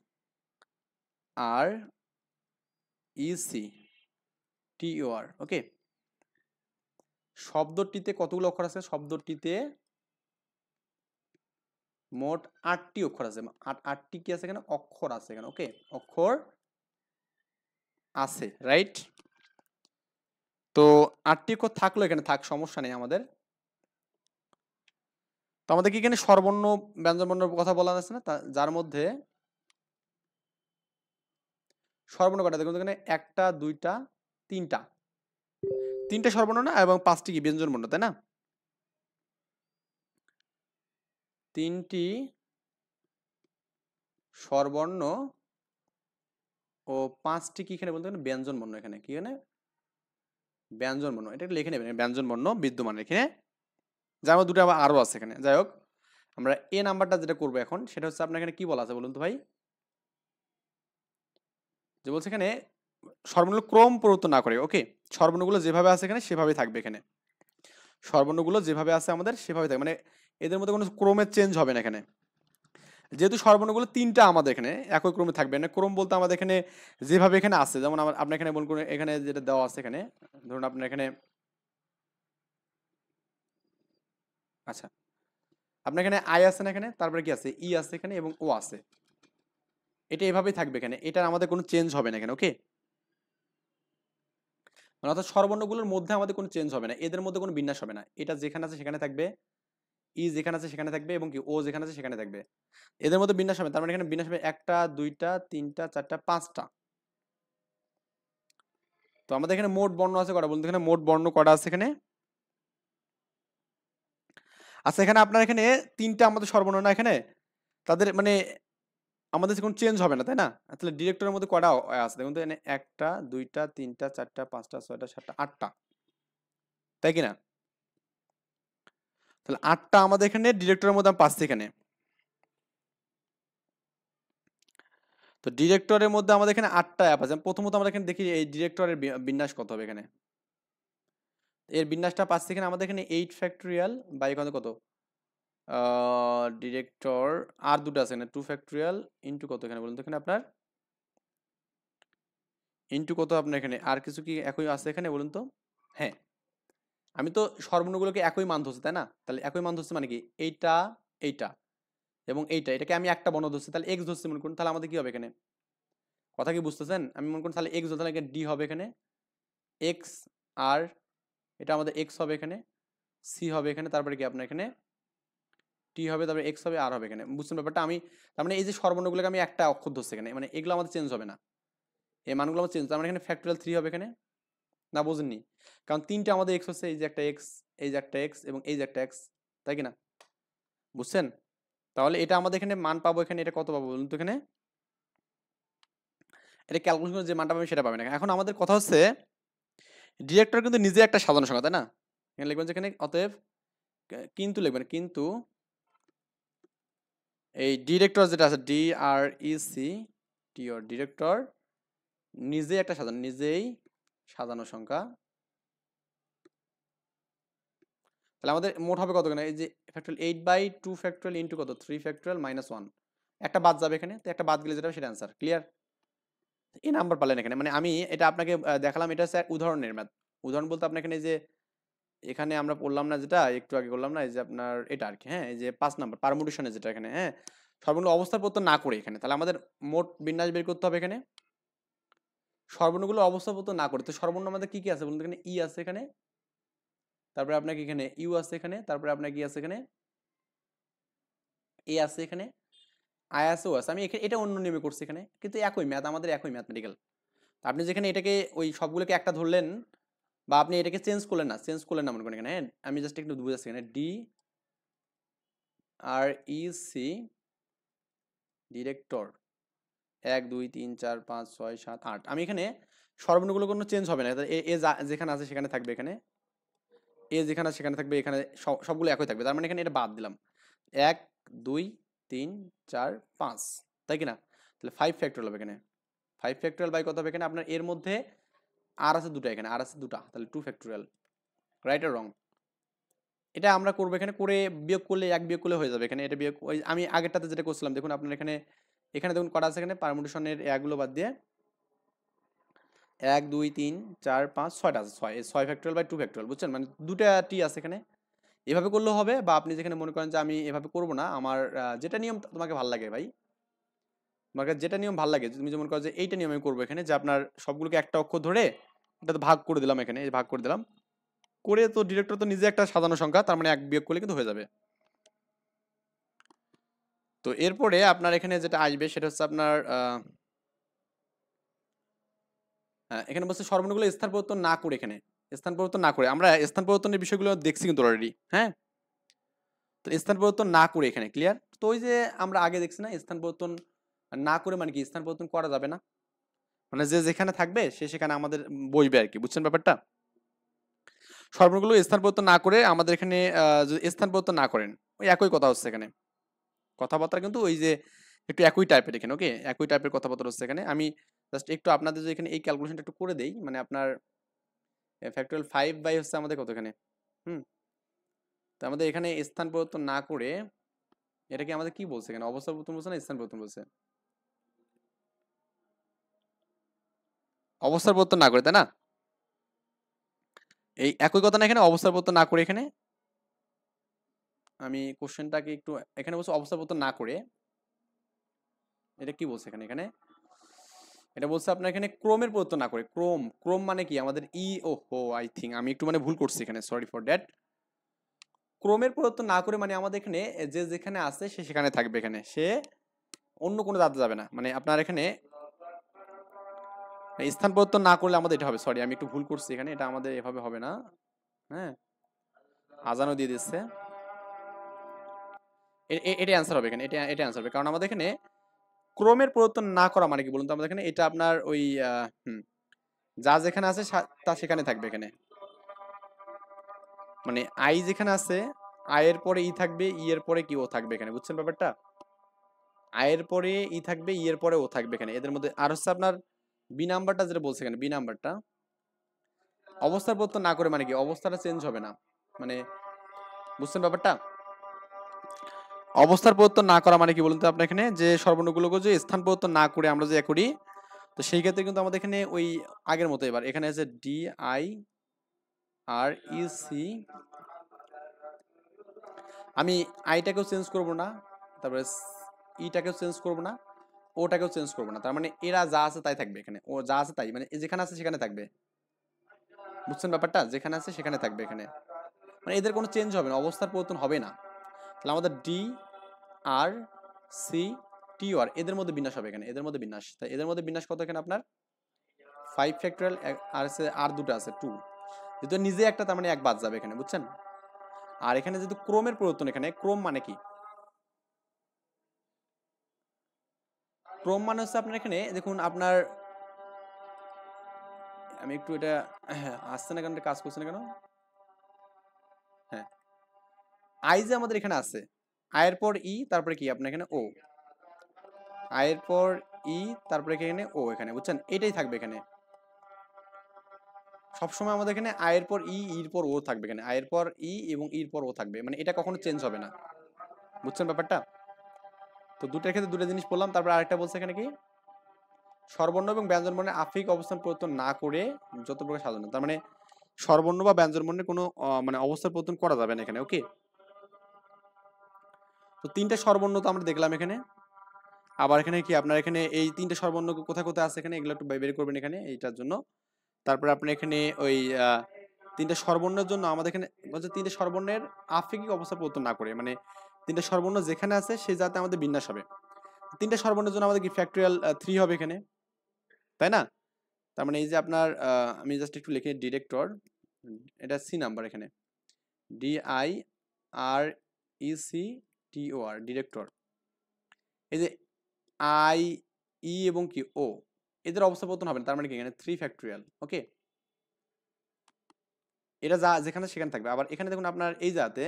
ওকে। শব্দটিতে কতগুলো অক্ষর আছে, শব্দটিতে মোট 8টি অক্ষর আছে, 8টি কি আছে এখানে, অক্ষর আছে এখানে, ওকে, অক্ষর আছে, রাইট। তো 8টি অক্ষর থাকলো এখানে, থাক, সমস্যা নেই আমাদের। তো আমাদের কি এখানে স্বরবর্ণ ব্যঞ্জনবর্ণের কথা বলা আছে না, যার মধ্যে স্বরবর্ণ কটা দেখুন এখানে, 1টা 2টা 3টা, 3টে স্বরবর্ণ না, এবং 5টি কি ব্যঞ্জনবর্ণ, তাই না? 3টি স্বরবর্ণ ও 5টি কি এখানে বলতে গেলে ব্যঞ্জনবর্ণ, এখানে কি এখানে ব্যঞ্জনবর্ণ, এটা লিখে নেবেন, ব্যঞ্জনবর্ণ বিদ্যমান এখানে, যার মধ্যে দুটো আবার আরো আছে এখানে। যাই হোক, আমরা এ নাম্বারটা যেটা করবো এখন সেটা হচ্ছে আপনার এখানে কি বলা আছে বলুন তো ভাই, যে বলছে এখানে স্বরবর্ণগুলো ক্রম পরিবর্তন না করে, ওকে, স্বরবর্ণগুলো যেভাবে আছে এখানে সেভাবেই থাকবে এখানে, স্বরবর্ণগুলো যেভাবে আছে আমাদের সেভাবে থাকবে, মানে এদের মধ্যে কোনো ক্রমের চেঞ্জ হবে না এখানে। যেহেতু স্বরবর্ণগুলো 3টা আমাদের এখানে একই ক্রমে থাকবে না, ক্রম বলতে আমাদের এখানে যেভাবে এখানে আছে, যেমন আপনার এখানে বলুন এখানে যেটা দেওয়া আছে এখানে, ধরুন আপনার এখানে, আচ্ছা, আপনার এখানে আই আছে না এখানে, তারপরে কি আছে, ই আছে এখানে, এবং ও আছে, এটা এভাবেই থাকবে এখানে, এটা আমাদের কোনো চেঞ্জ হবে না এখানে, ওকে। মানে অর্থাৎ স্বরবর্ণগুলোর মধ্যে আমাদের কোনো চেঞ্জ হবে না, এদের মধ্যে কোনো বিন্যাস হবে না, এটা যেখানে আছে সেখানে থাকবে, ই যেখানে আছে সেখানে থাকবে, এবং কি ও যেখানে আছে সেখানে থাকবে, এদের মধ্যে বিন্যাস হবে। তার মানে এখানে বিন্যাস হবে 1টা 2টা 3টা 4টা 5টা। তো আমাদের এখানে মোট বর্ণ আছে কটা বলতে, এখানে মোট বর্ণ কটা আছে এখানে, আচ্ছা এখানে আপনার এখানে 3টা আমাদের স্বরবর্ণ না এখানে, তাদের মানে আমাদের কোনো চেঞ্জ হবে না, তাই না? তাহলে ডিরেক্টরের মধ্যে কটা আছে দেখুন তো, এখানে 1টা 2টা 3টা 4টা 5টা 6টা 7টা 8টা, তাই কি না? তাহলে 8টা আমাদের এখানে ডিরেক্টরের মধ্যে আমি পাচ্ছি এখানে। তো ডিরেক্টরের মধ্যে আমাদের এখানে 8টা অ্যাপ আছে। প্রথমত আমরা এখানে দেখি এই ডিরেক্টরের বিন্যাস কত হবে এখানে, এর বিন্যাসটা পাচ্ছি এখানে আমাদের এখানে 8 ফ্যাক্টরিয়াল বা এখানে কত, ডিরেক্টর আর দুটো আছে এখানে 2 ফ্যাক্টরিয়াল ইনটু কত এখানে বলুন তো, এখানে আপনার ইনটু কত আপনার এখানে, আর কিছু কি একই আছে এখানে বলুন তো? হ্যাঁ, আমি তো সর্বর্ণগুলোকে একই মান ধরছি, তাই না? তাহলে একই মান ধরছি মানে কি, এইটা এইটা এবং এইটা, এটাকে আমি একটা বর্ণ ধরছি, তাহলে এক্স ধরছি মনে করুন, তাহলে আমাদের কি হবে এখানে, কথা কি বুঝতেছেন? আমি মনে করুন তাহলে এক্স ধরতে, তাহলে ডি হবে এখানে, এক্স আর এটা আমাদের এক্স হবে এখানে, সি হবে এখানে, তারপরে কি আপনার এখানে টি হবে, তারপরে এক্স হবে, আর হবে এখানে, বুঝছেন ব্যাপারটা? আমি তার মানে এই যে সর্বর্ণগুলোকে আমি একটা অক্ষর ধরছি এখানে, মানে এগুলো আমাদের চেঞ্জ হবে না, এই মানগুলো আমার চেঞ্জ, তার মানে এখানে ফ্যাক্টরিয়াল 3 হবে এখানে, না বোঝেননি? কারণ 3টা আমাদের এক্স হচ্ছে, এই যে একটা এক্স, এই যে একটা এক্স, এবং এই যে একটা এক্স, তাই কি না? বুঝছেন? তাহলে এটা আমাদের এখানে মান পাবো এখানে, এটা কত পাবো বলুন তো এখানে, এটা ক্যালকুলেশন করে যে মানটা পাবে সেটা পাবেন। এখন আমাদের কথা হচ্ছে ডিরেক্টর কিন্তু নিজে একটা সাধারণ সংখ্যা, তাই না? এখানে লিখবেন যেখানে অতএব কিন্তু লিখবেন, কিন্তু এই ডিরেক্টর যেটা আছে DRECTOR, ডিরেক্টর নিজেই একটা সাধারণ, নিজেই সাজানো সংখ্যা। তাহলে আমাদের মোট হবে কত, এই যে ফ্যাক্টরিয়াল 8/2 ফ্যাক্টরিয়াল ইনটু কত 3 ফ্যাক্টরিয়াল মাইনাস 1, একটা বাদ যাবে এখানে, তো একটা বাদ গেলে যেটা সেটা অ্যান্সার, ক্লিয়ার? এই নাম্বার পালেন এখানে, মানে আমি এটা আপনাকে দেখালাম, এটা হচ্ছে এক উদাহরণের ম্যাথ। উদাহরণ বলতে আপনার এখানে যে এখানে আমরা পড়লাম না, যেটা একটু আগে করলাম না, এই যে আপনার এটা আর কি, হ্যাঁ, এই যে 5 নাম্বার পারমুটেশনে যেটা এখানে, হ্যাঁ, সর্বর্ণ অবস্থার পরিবর্তন না করে এখানে, তাহলে আমাদের মোট বিন্যাস বের করতে হবে এখানে, সর্বর্ণগুলো অবস্থা পরিবর্তন না করে। তো সর্বর্ণ আমাদের কি কি আছে বলুন, এখানে ই আছে এখানে, তারপরে আপনার এখানে ইউ আছে এখানে, তারপরে আপনার কি আছে এখানে, এ আছে এখানে, আই আছে, ও আছে। আমি এটা অন্য নিয়মে করছি এখানে, কিন্তু একই ম্যাথ, আমাদের একই ম্যাথমেটিক্যাল। আপনি যেখানে এটাকে ওই সবগুলোকে একটা ধরলেন, বা আপনি এটাকে চেঞ্জ করলেন না মনে করেন এখানে, হ্যাঁ, আমি জাস্ট একটু বুঝাচ্ছি এখানে, DREC ডিরেক্টর 1 2 3 4 5 6 7 8 আমি এখানে সর্বর্ণগুলো কোনো চেঞ্জ হবে না, এ এ যেখানে আছে সেখানে থাকবে, এখানে এ যেখানে আছে সেখানে থাকবে, এখানে সবগুলো একই থাকবে। তার মানে এখানে এটা বাদ দিলাম, 1 2 3 4 5, তাই কি না? তাহলে 5 ফ্যাক্টরিয়াল হবে এখানে, 5 ফ্যাক্টরিয়াল বাই কত হবে এখানে আপনার, এর মধ্যে আর আছে দুটো, এখানে আর আছে দুটা, তাহলে 2 ফ্যাক্টরিয়াল। রাইট আর রং? এটা আমরা করবো এখানে, করে বিয়োগ করলে 1 বিয়োগ করলে হয়ে যাবে এখানে, এটা বিয়োগ ওই আমি আগেরটাতে যেটা করছিলাম দেখুন আপনার এখানে, এখানে দেখুন কটা আছে এখানে পারমুটেশনের এগুলো বাদ দিয়ে 1 2 3 4 5 6টা আছে, 6 6 ফ্যাক্টরিয়াল বাই 2 ফ্যাক্টরিয়াল, বুঝছেন? মানে দুটা টি আছে এখানে, এভাবে করলেও হবে, বা আপনি যেখানে মনে করেন যে আমি এভাবে করব না, আমার যেটা নিয়ম তোমাকে ভালো লাগে ভাই, তোমার কাছে যেটা নিয়ম ভালো লাগে, তুমি যেমন করো যে এইটা নিয়ম আমি করবো এখানে, যে আপনার সবগুলোকে একটা অক্ষর ধরে এটাতে ভাগ করে দিলাম, এখানে এই ভাগ করে দিলাম, করে তো ডিরেক্টর তো নিজে একটা সাজানো সংখ্যা, তার মানে 1 বিয়োগ করলে কিন্তু হয়ে যাবে। তো এরপরে আপনার এখানে যেটা আসবে সেটা হচ্ছে আপনার এখানে বলছে সর্বর্ণগুলো স্থান পরিবর্তন না করে, এখানে স্থান পরিবর্তন না করে, আমরা স্থান পরিবর্তনের বিষয়গুলো দেখছি কিন্তু অলরেডি, হ্যাঁ? তো স্থান পরিবর্তন না করে এখানে ক্লিয়ার। তো ওই যে আমরা আগে দেখছি না, স্থান পরিবর্তন না করে মানে কি, স্থান পরিবর্তন করা যাবে না, মানে যে যেখানে থাকবে সে সেখানে আমাদের বসবে আর কি, বুঝছেন ব্যাপারটা? সর্বর্ণগুলো স্থান পরিবর্তন না করে আমাদের এখানে যদি স্থান পরিবর্তন না করেন, ওই একই কথা হচ্ছে এখানে, কথাবার্তা কিন্তু ওই যে একটু একই টাইপের এখানে, ওকে একই টাইপের কথাবার্তা হচ্ছে এখানে। আমি জাস্ট একটু আপনাদের যে এখানে এই ক্যালকুলেশনটা একটু করে দেই, মানে আপনার ফ্যাক্টরিয়াল 5 বাই হচ্ছে আমাদের কত এখানে, হুম, তো আমাদের এখানে স্থান পরিবর্তন না করে, এটা কি আমাদের কি বলছে এখানে, অবস্থা পরিবর্তন বলছে না স্থান পরিবর্তন বলছে? অবস্থার পরিবর্তন না করে, তাই না? এই একই কথা না, এখানে অবস্থার পরিবর্তন না করে, এখানে আমি কোশ্চেনটাকে একটু, এখানে বলছে অবস্থার পরিবর্তন না করে, এটা কি বলছে এখানে, এখানে এটা বলছে আপনার এখানে ক্রমের পরিবর্তন না করে, ক্রম ক্রম মানে কি আমাদের ই, ও হো আই থিঙ্ক আমি একটু মানে ভুল করছি এখানে, সরি ফর দ্যাট। ক্রমের পরিবর্তন না করে মানে আমাদের এখানে যে যেখানে আছে সে সেখানে থাকবে, এখানে সে অন্য কোনো দাঁতে যাবে না, মানে আপনার এখানে স্থান পরিবর্তন না করলে আমাদের এটা হবে, সরি আমি একটু ভুল করছি এখানে, এটা আমাদের এভাবে হবে না, হ্যাঁ, আজানও দিয়ে দিচ্ছে, এটা অ্যান্সার হবে এখানে, এটা অ্যান্সার হবে, কারণ আমাদের এখানে ক্রমের পরিবর্তন না করা মানে কি বলুন তো, আমাদের এখানে এটা আপনার ওই যা যেখানে আছে তা সেখানে থাকবে এখানে, মানে আই যেখানে আছে আই এর পরে ই থাকবে, ই এর পরে কি ও থাকবে এখানে, বুঝছেন ব্যাপারটা? আই এর পরে ই থাকবে, ই এর পরে ও থাকবে এখানে, এদের মধ্যে আর হচ্ছে আপনার বি নাম্বারটা যেটা বলছে এখানে, বি নাম্বারটা অবস্থার পরিবর্তন না করে মানে কি, অবস্থাটা চেঞ্জ হবে না, মানে বুঝছেন ব্যাপারটা? অবস্থার পরিবর্তন না করা মানে কি বলুন তো আপনার এখানে, যে সর্বর্ণগুলোকে যে স্থান পরিবর্তন না করে আমরা যে করি, তো সেই ক্ষেত্রে কিন্তু আমাদের এখানে ওই আগের মতো, এবার এখানে আছে D I R E C, আমি আইটাকেও চেঞ্জ করব না, তারপরে ইটাকেও চেঞ্জ করব না, ওটাকেও চেঞ্জ করব না, তার মানে এরা যা আছে তাই থাকবে এখানে, ও যা আছে তাই, মানে যেখানে আছে সেখানে থাকবে, বুঝছেন ব্যাপারটা? যেখানে আছে সেখানে থাকবে এখানে, মানে এদের কোনো চেঞ্জ হবে না, অবস্থার পরিবর্তন হবে না। তাহলে আমাদের ডি আর সি টি আর এদের মধ্যে বিন্যাস হবে এখানে, এদের মধ্যে বিন্যাস, তাই এদের মধ্যে বিন্যাস কত এখানে আপনার 5 ফ্যাক্টরিয়াল, আর আছে আর দুটো আছে 2, যেহেতু নিজে একটা তার মানে 1 বাদ যাবে এখানে, বুঝছেন? আর এখানে যেহেতু ক্রমের পরিবর্তন, এখানে ক্রম মানে কি, ক্রম মানে হচ্ছে আপনার এখানে দেখুন আপনার, আমি একটু এটা আসছে না কেন, এটা কাজ করছে না কেন, হ্যাঁ, আই যে আমাদের এখানে আছে, আয়ের পর ই তারপরে কি আপনার এখানে ও, আয়ের পর ই তারপরে এখানে ও, এখানে বুঝছেন, এটাই থাকবে এখানে সবসময় আমাদের এখানে, আয়ের পর ই, ইর পর ও থাকবে এখানে, আয়ের পর ই এবং ইর পর ও থাকবে, মানে এটা কখনো চেঞ্জ হবে না, বুঝছেন ব্যাপারটা? তো দুটার ক্ষেত্রে দুটো জিনিস বললাম, তারপর আরেকটা বলছে এখানে কি, স্বরবর্ণ এবং ব্যঞ্জনবর্ণের আপেক্ষিক অবস্থান পরিবর্তন না করে যত প্রকার সাজানো, তার মানে স্বরবর্ণ বা ব্যঞ্জনবর্ণের কোনো মানে অবস্থার পরিবর্তন করা যাবে না এখানে, ওকে? তো তিনটা স্বরবর্ণ তো আমরা দেখলাম এখানে, আবার এখানে কি আপনার এখানে এই তিনটা স্বরবর্ণ কোথায় কোথায় আছে এখানে, এগুলো একটু বের করবেন এখানে এইটার জন্য। তারপরে আপনি এখানে ওই তিনটা স্বরবর্ণের জন্য আমাদের এখানে বলছে তিনটা স্বরবর্ণের আপেক্ষিক অবস্থা পরিবর্তন না করে, মানে তিনটা স্বরবর্ণ যেখানে আছে সেই জাতে আমাদের বিন্যাস হবে। তিনটা স্বরবর্ণের জন্য আমাদের কি ফ্যাক্টরিয়াল 3 হবে এখানে, তাই না? তার মানে এই যে আপনার আমি জাস্ট একটু লিখে ডিরেক্টর, এটা সি নাম্বার এখানে, D I R E C T O R director, এই যে আই, ই এবং কি ও, এদের অবস্থা পরিবর্তন হবে না, তার মানে কি এখানে 3 ফ্যাক্টোরিয়াল। ওকে, এটা যা যেখানে সেখানে থাকবে। আবার এখানে দেখুন আপনার এই জায়গাতে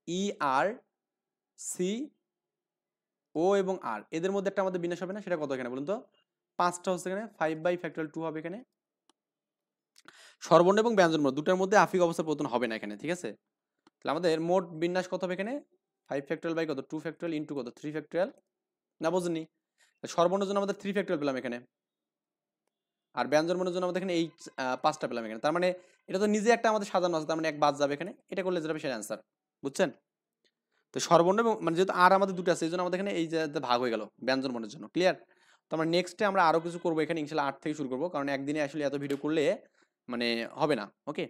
ই আর সি ও এবং আর এদের মধ্যে একটা আমাদের বিন্যাস হবে না, সেটা কত এখানে বলুন তো? 5টা হচ্ছে এখানে 5/2 হবে এখানে। স্বরবর্ণ এবং ব্যঞ্জনবর্ণ দুটার মধ্যে আফিক অবস্থা পরিবর্তন হবে না এখানে, ঠিক আছে? তাহলে আমাদের মোট বিন্যাস কত হবে এখানে? 5 বাই কত 2 ইন্টু কত 3, না বোঝেননি? স্বরবর্ণের জন্য আমাদের 3 পেলাম এখানে, আর ব্যঞ্জনবর্ণের জন্য আমাদের এখানে এই 5টা পেলাম এখানে। তার মানে এটা তো নিজে একটা আমাদের সাজানো আছে, তার মানে এক বাদ যাবে এখানে, এটা করলে যেটা হবে সেটা অ্যান্সার। বুঝছেন? তো স্বরবর্ণ এবং মানে যেহেতু আর আমাদের দুটো আছে এই জন্য আমাদের এখানে এই যে ভাগ হয়ে গেল ব্যঞ্জনবর্ণের জন্য। ক্লিয়ার? তো আমরা নেক্সটে আমরা আরো কিছু করবো এখানে ইনশাল্লাহ 8 থেকে শুরু করবো, কারণ একদিনে আসলে এত ভিডিও করলে মানে হবে না। ওকে।